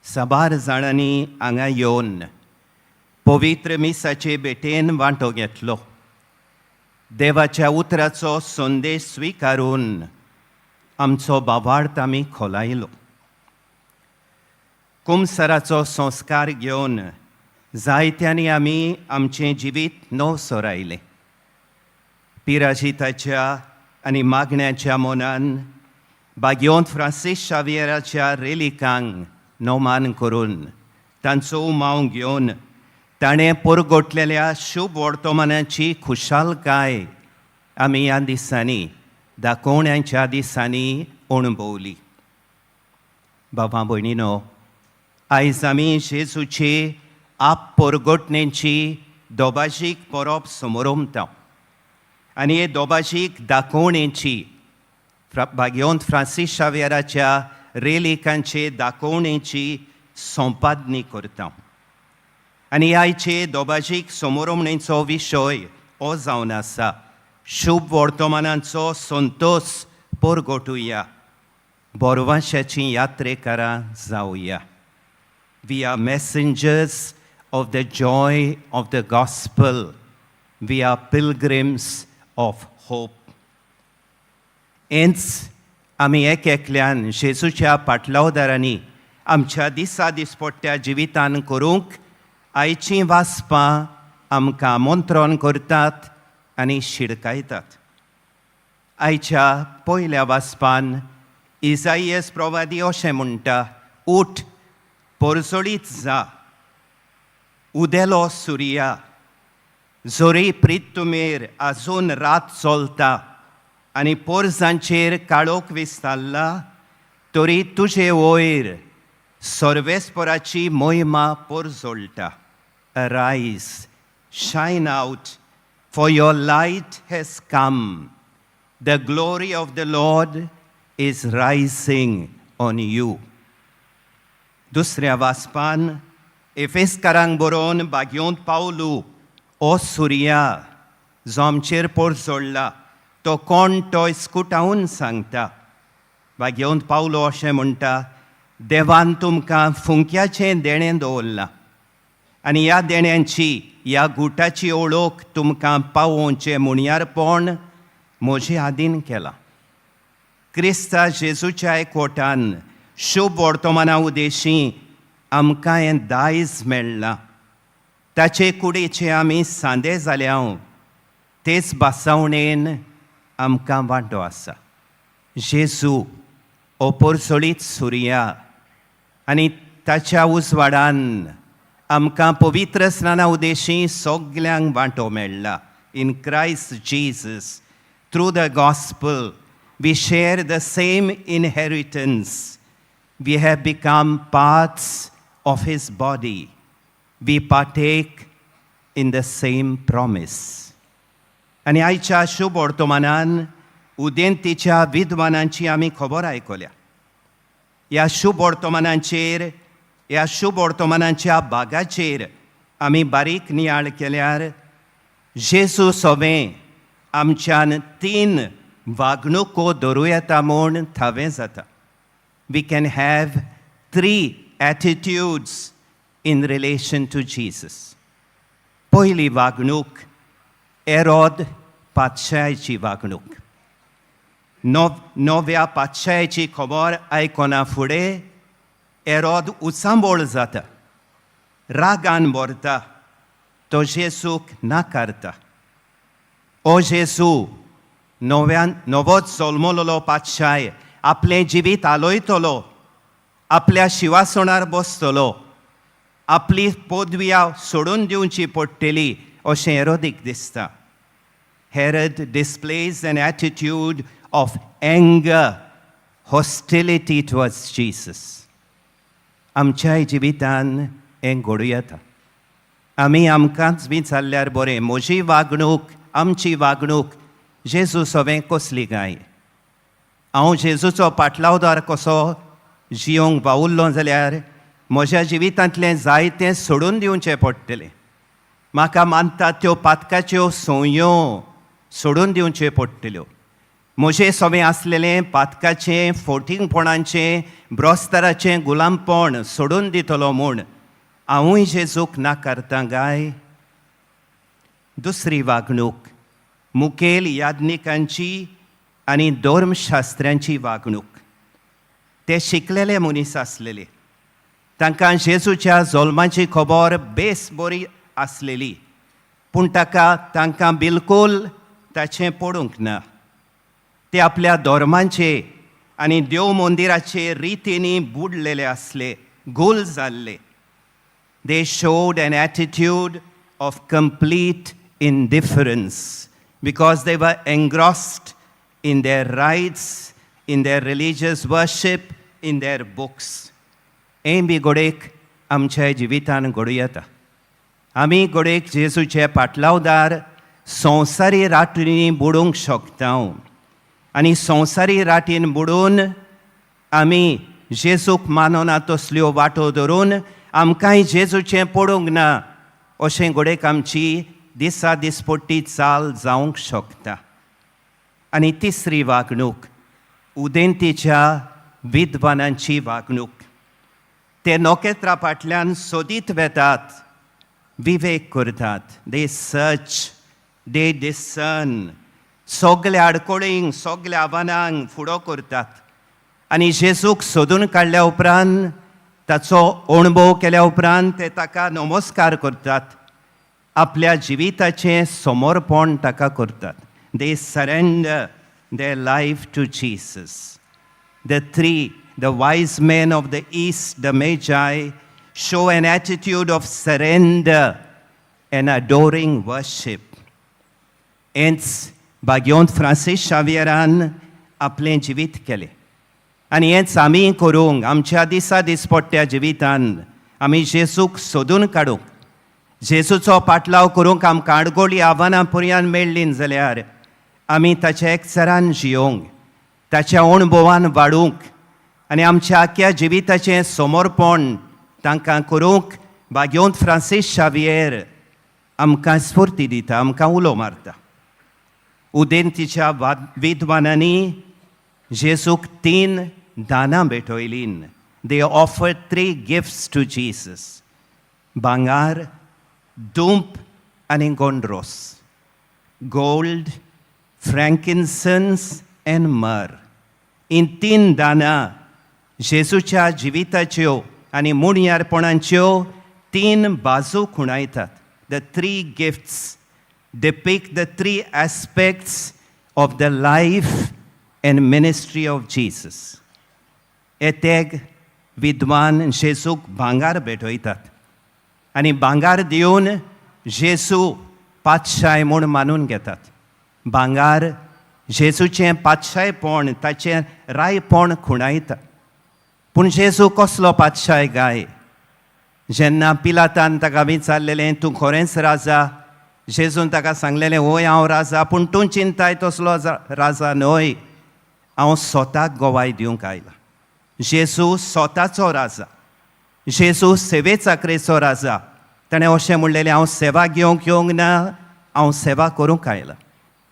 साबार जाणांनी हांगा येवन पवित्र मिसाचे भेटेन वांटो घेतलो. देवाच्या उतराचो संदेश स्विकारून आमचो भावार्थ आमी खोलायलो. कुमसराचो संस्कार घेवन जायत्यांनी आमी आमचें जिवीत नव सोरायलें. पिराजिताच्या आनी मागण्याच्या मोनान बागयोंत फ्रांसीस शावियराच्या रेलिकांक नोमान करून तांचो उमाव घेवन ताणें परगोटलेल्या शुभ वर्तमानाची खुशालकाय आमी ह्या दिसांनी दाखोवण्याच्या दिसांनी अणभवली. भावां भयणीनो, आयज आमी जेजूचे आप परगोटणेची दोबाशीक परब समोरमता आनी हे दोबाशीक दाखोवणेची बागयोंत फ्रांसीस शावियराच्या रेलिकांचे दाखोवणेची संपादनी करता. आनी आयचे दोबाशीक समोरमणेचो विशय हो जावन आसा शुभ वर्तमानांचो Santosh परगोटुया, बोरवांशाची यात्रेकारां जावया. We are messengers of the joy of the gospel. We are pilgrims of hope. हेंच आमी एक एकल्यान जेजूच्या पाटलावदारांनी आमच्या दिसा दिसपट्ट्या जिवितान करूंक आयचीं वाचपां आमकां आमंत्रण करतात आनी शिडकायतात. आयच्या पयल्या वाचपान इसाइयास प्रवादी अशें म्हणटा, उठ, परसोळीत जा, उदेलो सुर्या, जोरी प्रितुमेर आजून रात चलता आनी पोरसांचेर काळोख विस्तारला, तरी तुजे वयर सर्वेस्पराची मोहिमा परजोळटा. Arise, shine out, for your light has come. The glory of the Lord is rising on you. दुसऱ्या वाचपान एफेसकारांक बरोवन बागयोंत पावलू, ओ सुर्या, जो आमचेर परजोडला, तो कोण तो इस्कुटावून सांगता. बागयोंत पावलो अशें म्हणटा, देवान तुमकां फुंक्याचें देणें दवरलां आनी ह्या देण्यांची, ह्या गुटाची ओळख तुमकां पावोवचें मुणयारपण म्हजे आदीन केलां. क्रिस्ता जेजूच्या एकवटान शुभ वर्तमाना उदेशी आमकां हें दायज मेळ्ळां. ताचे कुडीचे आमी सांदे जाल्याव तेच बासावणेन आमकां वांटो आसा. जेजू हो परसोळीत सुर्या आनी ताच्या उजवाडान आमकां पवित्र स्नाना उदेशी सगल्यांक वांटो मेळ्ळा. In Christ Jesus, through the gospel, we share the same inheritance. We have become parts of his body. We partake in the same promise. आनी आयच्या शुभ वर्तमानान उदेंतीच्या विद्वानांची आमी खबर आयकल्या. ह्या शुभ वर्तमानांचेर, ह्या शुभ वर्तमानांच्या भागाचेर आमी बारीक नियाळ केल्यार जेजू सोबें आमच्यान 3 वागणुको धरूं येता म्हूण थावें जाता. We can have 3 attitudes in relation to Jesus. पहिली वागणूक हेरोद पातशायाची वागणूक. नव्या पातशायाची खबर आयकना फुडें हेरोद उचांबोळ जाता, रागान भरता, तो जेजूक नाकारता. ओ जेजू, नवोच जल्मलोलो पातशाय आपलें जिवीत आलोयतलो, आपल्या शिवासोणार बसतलो, आपली पदवी सोडून दिवची पडटली अशें हेरोदीक दिसता. Herod displays an attitude of anger, hostility towards Jesus. आमच्याय जिवितान हें घडूं येता. आमी आमकांच बी जाल्ल्यार बरें, म्हजी वागणूक आमची वागणूक जेजू सोबे कसली काय. हांव जेजूचो पाटलावदार कसो जियोंक बावुरलो जाल्यार म्हज्या जिवितांतलें जायतें सोडून दिवचें पडटलें. म्हाका मानता त्यो पातकाच्यो संयो सोडून दिवच्यो पडटल्यो. म्हजें सोबें आसलेलें पातकाचें, फोटिंगपणाचें, ब्रोस्ताराचें गुलामपण सोडून दितलो म्हूण हांवूय जेजूक नाकारतां काय. दुसरी वागणूक मुखेल याज्ञिकांची आनी धर्मशास्त्रांची वागणूक. ते शिकलेले मनीस आसलेले. तांकां जेजूच्या जल्माची खबर बेस बरी आसलेली, पूण तांकां बिलकूल ताचें पडूंक ना. ते आपल्या धर्मांचे आनी देव मंदिराचे रितींनी बुडलेले आसले, गोल जाल्ले. They showed an attitude of complete indifference because they were engrossed in their rites, in their religious worship, in their books. हें बी घोडेक आमच्या जिवितान घडूं येता. आमी घोडेक जेजूचे पाटलावदार संवसारी राटींनी बुडूंक शकता आनी संवसारी राटीन बुडून आमी जेजूक मानना तसल्यो वाटो धरून आमकांय जेजूचें पडूंक ना अशें घोडेक आमची दिसा दिसपट्टी चाल जावंक शकता. आनी तिसरी वागणूक उदेंतीच्या विद्वानांची वागणूक. ते नोकेत्रां फाटल्यान सोदीत वेतात, विवेक करतात. दे सर्च, दे डिसर्न. सगल्या आडकोळींक, सगल्या आव्हानांक फुडो करतात. आनी जेजूक सोदून काडल्या उपरांत, ताचो अणभव केल्या उपरांत ते ताका नमस्कार करतात. आपल्या जिविताचें समर्पण ताका करतात. दे surrender their life to Jesus. The wise men of the East, the Magi, show an attitude of surrender and adoring worship. Hence, Bagyont Francis Xavieran आपलें जिवीत केलें. आनी हेंच आमी करूंक आमच्या दिसा दिसपट्ट्या जिवितान आमी जेजूक सोदून काडूंक, जेजूचो पाटलाव करूंक आमकां आडगोळी आव्हानां पर्यान मेळ्ळीं जाल्यार आमी ताच्या एकचारान जियोंक, ताच्या अणभवान वाडूंक आनी आमच्या आख्या जिविताचें समर्पण तांकां करूंक बाग्योंत फ्रांसीस शावियर आमकां स्फूर्ती दिता, आमकां उलो मारता. उदेंतीच्या विद्वानांनी जेजूक 3 दानां भेटयलीं. They offered 3 gifts to Jesus. भांगार, दूंप आनी गोंडरोस. Gold, frankincense and myrrh. इन 3 दानां जेजूच्या जिविताच्यो आनी मुणयारपणांच्यो 3 बाजू खुणायतात. The 3 gifts depict the 3 aspects of the life and ministry of Jesus. एतेग विद्वान जेजूक भांगार भेटयतात आनी भांगार दिवन जेजू पातशाय म्हूण मानून घेतात. भांगार जेजूचें पातशायपण, ताचें रायपण खुणायता. पूण जेजू कसलो पातशाय गाय? जेन्ना पिलातान ताका विचारलेलें तूं खरेंच राजा, जेजून ताका सांगलेलें होय हांव राजा, पूण तूं चिंताय तसलो राजा न्हय, हांव स्वताक गोवाय दिवंक आयला. जेजू स्वताचो राजा, जेजू सेवे चाकरेचो राजा. ताणें अशें म्हणलेलें हांव सेवा घेवंक येवंक ना, हांव सेवा करूंक आयला.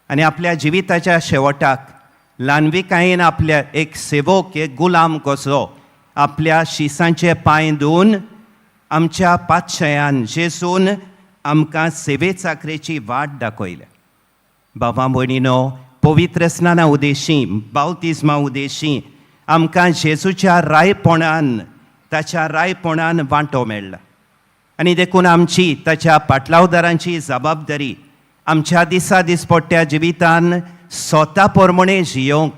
आनी आपल्या जिविताच्या शेवटाक ल्हानविकायेन आपल्या एक सेवक, एक गुलाम कसो आपल्या शिसांचे पांय धुवन आमच्या पातशयान जेजून आमकां सेवे चाकरेची वाट दाखयल्या. बाबा भयणीनो, पवित्र स्नाना उदेशी, बावतिजमा उदेशी आमकां जेजूच्या रायपणान, ताच्या रायपणान वांटो मेळ्ळा. आनी देखून आमची ताच्या पाटलावदारांची जबाबदारी आमच्या दिसा दिसपट्ट्या जिवितान स्वता पोरमणे जियोंक,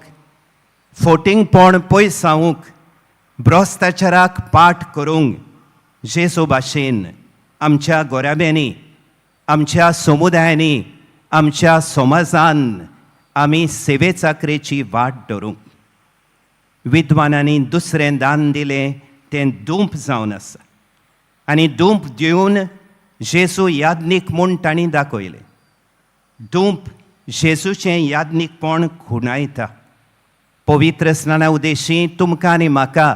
फोटिंगपण पयस जावंक, भ्रश्टाचाराक पाट करूंक जेजू भाशेन आमच्या गोऱ्याब्यांनी, आमच्या समुदायांनी, आमच्या समाजान आमी सेवे चाकरेची वाट धरूंक. विद्वानांनी दुसरें दान दिलें तें दूंप जावन आसा. आनी दूंप दिवन जेजू याज्ञीक म्हूण तांणी दाखयलें. धूप जेजूचें यादनीकपण खुणायता. पवित्र स्नाना उदेशी तुमकां आनी म्हाका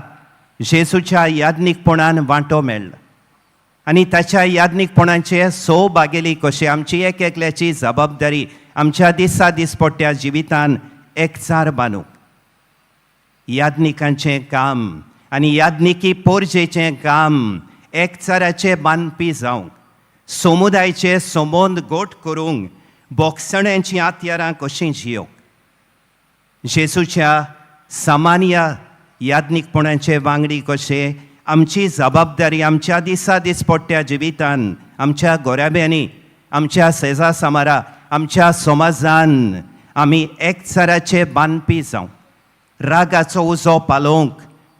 जेजूच्या यादनीकपणान वांटो मेळ्ळा आनी ताच्या यादनीकपणाचे सो बागेली कशी आमची एक एकल्याची जबाबदारी आमच्या दिसा दिसपट्ट्या जिवितान एकचार बांदूंक. यादनिकांचें काम आनी यादनिकी पोरजेचें काम एकचाराचें बांदपी जावंक, समुदायाचे संबंद गोट करूंक, बोगसण्यांची आतयारां कशीं जियोंक. जेजूच्या सामान्य यादनीकपणाचे वांगडी कशे आमची जबाबदारी आमच्या दिसा दिसपट्ट्या जिवितान, आमच्या गोऱ्याब्यांनी, आमच्या शेजा समारा, आमच्या समाजान आमी एकचाराचे बांदपी जावंक, रागाचो उजो पालोवंक,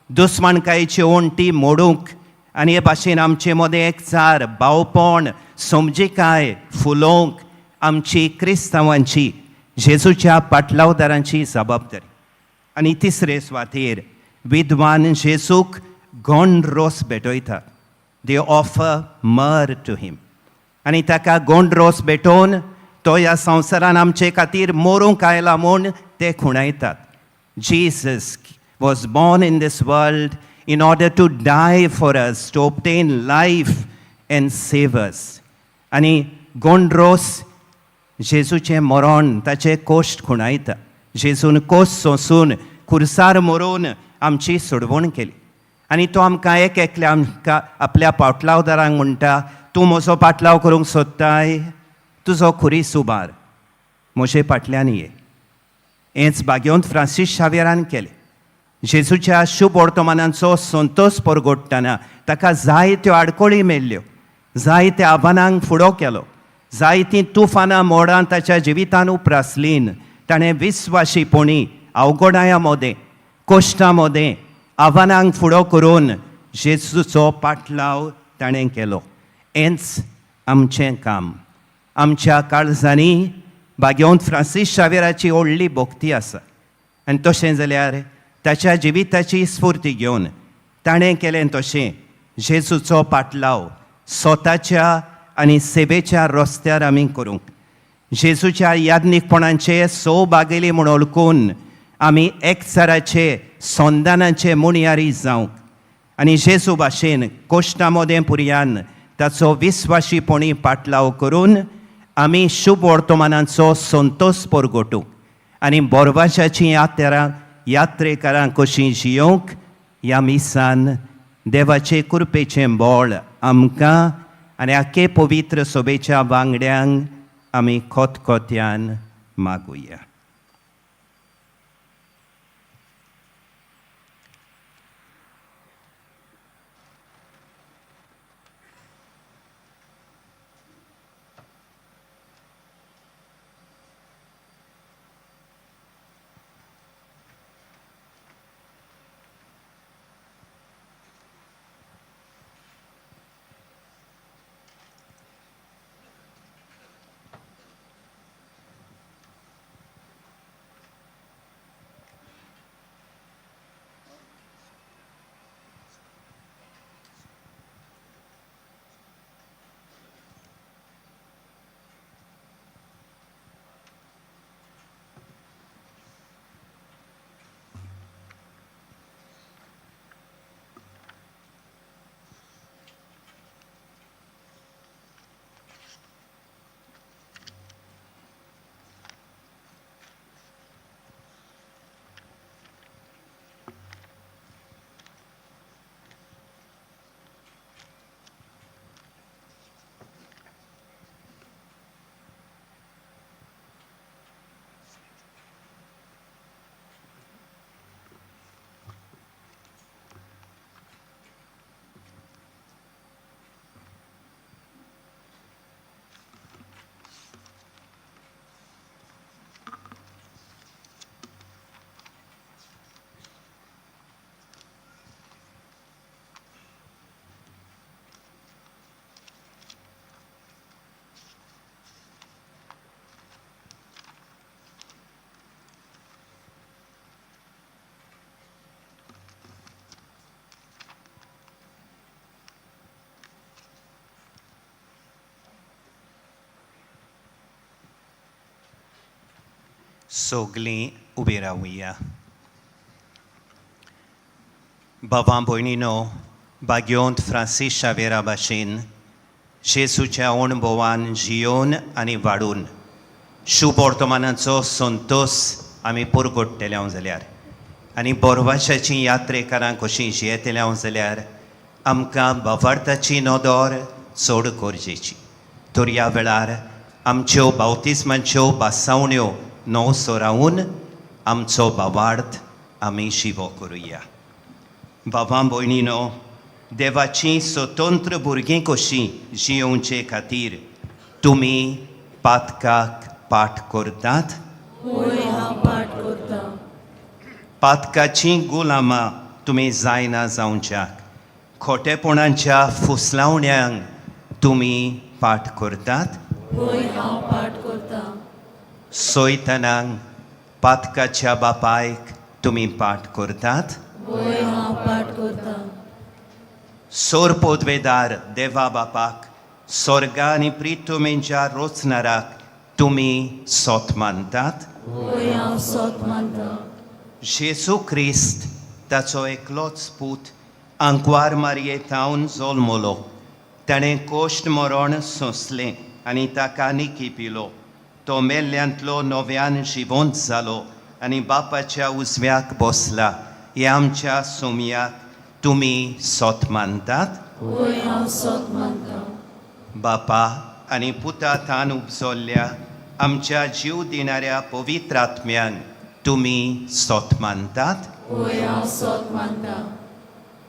दुस्मानकायेची ओंटी मोडूंक आनी हे भाशेन आमचे मदें एकचार, भावपण, समजिकाय फुलोवंक आमची क्रिस्तांवांची, जेजूच्या पाटलावदारांची जबाबदारी. आनी तिसरे सुवातेर विद्वान जेजूक गोंड रोस भेटयता. दे ऑफर मर टू हिम. आनी ताका गोंड रोस भेटोवन तो ह्या संवसारान आमचे खातीर मोरूंक आयला म्हूण ते खुणायतात. Jesus was born in this world in order to die for us, to obtain life and save us. आनी गोंड रोस जेजूचें मरण ताचे कोश्ट खुणायता. जेजून कोस सोंसून खुर्सार मरून आमची सोडवण केली आनी तो आमकां एक एकल्या आमकां आपल्या पाटलावदारांक म्हणटा, तूं म्हजो पाटलाव करूंक सोदताय, तुजो खुरी सुबार म्हजे फाटल्यान ये. हेंच बागेवंत फ्रांसीस शावेरान केलें. जेजूच्या शुभ वर्तमानांचो संतोश परगोडटना ताका जायत्यो आडकोळी मेळ्ळ्यो, जायत्या आव्हानांक फुडो केलो, जायतीं तुफानां मोडां ताच्या जिवितान उप्रासलीन ताणें विस्वाशीपणी अवघडायां मदें, कोश्टां मदें, आव्हानांक फुडो करून जेजूचो पाटलाव ताणें केलो. हेंच आमचें काम. आमच्या काळजांनी बागेवंत फ्रांसीस शावेराची व्हडली भोक्ती आसा आनी तशें जाल्यार ताच्या जिविताची स्फूर्ती घेवन ताणें केलें तशें जेजूचो पाटलाव स्वताच्या आनी सेवेच्या रस्त्यार आमी करूंक. जेजूच्या यादनीकपणांचे सो बागेली म्हूण ओळखून आमी एकचाराचे संदानाचे मुणयारी जावंक आनी जेजू भाशेन कोश्टां मदें पुर्यान ताचो विस्वाशीपणी पाटलाव करून आमी शुभ वर्तमानांचो संतोश परगोटूंक आनी बोरवाशाची यात्रेकारां कशीं जियोंक ह्या मिसान देवाचे कृपेचें बोळ आमकां आनी आख्खे पवित्र सभेच्या वांगड्यांक आमी खोतखोत्यान मागुया. सगळीं उबी रावुया. भावां भयणीनो, बाग्योंत फ्रांसीस शावेरा भाशेन जेसूच्या अणभवान जियोन आनी वाडून शुभ वर्तमानाचो संतोश आमी पुरगोडटले जाल्यार आनी बोरवाशाची यात्रेकारां कशीं जियेतले जाल्यार आमकां भावार्थाची नदर चड गरजेची. तर ह्या वेळार आमच्यो बावतिस्मांच्यो बासावण्यो नवसो रावन आमचो भावार्थ आमी शिवो करुया. भावां भयणीनो, देवाची स्वतंत्र भुरगीं कशीं जियोवचे खातीर तुमी पातकाक पाठ करतात? होय, हांव पाठ करतां. पातकाची गुलामां तुमी जायना जावच्याक खोटेपणाच्या फुसलावण्यांक तुमी पाठ करतात? होय, हांव पाठ करतां. सोयतनांक पातकाच्या बापायक तुमी पाठ करतात? होय, हांव पाठ करतां. सोर पोदवेदार देवा बापाक स्वर्गा आनी प्रितुमेंच्या रोचणाराक तुमी सोत मानतात? होय, हांव सोत मानतां. जेसू क्रिस्त ताचो एकलोच पूत आंकवार मारयेतावन जल्मलो. ताणें कोश्ट मरण सोंसलें आनी ताका निकी पिलो. तो मेल्ल्यांतलो नव्यान जिवंत जालो आनी बापाच्या उजव्याक बसला. हे आमच्या सोमयाक तुमी सोत मानतात? होय, हांव सोत मानतां. बापा आनी पुता तान उपजल्ल्या आमच्या जीव दिणाऱ्या पवित्र आत्म्यान तुमी सोत मानतात? होय, हांव सोत मानतां.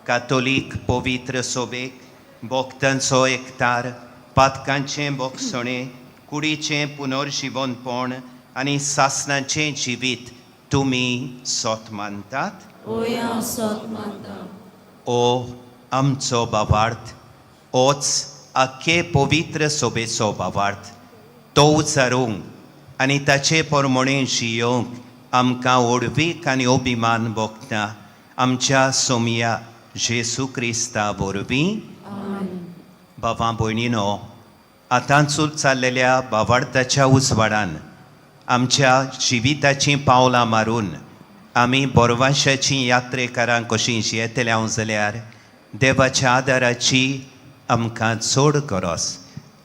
कातोलीक पवित्र सोबेक भोक्तांचो एकठार, पातकांचें बोगसणें, कुडीचें पुनर्जिवनपण आनी सासणाचें जिवीत तुमी सोत मानतात? होय, हांव सोत मानतां. ओ आमचो भावार्थ, होच आख्खे पवित्र सोबेचो भावार्थ. तो उचारूंक आनी ताचे प्रमाणें जियोंक आमकां ओडवीक आनी अभिमान भोगता आमच्या सोमया जेसू क्रिस्ता वरवीं. भावां भयणीनो, आतांचूच चाललेल्या भावार्थाच्या उजवाडान आमच्या जिविताचीं पावलां मारून आमी बोरवाशाची यात्रेकारां कशीं जियेतले जाल्यार देवाच्या आदाराची आमकां चड गरज.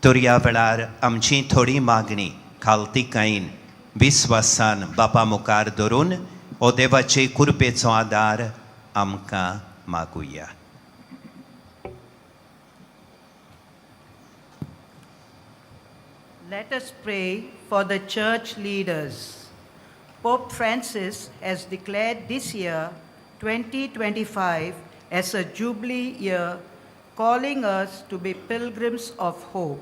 तर ह्या वेळार आमची थोडी मागणी खालतिकायेन विस्वासान बापा मुखार धरून हो देवाचे कृपेचो आदार आमकां मागुया. Let us pray for the church leaders. Pope Francis has declared this year, 2025, as a Jubilee year, calling us to be pilgrims of hope.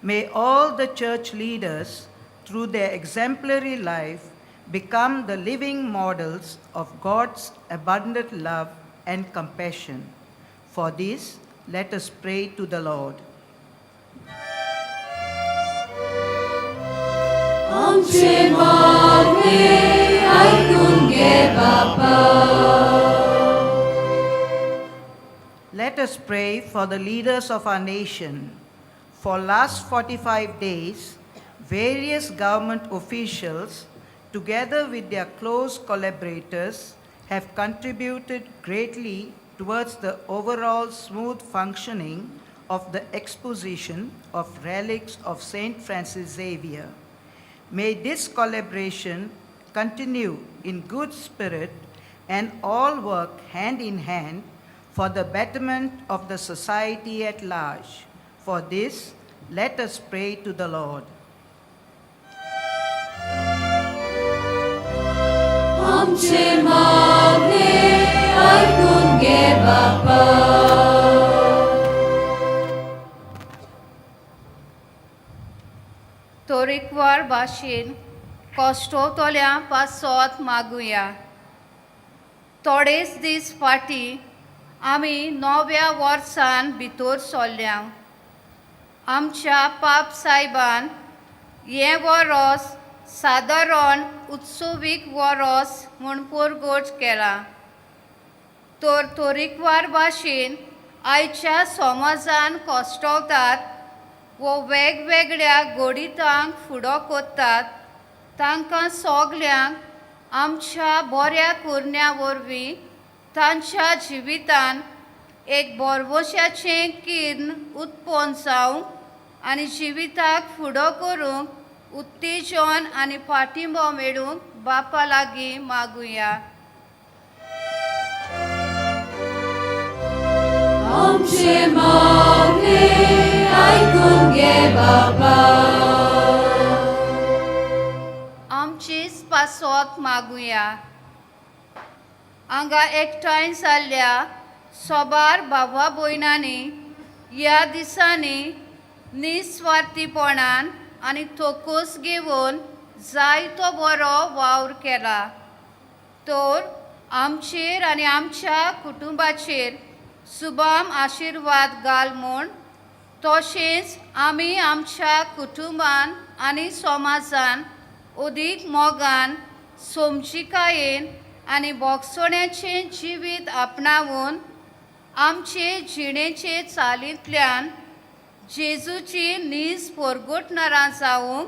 May all the church leaders, through their exemplary life, become the living models of God's abundant love and compassion. For this, let us pray to the Lord. आमचे मागणे ऐकून घे बापा. Let us pray for the leaders of our nation. For last 45 days, various government officials, together with their close collaborators, have contributed greatly towards the overall smooth functioning of the exposition of relics of Saint Francis Xavier. May this collaboration continue in good spirit and all work hand in hand for the betterment of the society at large. For this, let us pray to the Lord. आमचे मागणे ऐकून घे बापा. तोरेकवार भाशेन कॉस्टोतोल्या पासत मागुया. थोडेच दीस फाटीं आमी नव्या वर्सान भितर सरल्या. आमच्या पाप सायबान हें वरोस सादारण उत्सवीक वरोस म्हूण परगट केला. तर तोरेकवार भाशेन आयच्या समाजान कॉस्टवतात वो वेगवेगळ्या गोडितांक फुडो कोत्तात तांकां सगल्यांक आमच्या बऱ्या करण्या वरवीं तांच्या जिवितान एक बोरवोशाचें किर्ण उत्पन्न जावंक आनी जिविताक फुडो करूंक उत्तेजन आनी पाठिंबो मेळूंक बापा लागीं मागुया. आमचे मागणे आयकून घे बाबा. आमची स्पासोत मागुया. हांगा एकठांय जाल्ल्या सोबार भावा भयणांनी ह्या दिसांनी निस्वार्थीपणान आनी तोकूस घेवन जायतो बरो वावर केला. तर आमचेर आनी आमच्या कुटुंबाचेर सुबाम आशिर्वाद घाल म्हूण, तशेंच आमी आमच्या कुटुंबान आनी समाजान अदीक मोगान, समजिकायेन आनी बोगसण्याचें जिवीत आपणावून आमचे जिणेचे चालींतल्यान जेजूची नीज परगटणारां जावंक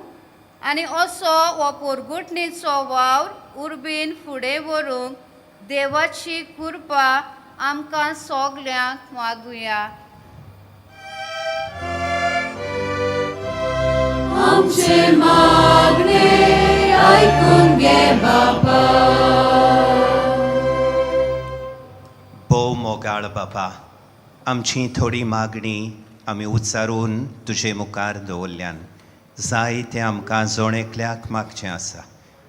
आनी असो हो परगटणेचो वावर उर्बेन फुडें व्हरूंक देवाची कृपा आमकां सगल्यांक मागुया. आमचे मागणे आयकून घे बाबा. भोव मोगाळ बाबा, आमची थोडी मागणी आमी उच्चारून तुजे मुखार दवरल्यान जाय तें आमकां जोणेकल्याक मागचें आसा.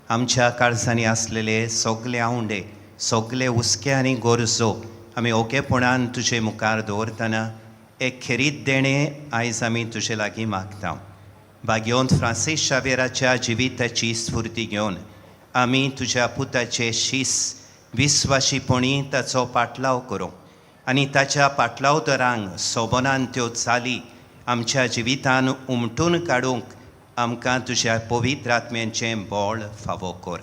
आमच्या काळजांनी आसलेले सगळे आवंडे, सगळे हुस्के आनी गरजो आमी ओकेपणान तुजे मुखार दवरतना एक खेरीत देणें आयज आमी तुजे लागीं मागता. भाग्योंत फ्रांसीस शावेराच्या जिविताची स्फूर्ती घेवन आमी तुज्या पुताचे शीस विस्वाशीपणी ताचो पाटलाव करूं आनी ताच्या पाटलावदरांक सोबनान त्यो चाली आमच्या जिवितान उमटून काडूंक आमकां तुज्या पवित्र आत्म्याचें बळ फावो कर.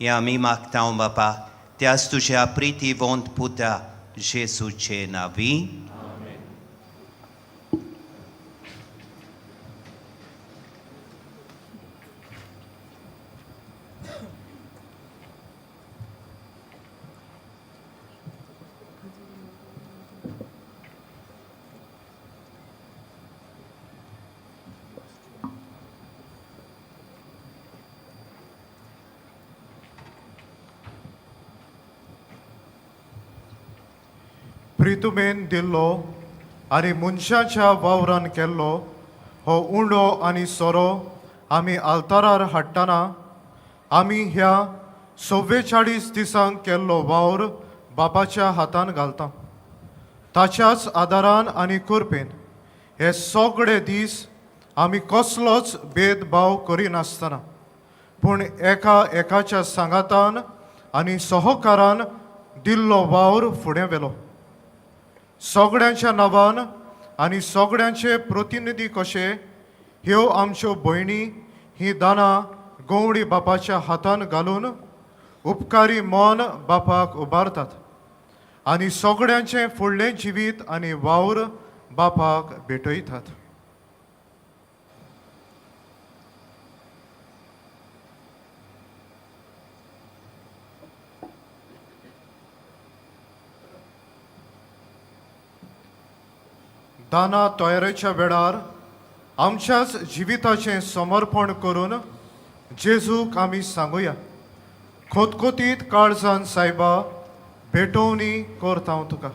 हें आमी मागता बापा, त्याच तुज्या प्रितीवंत पुता जेजूचे नांवी. प्रितुमेन दिल्लो आनी मनशाच्या वावरान केल्लो हो उंडो आनी सोरो आमी आल्तारार हाडटना आमी ह्या 44 दिसांक केल्लो वावर बापाच्या हातान घालता. ताच्याच आदारान आनी कृपेन हे सगळे दीस आमी कसलोच भेदभाव करिनासतना पूण एका एकाच्या सांगातान आनी सहकारान दिल्लो वावर फुडें व्हेलो. सगळ्यांच्या नांवान आनी सगळ्यांचे प्रतिनिधी कशे ह्यो आमच्यो भयणी ही दानां गवळी बापाच्या हातान घालून उपकारी मन बापाक उबारतात आनी सगळ्यांचें फुडलें जिवीत आनी वावर बापाक भेटयतात. दाना तयारेच्या वेळार आमच्याच जिविताचें समर्पण करून जेजूक आमी सांगुया, खोतखोतीत काळजान सायबा भेटोवनी करता हांव तुका.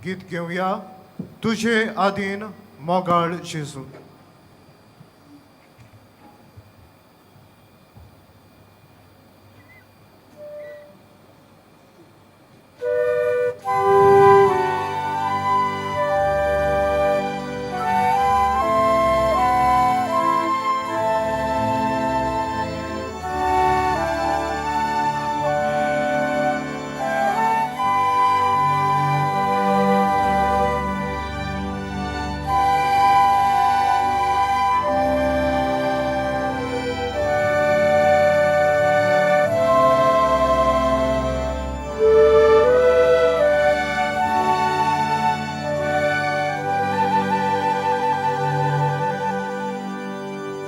गीत घेवया, तुजे आदीन मोगाळ जेजू.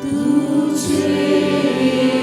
तुझे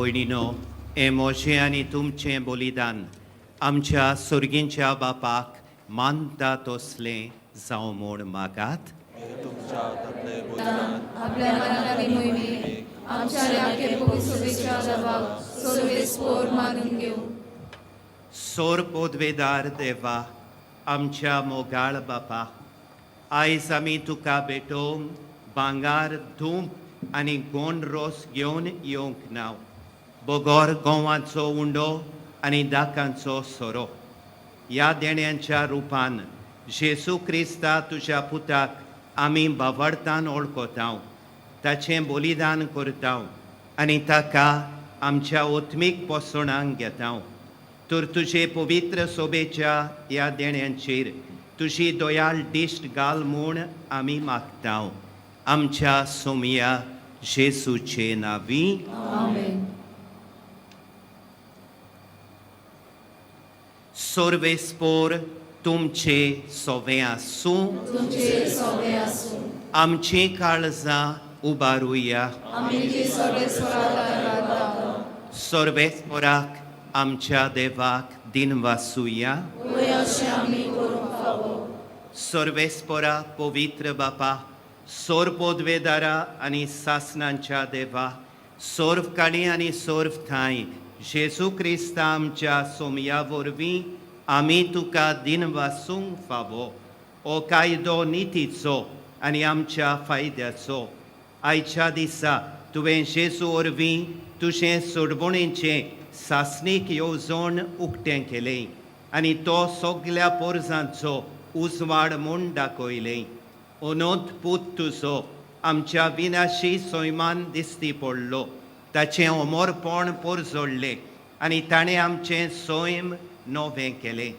भयणीनो, हे मोशे आनी तुमचें बलिदान आमच्या सुर्गींच्या बापाक मानता तसलें जावं म्हूण मागात. आपल्या मनात मोहिनी आमच्या नाके शुभेच्छा दबाव सोर्वेस्पोर मानून घेऊ. सोर पोदवेदार देवा, आमच्या मोगाळ बापा, आयज आमी तुका भेटोवंक भांगार धूप आनी गोंड रोस घेवन येवंक नाव. बोगोर गोवांचो उंडो आनी दाकांचो सोरो ह्या देण्यांच्या रुपान जेसू क्रिस्ता तुज्या पुताक आमी बावडतान ओळखोताव, ताचें बलिदान करताव आनी ताका आमच्या ओत्मीक पोसणांक घेताव. तर तुजे पवित्र सोबेच्या ह्या देण्यांचेर तुजी दोयाळ दिश्ट घाल म्हूण आमी मागताव. आमच्या सोमया जेसूचे नांवी. आमेन. सोर्वेस्पोर तुमचे सोवे आसूं. तुमचे सोवे आसूं. आमची काळजां उबारुया. आमी जे सोर्वेस्पराक रावता. सोर्वेस्पोराक आमच्या देवाक दिन वासुया. वय अशें आमी करूंक फावो. सोर्वेस्पोरा पवित्र बापा, सोर पोदवेदारा आनी सासणांच्या देवा, सोर्व काळी आनी सोर्व थाय जेसू क्रिस्ता आमच्या सोमया वरवीं आमी तुका दिन वासूंक फावो. हो कायदो नितीचो आनी आमच्या फायद्याचो. आयच्या दिसा तुवें जेसू वरवीं तुजें सोडवणेचें सासणीक येवजण उक्तें केलें आनी तो सगल्या पोरजांचो उजवाड म्हूण दाखयलें. अनोद पूत तुजो आमच्या विनाशी सैमान दिसती पडलो. ताचें अमरपण परजोडलें आनी ताणें आमचें सैम नवें केलें.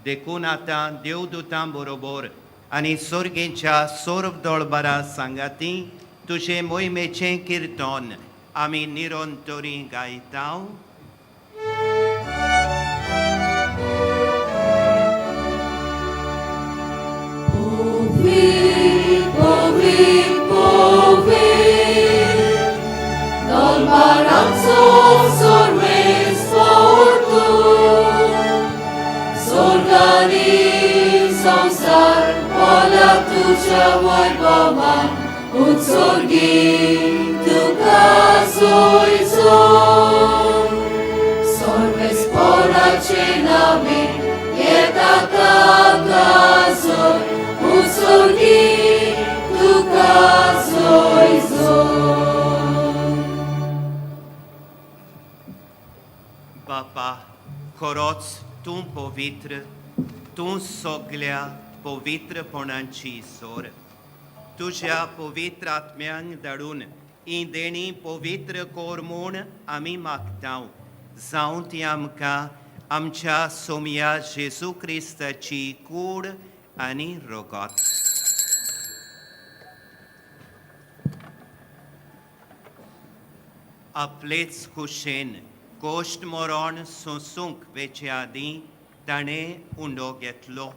देखून आतां देवदूतां बरोबर आनी सर्गेच्या सोर्व दोळबारा सांगाती तुजे मोहिमेचें किर्तन आमी निरंतरी गायताव. Dolbaranzo sorvespor tu, Sorgani संसार पोला तुझ्या वैभवान उत्सर्गी तुका सोयीचो. सर्वेस्पोराचे नावे येता कागाजोर उत्सर्गी तुका सोयीचो. बापा, खरोच तूं पवित्र, तूं सगल्या पवित्रपणांची सोर. तुज्या पवित्र आत्म्यांक धाडून ही देणी पवित्र कोर म्हूण आमी मागताव. जावं ती आमकां आमच्या सोमया जेसू क्रिस्ताची कूड आनी रोगोत. आपलेच खुशेन गोश्ट मरण सोंसूंक वेचे आदीं ताणें उंडो घेतलो.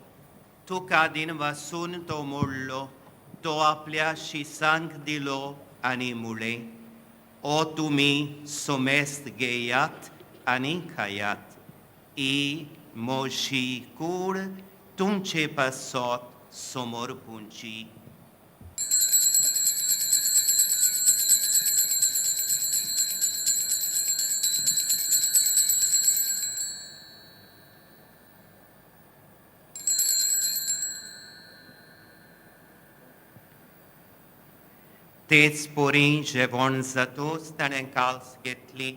तुका दिन वासून तो मोडलो. तो आपल्या शिसांक दिलो आनी मुळे, ओ तुमी सोमेस्त घेयात आनी खायात. ही मोशी कूड तुमचे पासत समोर पुंची. तेच पोरी जेवण जातूच ताणें काल्स घेतली.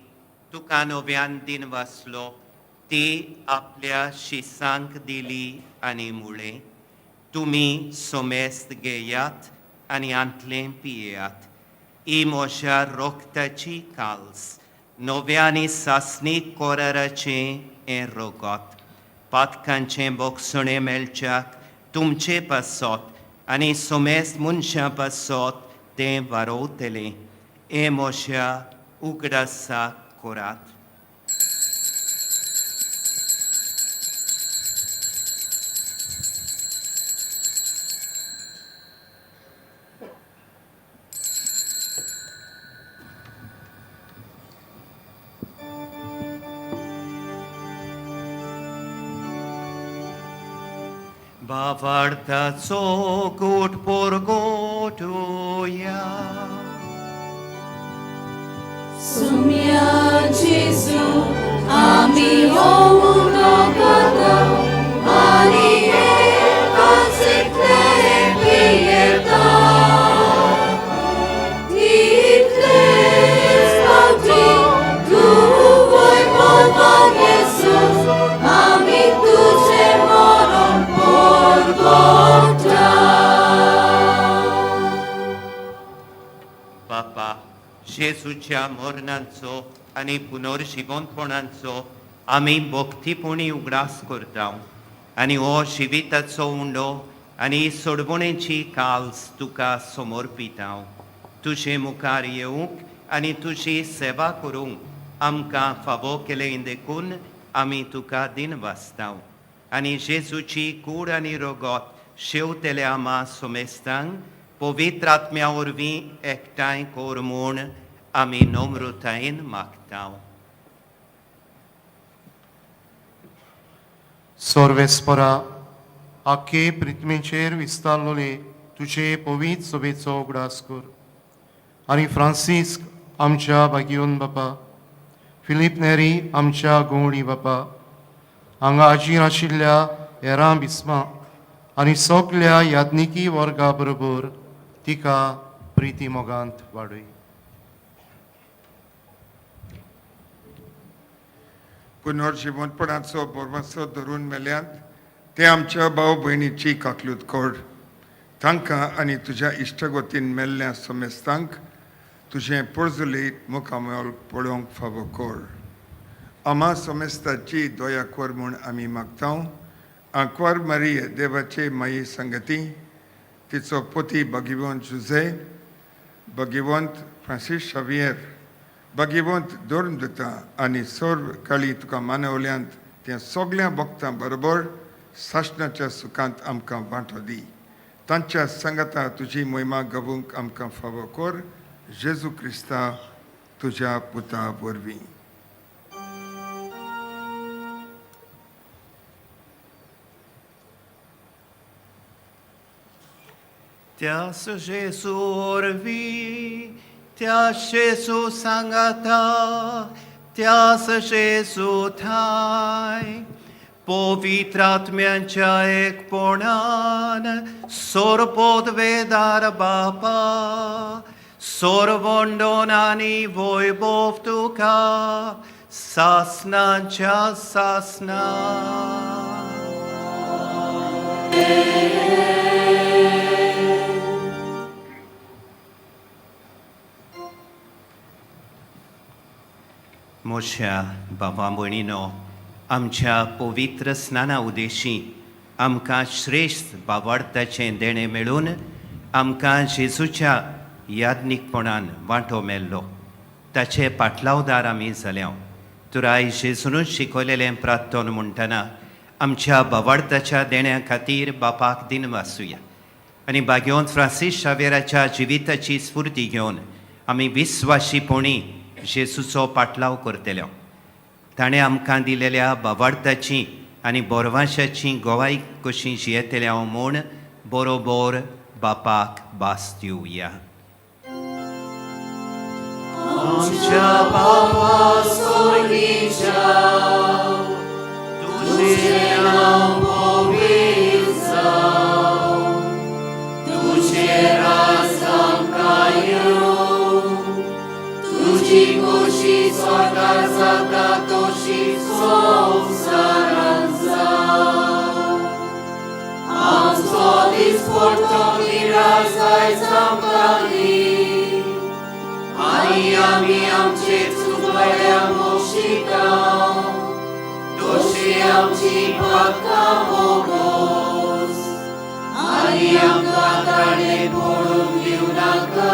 तुका नव्यान दिन वाचलो. ती आपल्या शिसांक दिली आनी मुळे, तुमी सोमेस्त घेयात आनी आंतलें पियेयात. ही म्हज्या रोगताची काल्स, नव्यानी सासणीक कोराराचें हें रोगोत. पातकांचें बोगसणें मेळच्याक तुमचे पासत आनी सोमेस्त मनशां पासत तें वारोवतलें. हें म्हज्या उगडासाक कोरात. Bavartaco gut porgotuja. Sumia Jesu, ami hołdo gada, ani epacekle pieta. Dikles pauti, tu voj Pan Jesus, ami tuce moron porgota. Papa, Jesuच्या मरणांचो आनी पुनर्जिवंतपणांचो आमी भक्तीपणी उगडास करता आनी हो जिविताचो उंडो आनी सोडवणेची काल्स तुका समर्पिता. तुजे मुखार येवंक आनी तुजी सेवा करूंक आमकां फावो केले देखून आमी तुका दिन वाचता आनी जेजूची कूड आनी रगत शेवतेले आमा सोमेस्तांक पवित्र आत्म्या वरवीं एकठांय कोर म्हूण आमी नम्रतायेन मागता. सोर्वेस्परा आख्खे पृथ्वीचेर विस्तारलोले तुजे पवित्र सभेचो उगडास कर आनी फ्रांसिस्क आमच्या भाग्योन बापा, फिलीप नेरी आमच्या गोवडी बापा, हांगा आजीर आशिल्ल्या हेरां बिस्मा आनी सगल्या याज्ञिकी वर्गा बरोबर तिका प्रिती मोगांत वाडय. पुनर्जिवंतपणाचो बोरमासो धरून मेल्यांत ते आमच्या भाव भयणीची काकलूत कर. तांकां आनी तुज्या इश्टगोतीन मेल्ल्या सोमेस्तांक तुजें पुर्जुलीत मुखामोल पळोवंक फावो कर. आमा सोमेस्ताची दया कर म्हूण आमी मागता. आंकवार मारिये देवाचे माये संगती, तिचो पोती भगिवंत जुझे, भगिवंत फ्रांसीस शावियर, भगिवंत दोर्मदुता आनी सर्व काळी तुका मानवल्यांत त्या सगळ्या भक्तां बरोबर सासणाच्या सुखांत आमकां वांटो दी. तांच्या संगता तुजी महिमा गावूंक आमकां फावो कर. जेजू क्रिस्ता तुज्या पुता वरवीं. त्यास जेसू वरवीं, त्यास जेसू सांगाता, त्यास जेसू थाय, पवित्र आत्म्यांच्या एकपणान सोरपोत वेदार बापा, सोरवंडोन आनी वैभव तुका सासनांच्या सासना. मोशा बाबा भयणीनो, आमच्या पवित्र स्नाना उदेशी आमकां श्रेश्ठ बावार्थाचें देणें मेळून आमकां जेजूच्या याज्ञिकपणान वांटो मेल्लो. ताचे पाटलावदार आमी जाल्या. तुराय जेजूनच शिकयलेलें प्रार्थना म्हणटना आमच्या बावार्थाच्या देण्या खातीर बापाक दिन वाचुया आनी भाग्यवंत फ्रांसीस शावेराच्या जिविताची स्फूर्ती घेवन आमी विस्वाशीपणी जेजूचो पाटलाव करतले. ताणें आमकां दिलेल्या बावार्थाची आनी बोरवाशाची गोवाई कशी जियेतल्या म्हूण बरोबर बापाक भास दिवया. आमच्या बाबा स्वर्गीच्या, तुझें नांव पवित्र जावं, तुजें राज आमकां येवं, तुजी खोशी स्वर्गांत जाता तशी संवसारांत जावं. आमचो दिसपट्टो गिरास आयज आमकां दी, आनी आमी आमचे चुकलेल्यांक मोक्षिता, तशी आमची पातकां मोगोस, आनी आमकां ताणें पडूंक दिवं नाका,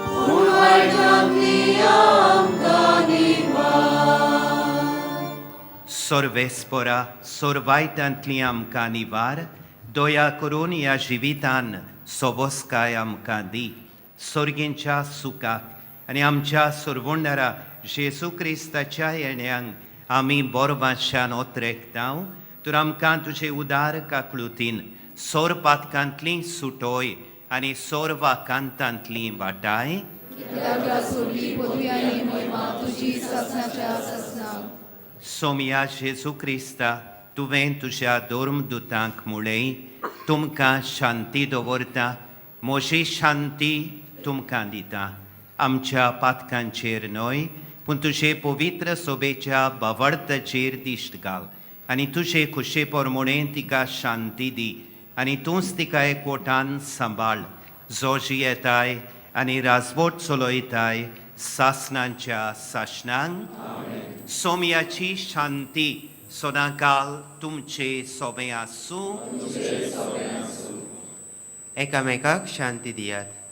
पूण वायटांतली आमकां निवार. सर्वेस्परा सर्वायतांतली आमकां निवार, दया करून ह्या जिवितान सोबोसकाय आमकां दी. सर्गींच्या सुखाक आनी आमच्या सुरवंडारा जेजू क्रिस्ताच्या येण्याक आमी बोरवाशान ओत्रेकता. तर आमकां तुजे उदार काकळुतीन सोर पातकांतली सुटोय आनी सोर वाकांतांतली वाटाय सोमया जेजू क्रिस्ता तुवें तुज्या दोर्मदुतांक मुळय तुमकां शांती दवरता मोशी शांती तुमकां दिता आमच्या पातकांचेर न्हय पूण तुजे पवित्र सोबेच्या बावडताचेर दिश्ट घाल आनी तुजे खुशे पोरमोणे तिका शांती दी आनी तूंच तिका एकवटान सांबाळ जोजी येताय आनी राजवट चलयताय सासणांच्या सासणांक सोमयाची शांती सदांकाल तुमचे सोबे आसूं एकामेकाक शांती दियात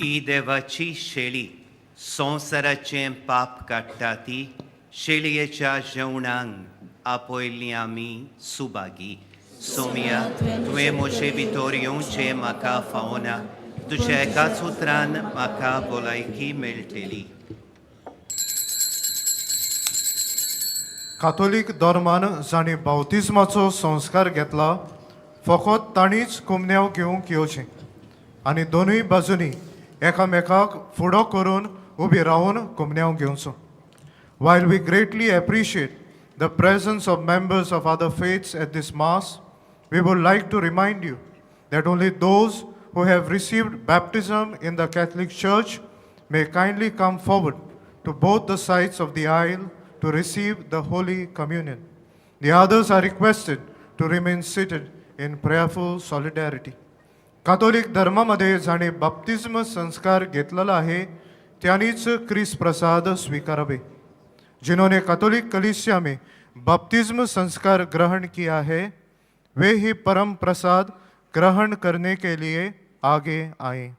ही देवाची शेळी संवसाराचें पाप काडटा ती शेळयेच्या जेवणांक आपयल्ली आमी सुभागी सोमया तुवें म्हजे भितर येवचें म्हाका फावना तुज्या एकाच उतरान म्हाका भलायकी मेळटली कातोलीक धर्मान जाणी बावतिस्माचो संस्कार घेतला फकत तांणीच कुमन्यांव घेवंक येवचें आनी दोनूय बाजूनी एकामेकाक फुडो करून उबी रावन कुमन्यांव घेवचो While we greatly appreciate the presence of members of other faiths at this Mass, we would like to remind you that only those who have received baptism in the Catholic Church may kindly come forward to both the sides of the aisle to receive the Holy Communion. The others are requested to remain seated in prayerful solidarity. कातोलिक धर्मामध्ये जाणे बाप्तिस्म संस्कार घेतलेला आहे त्यांनीच ख्रिस्त प्रसाद स्वीकारावे जिन्होंने Catholic कलीसिया में बपतिस्म संस्कार ग्रहण किया है वे ही परम प्रसाद ग्रहण करने के लिए आगे आए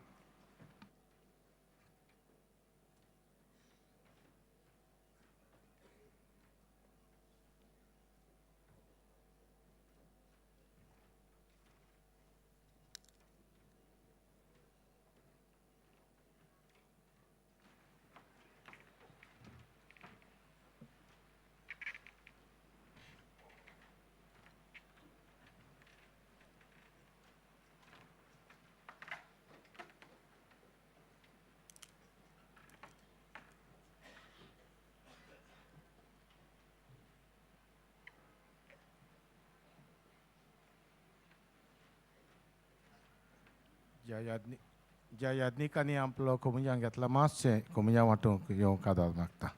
ज्या याज्ञिकांनी आपलो कोमुजान घेतला मातशें कोमुजान वांटूंक येवंक कादार मागता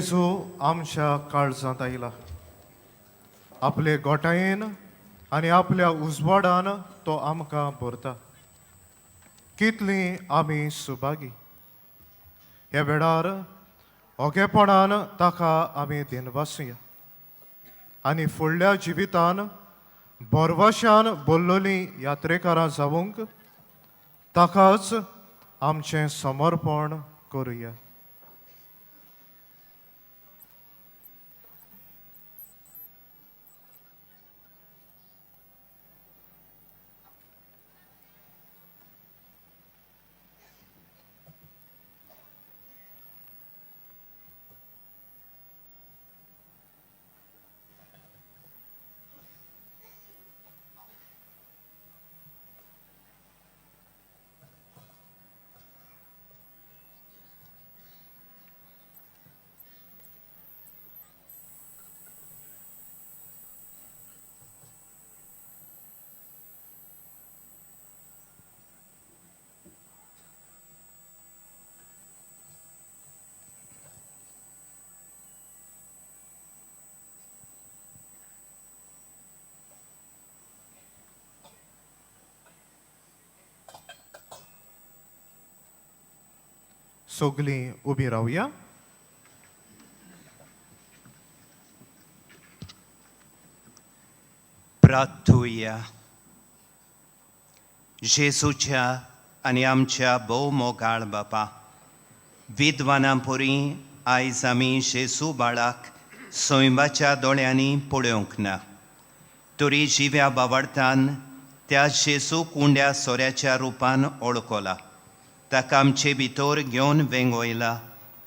जेजू आमच्या काळजांत आयला. आपले गोठायेन आनी आपल्या उजवाडान तो आमकां भरता. कितलीं आमी सुभागी. ह्या वेळार ओगेपणान ताका आमी दिनवासुया आनी फुडल्या जिवितान बोरवाशान बोल्लोलीं यात्रेकारां जावंक ताकाच आमचें समर्पण करुया. सगलीं उबी रावया. प्रार्थुया. जेजूच्या आनी आमच्या भोव मोगाळ बापा, विद्वानां पुरी आयज आमी जेजू बाळाक सोयंबाच्या दोळ्यांनी पळोवंक ना. तरी जिव्या बावडतान त्या जेजू कुंड्या सोऱ्याच्या रुपान ओळखला. ताका आमचे भितर घेवन वेंगोयला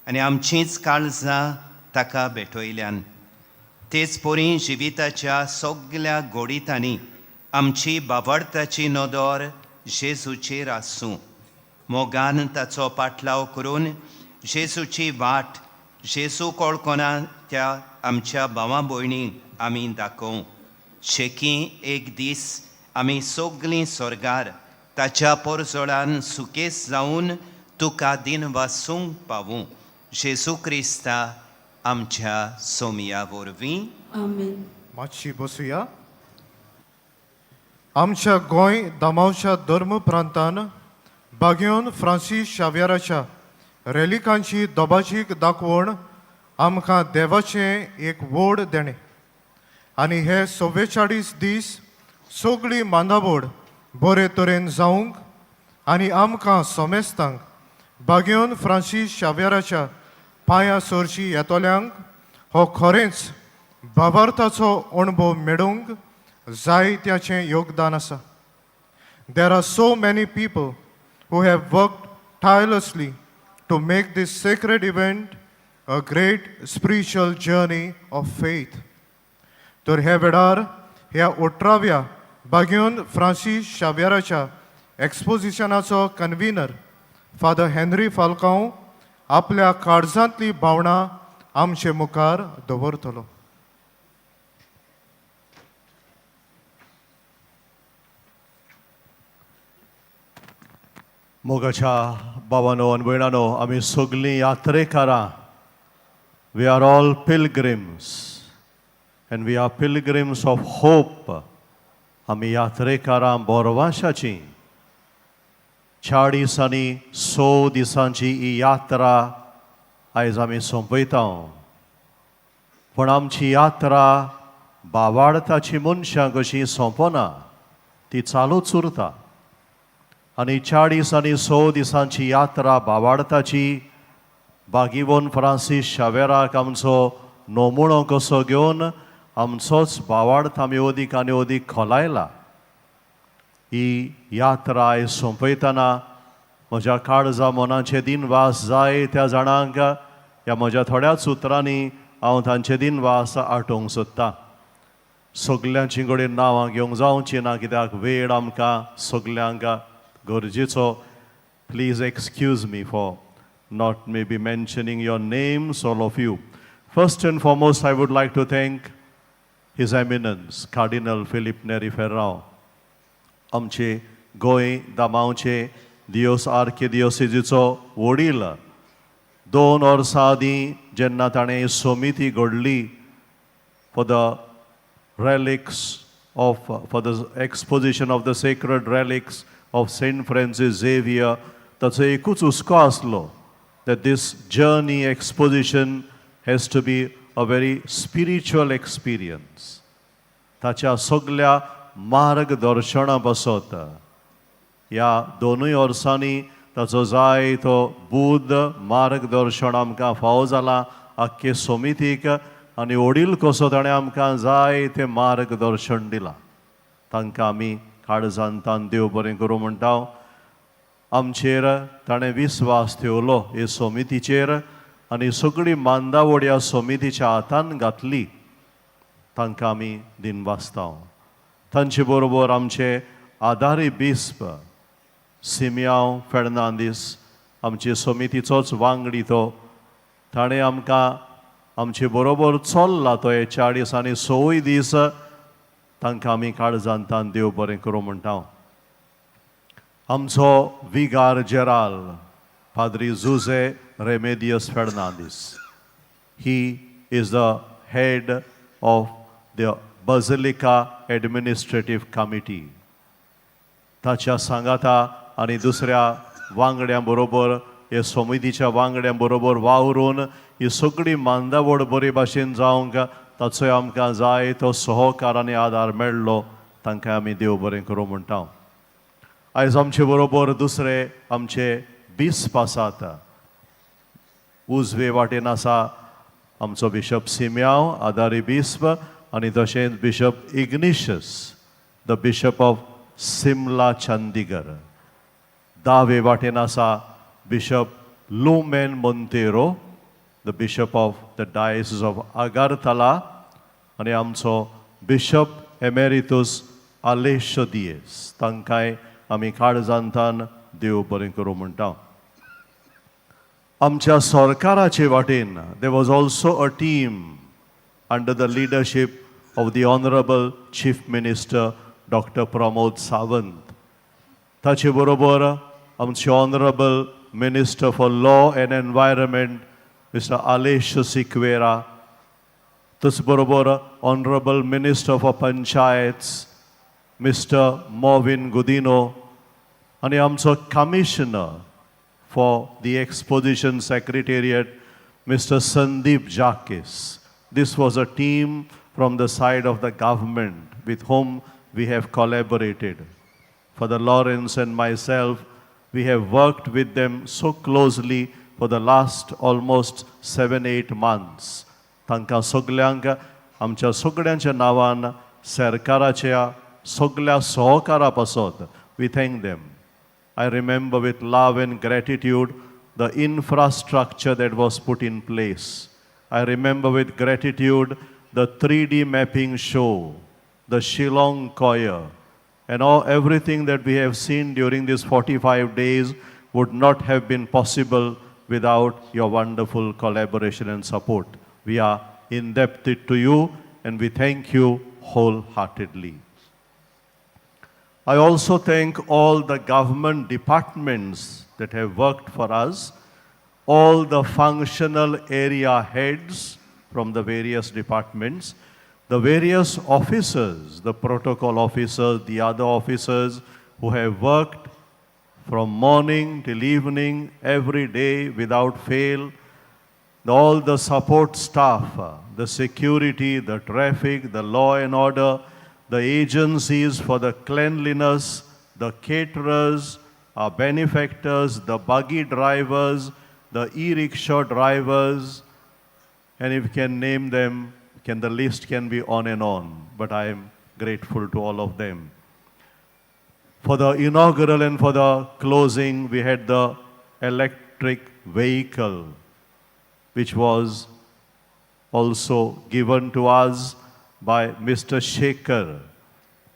आनी आमचींच काळजां ताका भेटयल्यान. तेच परी जिविताच्या सगल्या घोडीतांनी आमची बावडताची नदर जेजूचेर आसूं. मोगान ताचो पाटलाव करून जेजूची वाट जेजू कळकोना त्या आमच्या भावां भयणींक आमी दाखोवं. शेकी एक दीस आमी सगलीं स्वर्गार ताच्या पोरजोळान सुकेस जावन तुका दिन वासूंक पावूं. जेजू क्रिस्ता आमच्या सोमिया वरवीं. आमेन. मातशी बसुया. आमच्या गोंय दामावच्या धर्म प्रांतान बागेवन फ्रांसीस शावेराच्या रेलिकांची दोबाचीक दाखोवन आमकां देवाचें एक व्हड देणें. आनी हे 44 दीस सगळी बांदाबोड बरे तरेन जावंक आनी आमकां सोमेस्तांक बागेवन फ्रांसीस शावेराच्या पांयां सरची येतोल्यांक हो खरेंच भावार्थाचो अणभव मेळोवंक जायत्याचें योगदान आसा. There are so many people who have worked tirelessly to make this sacred event a great spiritual journey of faith. तर हे वेळार ह्या 18व्या बागेवन फ्रांसीस शावेराच्या एक्सपोजिशनाचो कन्व्हिनर फादर हेनरी फाल्कांव आपल्या काळजांतली भावना आमचे मुखार दवरतलो. मोगाच्या भावानो आनी भयणानो, आमी सगलीं यात्रेकारां, we are all pilgrims and we are pilgrims of hope. आमी यात्रेकारां बोरवाशाची 40 आनी 6 दिसांची ही यात्रा आयज आमी सोंपयता. पूण आमची यात्रा भावार्थाची मनशां कशी सोंपना, ती चालूच उरता. आनी 40 आनी 6 दिसांची यात्रा भावार्थाची बागीवन फ्रांसीस शावेराक आमचो नोमुणो कसो घेवन आमचोच भावार्थ आमी अदीक आनी अदीक खोलायला. ही यात्रा आयज सोंपयतना म्हज्या काळजा मनाचे दिनवास जाय त्या जाणांक ह्या म्हज्या थोड्याच उतरांनी हांव तांचे दिनवास आटोवंक सोदतां. सगल्यांची कडेन नांवां घेवंक जावची ना, कित्याक वेळ आमकां सगल्यांक गरजेचो. Please excuse me for not maybe mentioning your names, all of you. First and foremost, I would like to thank His Eminence, Cardinal Philip Neri Ferrao. आमचे गोंय दामावचे दियोस आर्किदियोसेसीचो वडील 2 वर्सां आदीं जेन्ना ताणें समिती घडली for the relics of, for the exposition of the sacred relics of Saint Francis Xavier, ताचो एकूच हुस्को आसलो that this journey exposition has to be a very spiritual experience. ताच्या सगळ्या मार्गदर्शना पासत ह्या 2 वर्सांनी ताचो जायतो बुद्ध मार्गदर्शन आमकां फावो जाला आख्खे समितीक आनी वडील कसो ताणें आमकां जाय तें मार्गदर्शन दिलां. तांकां आमी काळजांतान देव बरें करूं म्हणटा. आमचेर ताणें विस्वास ठेवलो हे समितीचेर आनी सगळी मांदावळ ह्या समितीच्या हातान घातली. तांकां आमी दिनवासता. तांचे बरोबर आमचे आदारी बिस्प सिमियांव फेर्नांदीस आमचे समितीचोच वांगडी तो. ताणें आमकां आमचे बरोबर चल्ला तो हे 40 आनी 6 दीस. तांकां आमी काळजांतान देव बरें करूं म्हणटा. आमचो विगार जेराल पाद्री Jose Remedios Fernandes. He is the head of the basilica administrative committee. ताच्या सांगाता आनी दुसऱ्या वांगड्यां बरोबर हे समितीच्या वांगड्यां बरोबर वावरून ही सगळी मांदावळ बरे भाशेन जावंक ताचो आमकां जाय तो सहकार आनी आदार मेळ्ळो. तांकां आमी देव बरें करूं म्हणटा. आयज आमचे बरोबर दुसरे आमचे बिस्प आसात. उजवे वाटेन आसा आमचो बिशप सिमियांव आदारी बिस्प आनी तशेंच bishop Ignatius the bishop of Shimla Chandigarh. दावे वाटेन आसा bishop Lumen Monteiro the bishop of the diocese of Agartala आनी आमचो बिशप एमेरिटूस आलेशो दियेस. तांकांय आमी काळजांतान देव बरें करूं म्हणटा. आमच्या सरकाराचे वाटेन there was also a team under the leadership of the honourable chief minister doctor Pramod Sawant. ताचे बरोबर आमचे honourable minister for law and environment mister Aleixo Sequeira. तच बरोबर honourable minister for panchayats mister Mauvin Godinho आनी आमचो commissioner for the exposition secretariat mister Sandeep Jakhis. This was a team from the side of the government with whom we have collaborated. Father Lawrence and myself, we have worked with them so closely for the last almost 7-8 months. तांकां सगल्यांक आमच्या सगळ्यांच्या नांवान सरकाराच्या सगळ्या सहकारा पासत we thank them. I remember with love and gratitude the infrastructure that was put in place. I remember with gratitude the 3D mapping show, the Shillong choir, and everything that we have seen during these 45 days would not have been possible without your wonderful collaboration and support. We are indebted to you and we thank you wholeheartedly. I also thank all the government departments that have worked for us, all the functional area heads from the various departments, the various officers, the protocol officers, the other officers who have worked from morning till evening, every day without fail, all the support staff, the security, the traffic, the law and order, the agencies for the cleanliness, the caterers, our benefactors, the buggy drivers, the e-rickshaw drivers, and if you can name them, the list can be on and on, but I am grateful to all of them. For the inaugural and for the closing, we had the electric vehicle, which was also given to us by Mr. Shekhar.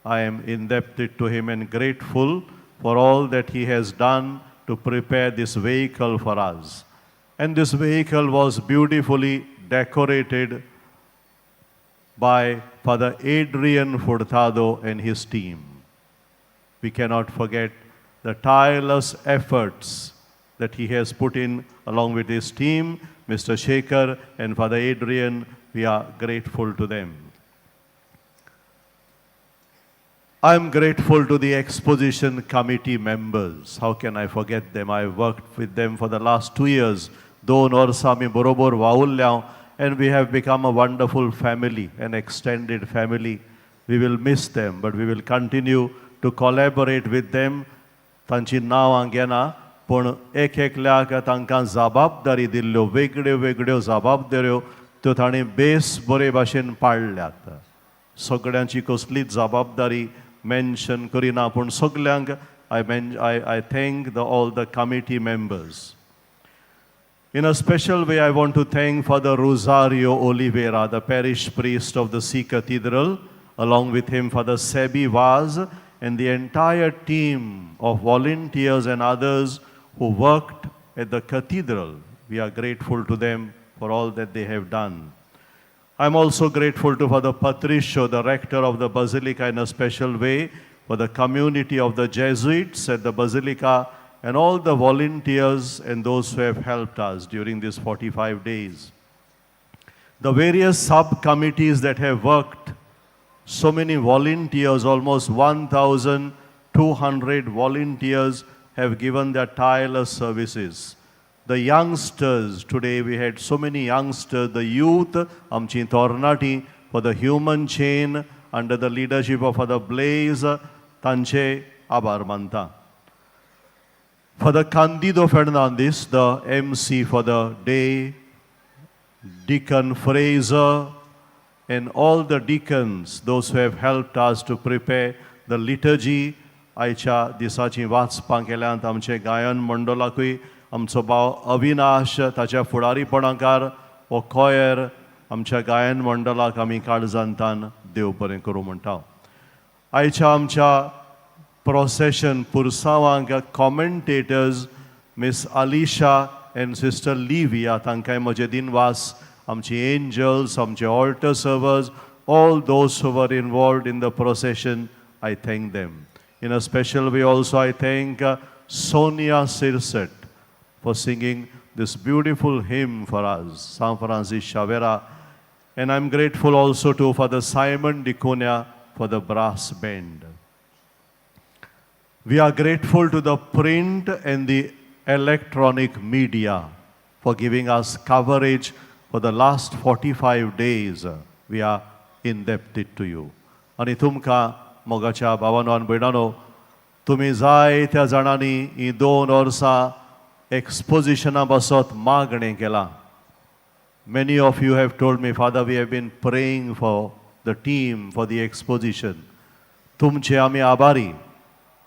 I am indebted to him and grateful for all that he has done to prepare this vehicle for us. And this vehicle was beautifully decorated by Father Adrian Furtado and his team. We cannot forget the tireless efforts that he has put in along with his team, Mr. Shekhar and Father Adrian. We are grateful to them. I am grateful to the exposition committee members. How can I forget them? I worked with them for the last 2 years. Doन वर्सां आमी बरोबर वावुरल्या, and we have become a wonderful family, an extended family. We will miss them, but we will continue to collaborate with them. तांची नांवां घेना, पण एक एकल्याक तांकां जबाबदारी दिल्ल्यो, वेगळ्यो वेगळ्यो जबाबदाऱ्यो त्यो तांणी बेस बरे भाशेन पाळल्यात. सगळ्यांची कसलीच जबाबदारी मेन्शन करिना, पूण सगल्यांक I thank all the committee members. In a special way, I want to thank Father Rosario Oliveira, the parish priest of the Sea Cathedral, along with him Father Sebi Vaz, and the entire team of volunteers and others who worked at the cathedral. We are grateful to them for all that they have done. I'm also grateful to Father Patricio, the rector of the Basilica, in a special way, for the community of the Jesuits at the Basilica, and all the volunteers and those who have helped us during these 45 days. The various subcommittees that have worked, so many volunteers, almost 1,200 volunteers have given their tireless services. The youngsters, today we had so many youngsters, the youth, amchi Tornati, for the human chain, under the leadership of Father Blaise, Tanche Abar Manta. Father Candido Fernandez, the MC for the day, Deacon Fraser, and all the deacons, those who have helped us to prepare the liturgy. आयच्या दिसाची वाचपां केल्यांत आमचे गायन मंडळाकूय आमचो भाव अविनाश, ताच्या फुडारीपणाकार हो coir आमच्या गायन मंडळाक आमी काळजांतान देव बरें करूं म्हणटा. आयच्या आमच्या procession पुरसांवांक commentators Miss Alicia and Sister Livia, तांकांय म्हजे दिनवास, आमची angels, आमचे altar servers, all those who were involved in the procession, I thank them. In a special way also I thank Sonia Sirset for singing this beautiful hymn for us, San Francis Xavier, and I'm grateful also to Father Simon Diconia for the brass band. We are grateful to the print and the electronic media for giving us coverage for the last 45 days. We are indebted to you. आणि तुमकां मोगाच्या भावानो आनी भयणानो, तुमी जायत्या जाणांनी ही 2 वर्सां एक्सपोजिशना बसत मागणें केलां. Many of you have told me, Father, we have been praying for the team, for the exposition. तुमचे आमी आभारी.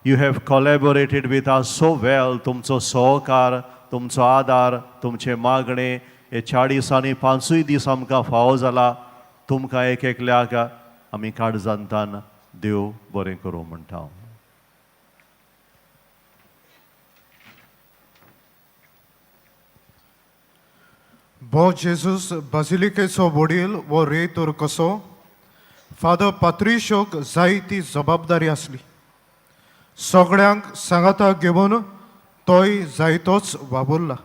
You have collaborated with us so well. तुमचो सहकार, तुमचो आदार, तुमचे मागणे हे 40 आनी 5 दीस आमकां फावो जाला. तुमकां एक एकल्याक आमी काळजांतान देव बरें करूं म्हणटा. Bo Jesus Basiliकेचो वडील वो रेतोर कसो, फादर पात्रिशोक जायती जबाबदारी आसली. सगळ्यांक सांगाता घेवन तोय जायतोच वावुरला.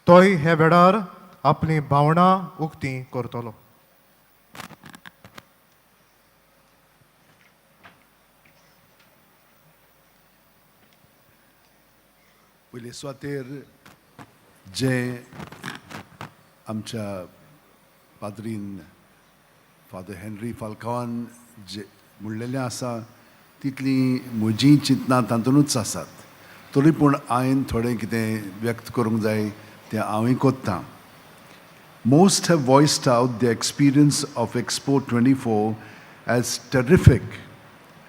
तोय हे वेळार आपली भावना उक्ती करतलो. पयले सुवातेर जे आमच्या पाद्रीन फादर हेनरी फाल्कावान जे म्हणलेलें आसा तितली म्हजी चिंतनां तातूंतूच आसात. तरी पूण हांवें थोडें कितें व्यक्त करूंक जाय तें हांवूय कोत्तां. Most have voiced out their experience of Expo 24 as terrific,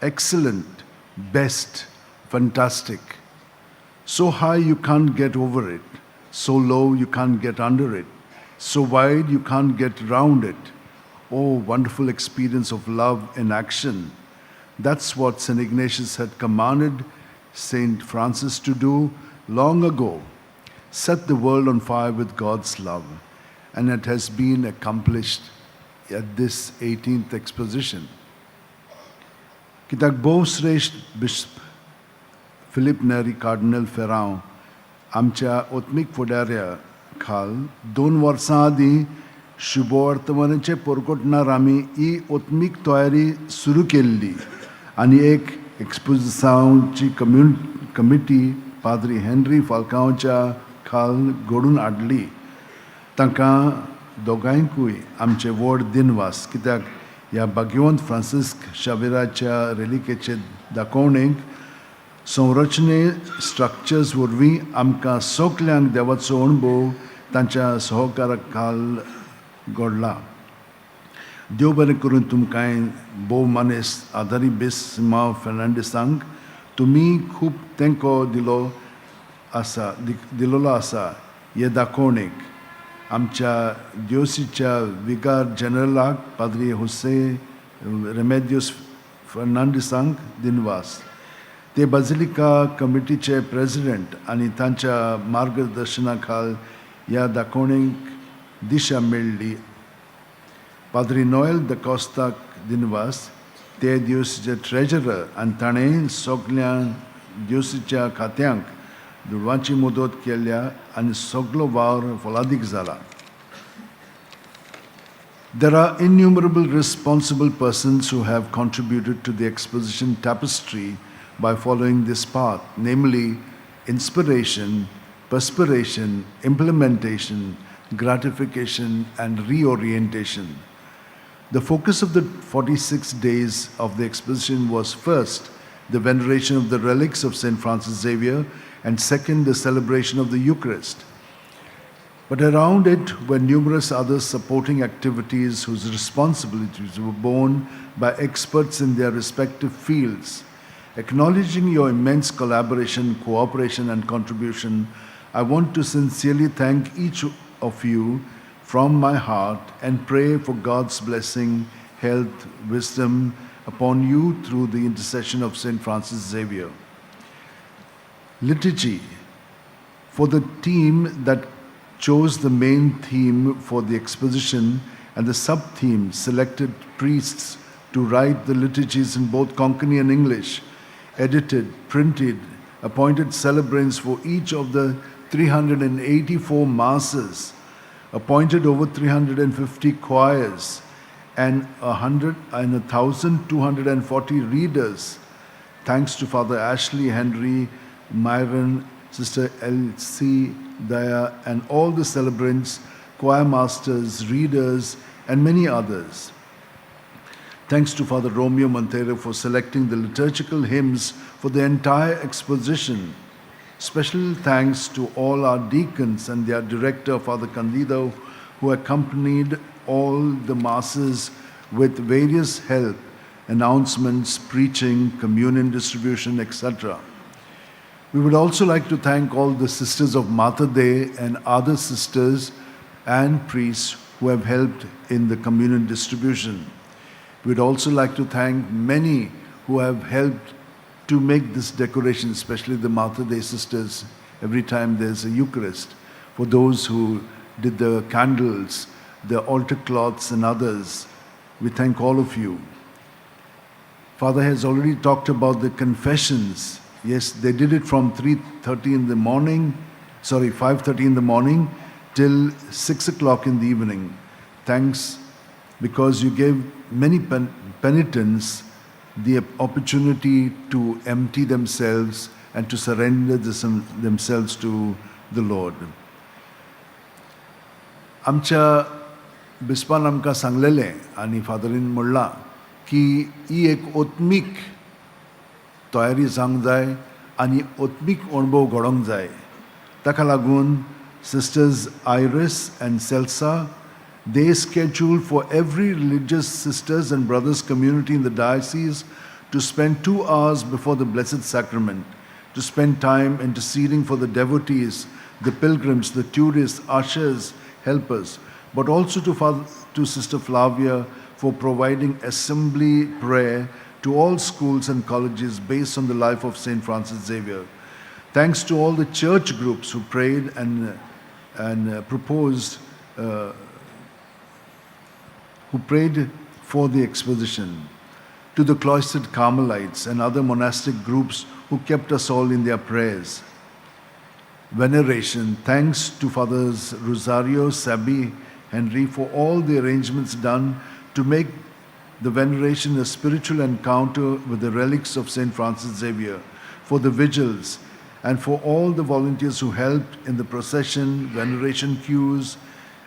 excellent, best, fantastic. So high you can't get over it, so low you can't get under it, so wide you can't get round it. Oh, wonderful experience of love in action. That's what St. Ignatius had commanded St. Francis to do long ago. Set the world on fire with God's love. And it has been accomplished at this 18th exposition. Kitak Bo Sresh Bishop Philip Neri Cardinal Ferrand आमच्या ओत्मीक फुडाऱ्या खाल 2 वर्सां आदीं शुभवर्तमानाचे परकोटणार आमी ही ओत्मीक तयारी सुरू केल्ली आनी एक एक्सपोजिसांवची कमिटी पाद्री हेनरी फाल्कांवच्या खाल घडून हाडली. तांकां दोगांयकूय आमचे व्हड दिनवास, कित्याक ह्या भाग्यवंत फ्रांसिस्क शावेराच्या रेलिकेचे दाखोवणेक संरचने स्ट्रक्चर्स वरवीं आमकां सगल्यांक देवाचो अणभव तांच्या सहकारा खाल घडला. देव बरें करून तुमकां भोव मानेस आदारी बेस मांव फेर्नांडीसांक तुमी खूब तेंको दिलोलो आसा हे दाखोवणेक. आमच्या दिवसीच्या विगार जनरलाक पाद्री हुसे रेमेदियोस फेर्नांडीसांक दिनवास. ते बाजिलिका कमिटीचे प्रेसिडेंट आनी तांच्या मार्गदर्शना खाल ह्या दाखोवणेक दिशा मेळ्ळी. पाद्री नोएल द कॉस्ताक दिनवास, ते दिवसीचे ट्रेजरर आनी ताणें सगल्या दिवसीच्या खात्यांक दुडवांची मदत केल्या आनी सगलो वावर फलादीक जाला. There are innumerable responsible persons who have contributed to the exposition tapestry by following this path, namely inspiration, perspiration, implementation, gratification, and reorientation. The focus of the 46 days of the exposition was first, the veneration of the relics of St. Francis Xavier, and second, the celebration of the Eucharist. But around it were numerous other supporting activities whose responsibilities were borne by experts in their respective fields. Acknowledging your immense collaboration, cooperation, and contribution, I want to sincerely thank each of you from my heart and pray for God's blessing, health, wisdom upon you through the intercession of St. Francis Xavier. Liturgy. For the team that chose the main theme for the exposition and the sub-theme selected priests to write the liturgies in both Konkani and English, edited, printed, appointed celebrants for each of the 384 masses, appointed over 350 choirs and 1,240 readers. Thanks to Father Ashley Henry, Myron, Sister Elsie Daya, and all the celebrants, choir masters, readers, and many others. Thanks to Father Romeo Montero for selecting the liturgical hymns for the entire exposition. Special thanks to all our deacons and their director, Father Candido, who accompanied all the masses with various help, announcements, preaching, communion distribution, etc. We would also like to thank all the sisters of Mater Dei and other sisters and priests who have helped in the communion distribution. We would also like to thank many who have helped to make this decoration, especially the Mater Dei sisters, every time there's a Eucharist. For those who did the candles, the altar cloths and others, we thank all of you. Father has already talked about the confessions. Yes, they did it from 5:30 in the morning till 6 o'clock in the evening. Thanks, because you gave many penitents the opportunity to empty themselves and to surrender themselves to the Lord. आमच्या बिस्पान आमकां सांगलेलें आनी फादरीन म्हणलां की ही एक ओत्मीक तयारी जावंक जाय आनी ओत्मीक अणभव घडोवंक जाय. ताका लागून Sisters Iris and Celsa, they scheduled for every religious sisters and brothers community in the diocese to spend 2 hours before the Blessed Sacrament, to spend time interceding for the devotees, the pilgrims, the tourists, ushers, helpers, but also to Sister Flavia for providing assembly prayer to all schools and colleges based on the life of St. Francis Xavier. Thanks to all the church groups who prayed and proposed, who prayed for the exposition, to the cloistered Carmelites and other monastic groups who kept us all in their prayers. veneration. Thanks to Fathers Rosario, Sabi, Henry for all the arrangements done to make the veneration a spiritual encounter with the relics of St. Francis Xavier, for the vigils, and for all the volunteers who helped in the procession, veneration queues,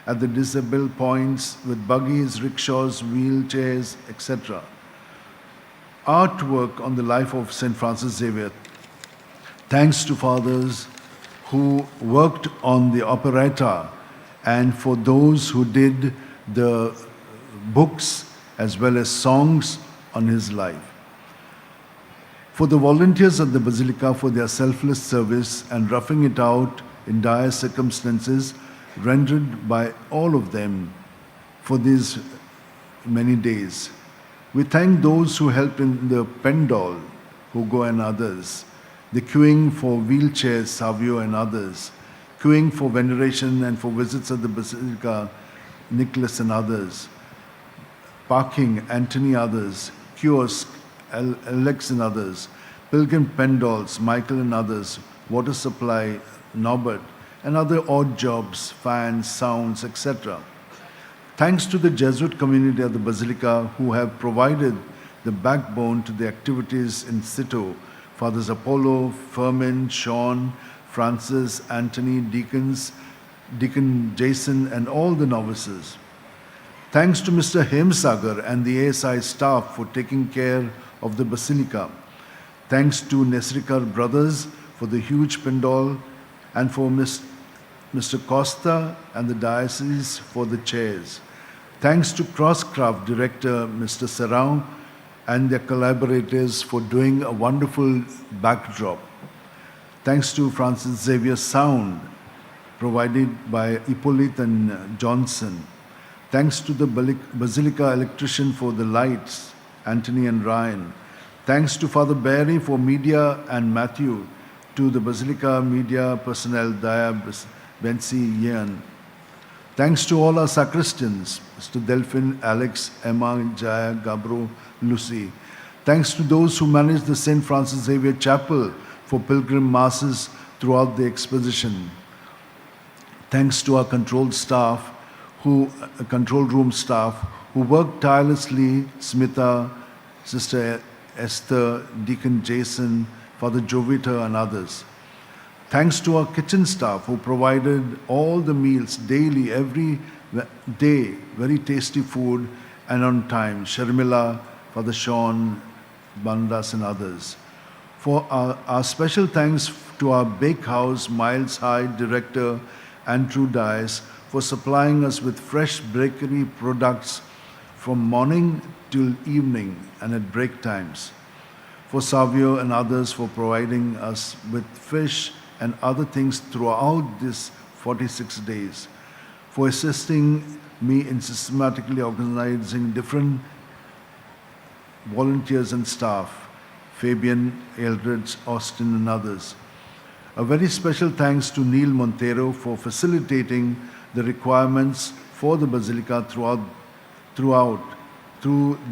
at the disabled points with buggies, rickshaws, wheelchairs, etc. Artwork on the life of St. Francis Xavier. Thanks to fathers who worked on the operetta and for those who did the books as well as songs on his life. For the volunteers at the Basilica for their selfless service and roughing it out in dire circumstances rendered by all of them for these many days. We thank those who helped in the Pendol, Hugo and others, the queuing for wheelchairs, Savio and others, queuing for veneration and for visits at the Basilica, Nicholas and others, parking, Anthony others, kiosk, Alex and others, pilgrim pendols, Michael and others, water supply, Norbert, and other odd jobs, fans, sounds, etc. Thanks to the Jesuit community at the Basilica who have provided the backbone to the activities in situ, Fathers Apollo, Fermin, Sean, Francis, Anthony, Deacon Jason, and all the novices. Thanks to Mr. Hemsagar and the ASI staff for taking care of the Basilica. Thanks to Nesrikar brothers for the huge pendol and for Mr. Costa and the diocese for the chairs. Thanks to Crosscraft director Mr. Serrao and their collaborators for doing a wonderful backdrop. Thanks to Francis Xavier Sound provided by Hippolyte and Johnson. Thanks to the Basilica electrician for the lights, Anthony and Ryan. Thanks to Father Barry for media and Matthew, to the Basilica media personnel, Daya, Bensi, Ian. Thanks to all our sacristans, Mr. Delphin, Alex, Emma, Jaya, Gabro, Lucy. Thanks to those who manage the St. Francis Xavier Chapel for pilgrim masses throughout the exposition. Thanks to our control room staff who worked tirelessly, Smita, Sister Esther, Deacon Jason, Father Jovita and others. Thanks to our kitchen staff who provided all the meals daily, every day, very tasty food and on time. Sharmila, Father Sean, Bandas and others. For our special thanks to our bakehouse, Miles High director, Andrew Dice, for supplying us with fresh bakery products from morning till evening and at break times. For Savio and others for providing us with fish and other things throughout this 46 days. For assisting me in systematically organizing different volunteers and staff, Fabian, Eldridge, Austin and others. A very special thanks to Neil Montero for facilitating the requirements for the Basilica through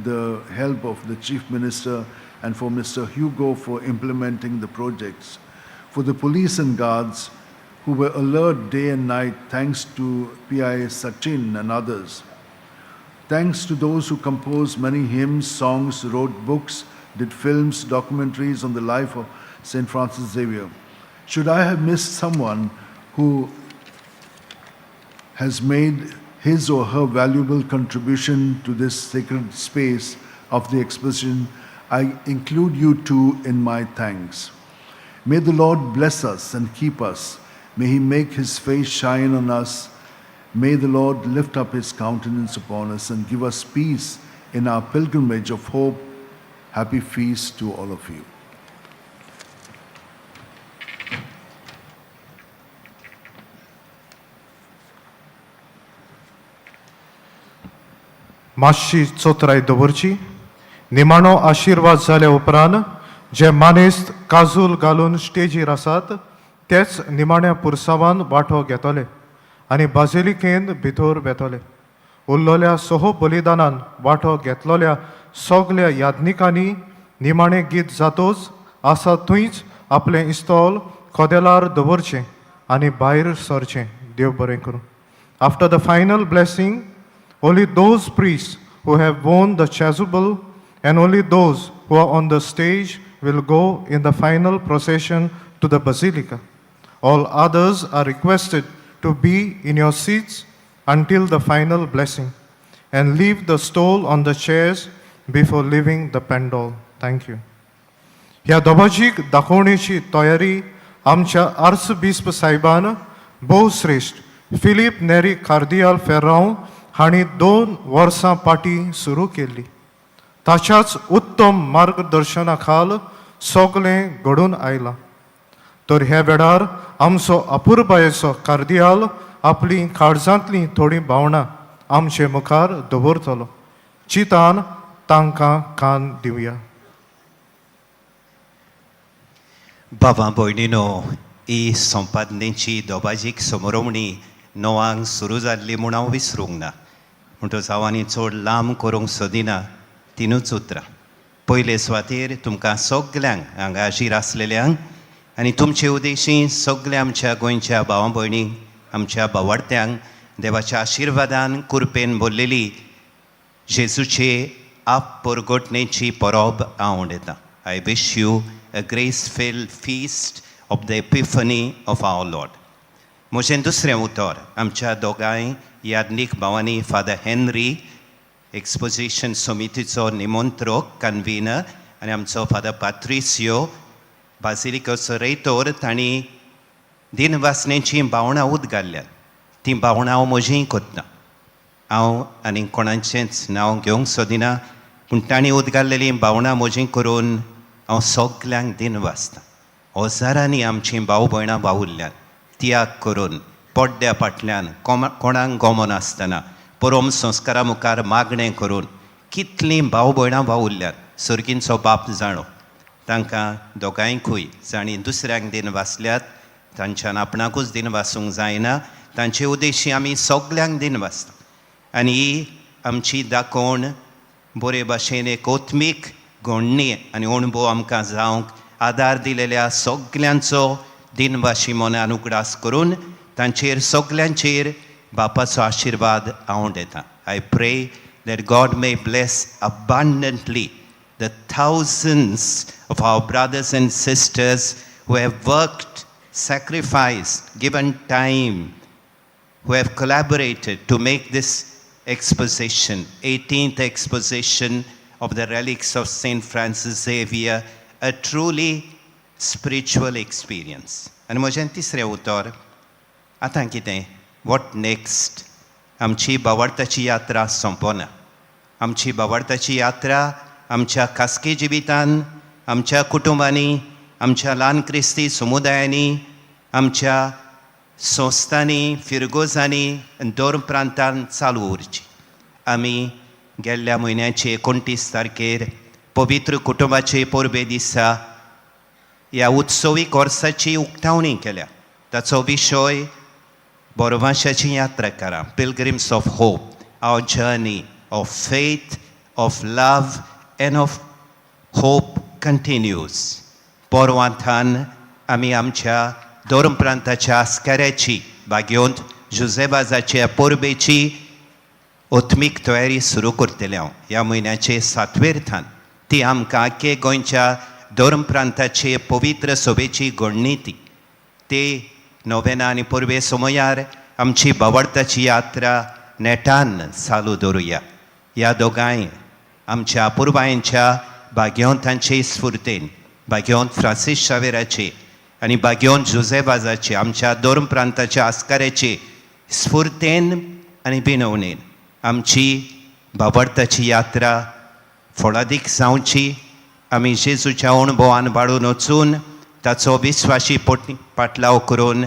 the help of the Chief Minister, and for Mr. Hugo for implementing the projects. For the police and guards who were alert day and night, thanks to PI Sachin and others. Thanks to those who composed many hymns, songs, wrote books, did films, documentaries on the life of St. Francis Xavier. Should I have missed someone who has made his or her valuable contribution to this sacred space of the exposition, I include you too in my thanks. May the Lord bless us and keep us. May He make His face shine on us. May the Lord lift up His countenance upon us and give us peace in our pilgrimage of hope. Happy feast to all of you. मातशी चोत्राय दवरची. निमाणो आशीर्वाद जाल्या उपरांत जे मानेस्त काजूल घालून स्टेजीर आसात तेच निमाण्या पुरसावान वांटो घेतले आनी बाजिलिकेंत भितर वेतले. उरलोल्या सोहो बलिदानान वांटो घेतलोल्या सगल्या याज्ञिकांनी निमाणें गीत जातोच आसा थंयच आपलें इस्तोल खोदेलार दवरचें आनी भायर सरचें. देव बरें करूं. After the final blessing, only those priests who have worn the chasuble and only those who are on the stage will go in the final procession to the basilica. All others are requested to be in your seats until the final blessing and leave the stole on the chairs before leaving the pandal. Thank you. ह्या दोबाजीक दाखोवणेची तयारी आमच्या archbishop साहेबान भोवश्रेष्ठ Philip नेरी कार्दियाल फेर्रांव हांणी 2 वर्सां पाटी सुरू केल्ली. ताच्याच उत्तम मार्गदर्शना खाल सगळें घडून आयलां. तर ह्या वेळार आमचो अपुर्बायेचो कार्दियाल आपली काळजांतली थोडी भावना आमचे मुखार दवरतलो. चितान तांकां कान दिवया. बाबा भयणीनो, ही संपादनेची दोबाजीक समोरवणी 9 सुरू जाल्ली म्हूण हांव विसरूंक ना. म्हणटच हांव आनी चड लांब करूंक सोदिना. 3 उतरां. पयले सुवातेर तुमकां सगल्यांक हांगा हाजीर आसलेल्यांक आनी तुमचे उदेशी सगल्या आमच्या गोंयच्या भावां भयणींक, आमच्या भावार्थ्यांक देवाच्या आशिर्वादान कुरपेन भरलेली जेजूचे आप परगटणेची परब हांव उडयतां. I wish you a grace-filled feast of the epiphany of our Lord. म्हजें दुसरें उतर आमच्या दोगांय याज्ञीक भावांनी फादर हेनरी, एक्सपोजिशन समितीचो निमंत्रक कन्व्हिनर, आनी आमचो फादर पात्रिसियो, बासिलिकाचो रेतोर, तांणी दिनवासनेची भावणां उदगाल्ल्यात. ती भावणां हांव म्हजीं कोत्ता. हांव आनी कोणाचेंच नांव घेवंक सोदिना, पूण तांणी उदगाल्लेली भावणां म्हजीं करून हांव सगल्यांक दिन वाचतां. ओजारांनी आमचीं भाव भयणां वावुरल्यात. त्याग करून पड्ड्या फाटल्यान कोणाक गोमो नासतना परम संस्कारा मुखार मागणें करून कितलीं भाव भयणां वावुरल्यात सर्गींचो बाप जाणो. तांकां दोगांयकूय जाणीं दुसऱ्यांक दिन वाचल्यात, तांच्यान आपणाकूच दिन वाचूंक जायना. तांचे उद्देशी आमी सगल्यांक दिन वाचता. आनी ही आमची दाखोवण बरे भाशेन एक ओत्मीक घोडणी आनी अणभव आमकां जावंक आदार दिलेल्या सगल्यांचो दिनवाशी मनान उगडास करून तांचेर सगल्यांचेर बापाचो आशिर्वाद हांव दितां. आय pray that God may bless abundantly the thousands of our brothers and sisters who have worked, sacrificed, given time, who have collaborated to make this exposition, 18th exposition of the relics of St. Francis Xavier, a truly spiritual experience. And म्हजें तिसरें उतर, आतां कितें? What next? आमची भावार्थाची यात्रा संपना. आमची भावार्थाची यात्रा आमच्या खासगी जिवितान, आमच्या कुटुंबांनी, आमच्या ल्हान क्रिस्ती समुदायांनी, आमच्या संस्थांनी, फिरगोजांनी, दर प्रांतान चालू उरची. आमी गेल्ल्या म्हयन्याचे 29 तारखेर पवित्र कुटुंबाचे परबे दिसा ह्या उत्सवीक वर्साची उक्तावणी केल्या. ताचो विशय बोरवांशाची यात्रा, pilgrims of hope, our journey of faith, of love, and of hope continues. पोरवांतान आमी आमच्या दोन प्रांताच्या आस्काऱ्याची बागेंत जुजेबाजाच्या परबेची ओत्मीक तयारी सुरू करतले हांव. ह्या म्हयन्याचे 7वेर थान ती आमकां आख्खे गोंयच्या दोन प्रांताचे पवित्र सभेची घडणी ते नोवेना आनी परबे समयार आमची भावार्थाची यात्रा नेटान चालू दवरुया. ह्या दोगांय आमच्या पुर्वायांच्या भाग्यवंतांचे स्फूर्तेन, भाग्यवंत फ्रांसीस शावेराचे आनी भाग्यवंत जुजेबाजाचे, आमच्या दोन प्रांताच्या आस्काऱ्याचे स्फूर्तेन आनी बिनवणेन आमची भावार्थाची यात्रा फळादीक जावची. आमी जेजूच्या अणभवान बाळून वचून ताचो विस्वासी पाटलाव करून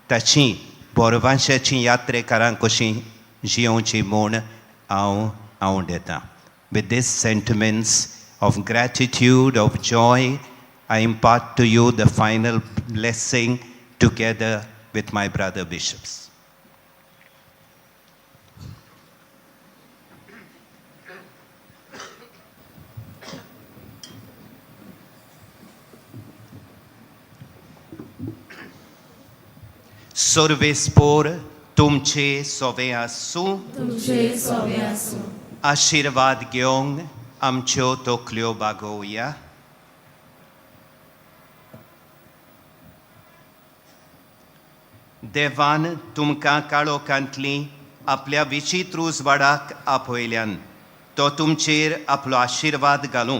ताची बोरवांशाची यात्रेकारां कशी जियोवची म्हूण हांव दितां. With these sentiments of gratitude, of joy, I impart to you the final blessing together with my brother bishops. सर्वेस्पोर तुमचे सोवे आसूं. तुमचे सोवे आसूं. आशिर्वाद घेवंक आमच्यो तकल्यो बागोवया. देवान तुमकां काळोखांतली आपल्या विचित्र उजवाडाक आपयल्यान तो तुमचेर आपलो आशिर्वाद घालूं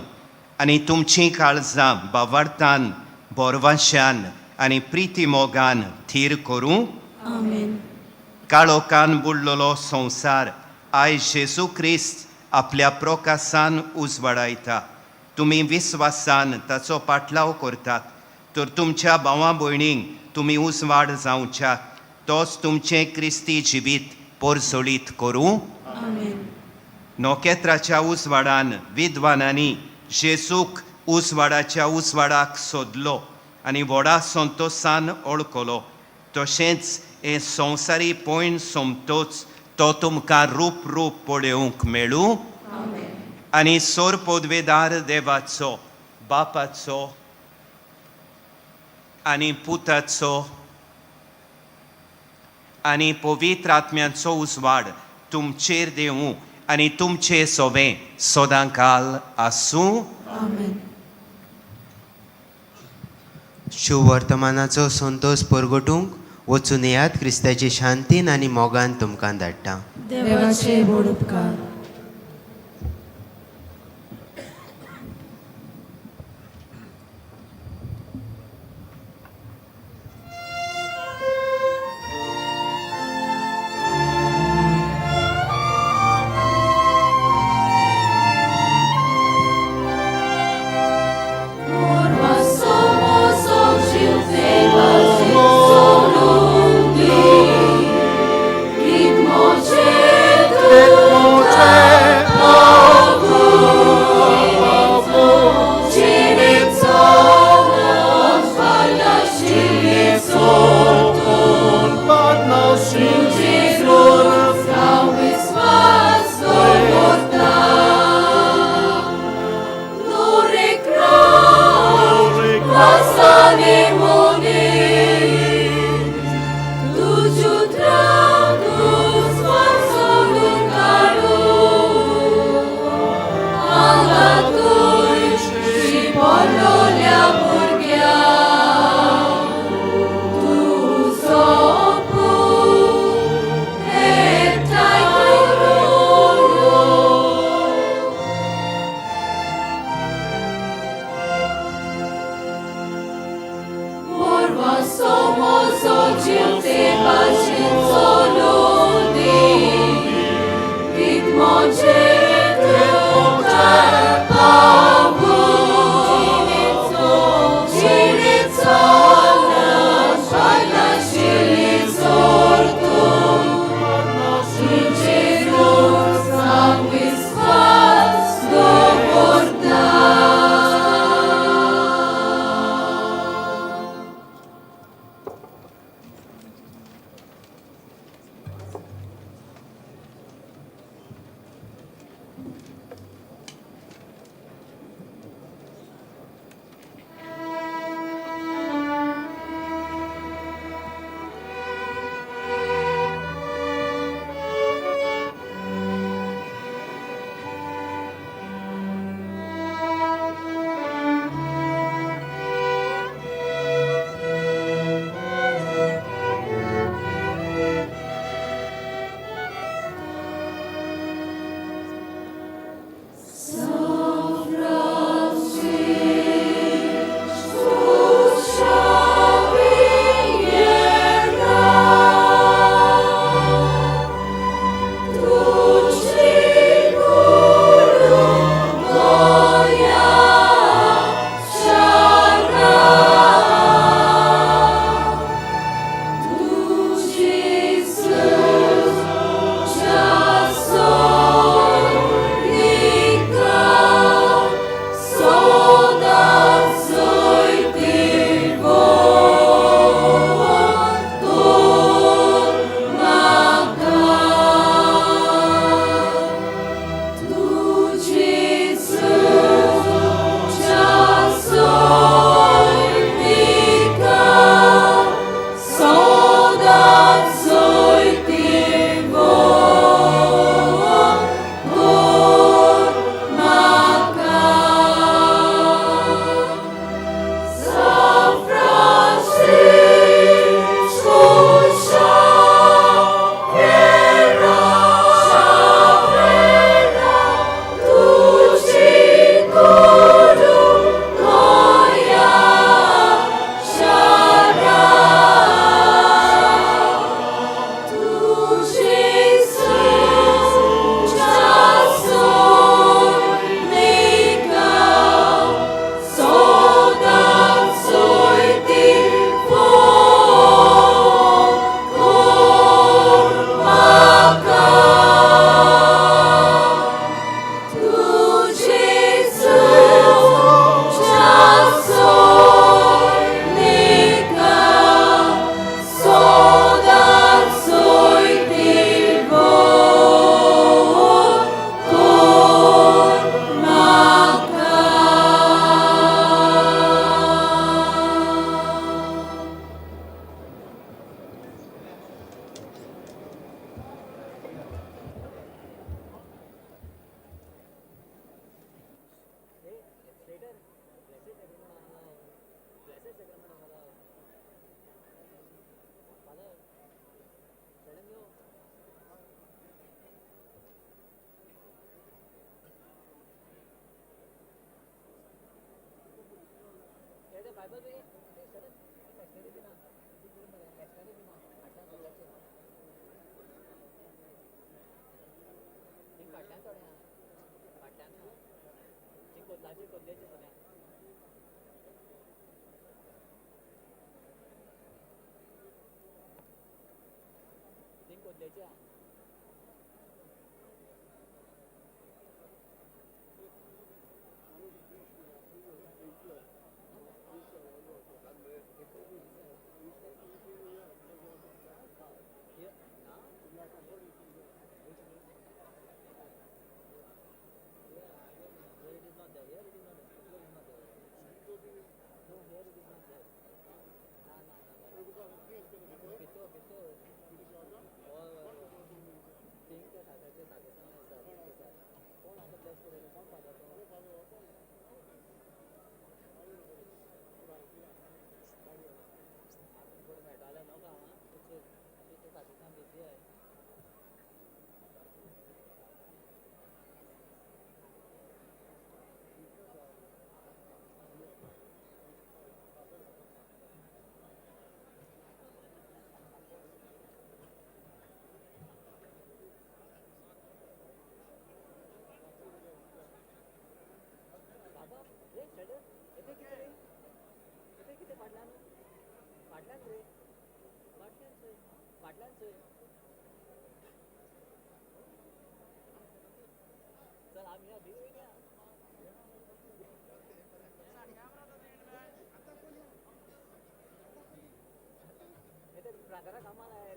आनी तुमचीं काळजां बावार्थान बोरवाश्यान आनी प्रिती मोगान थीर करूं. आमेन. काळोखान बुडलेलो संवसार आयज जेजू क्रिस्त आपल्या प्रकाशान उजवाडायता. तुमी विस्वासान ताचो पाटलाव करतात तर तुमच्या भावां भयणींक तुमी उजवाड जावच्याक तोच तुमचें क्रिस्ती जिवीत पोरसोळीत करूं. आमेन. नोकेत्राच्या उजवाडान विद्वानांनी जेजूक उजवाडाच्या उजवाडाक सोदलो आनी व्हडा संतोशान ओळखलो. तशेंच हे संवसारी पयण सोमतोच तो तुमकां रूप रूप पळोवंक मेळूं. आनी सोर पदवेदार देवाचो बापाचो आनी पुताचो आनी पवित्र आत्म्याचो उजवाड तुमचेर देवूं आनी तुमचे सोबे सदांकाल आसूं. शुभ वर्तमानाचो संतोष परगटूंक वचून येयात. क्रिस्ताची शांतीन आनी मोगान तुमकां धाडटा. देवाचे बोड उपकार. ब्रादरा कामाला आहे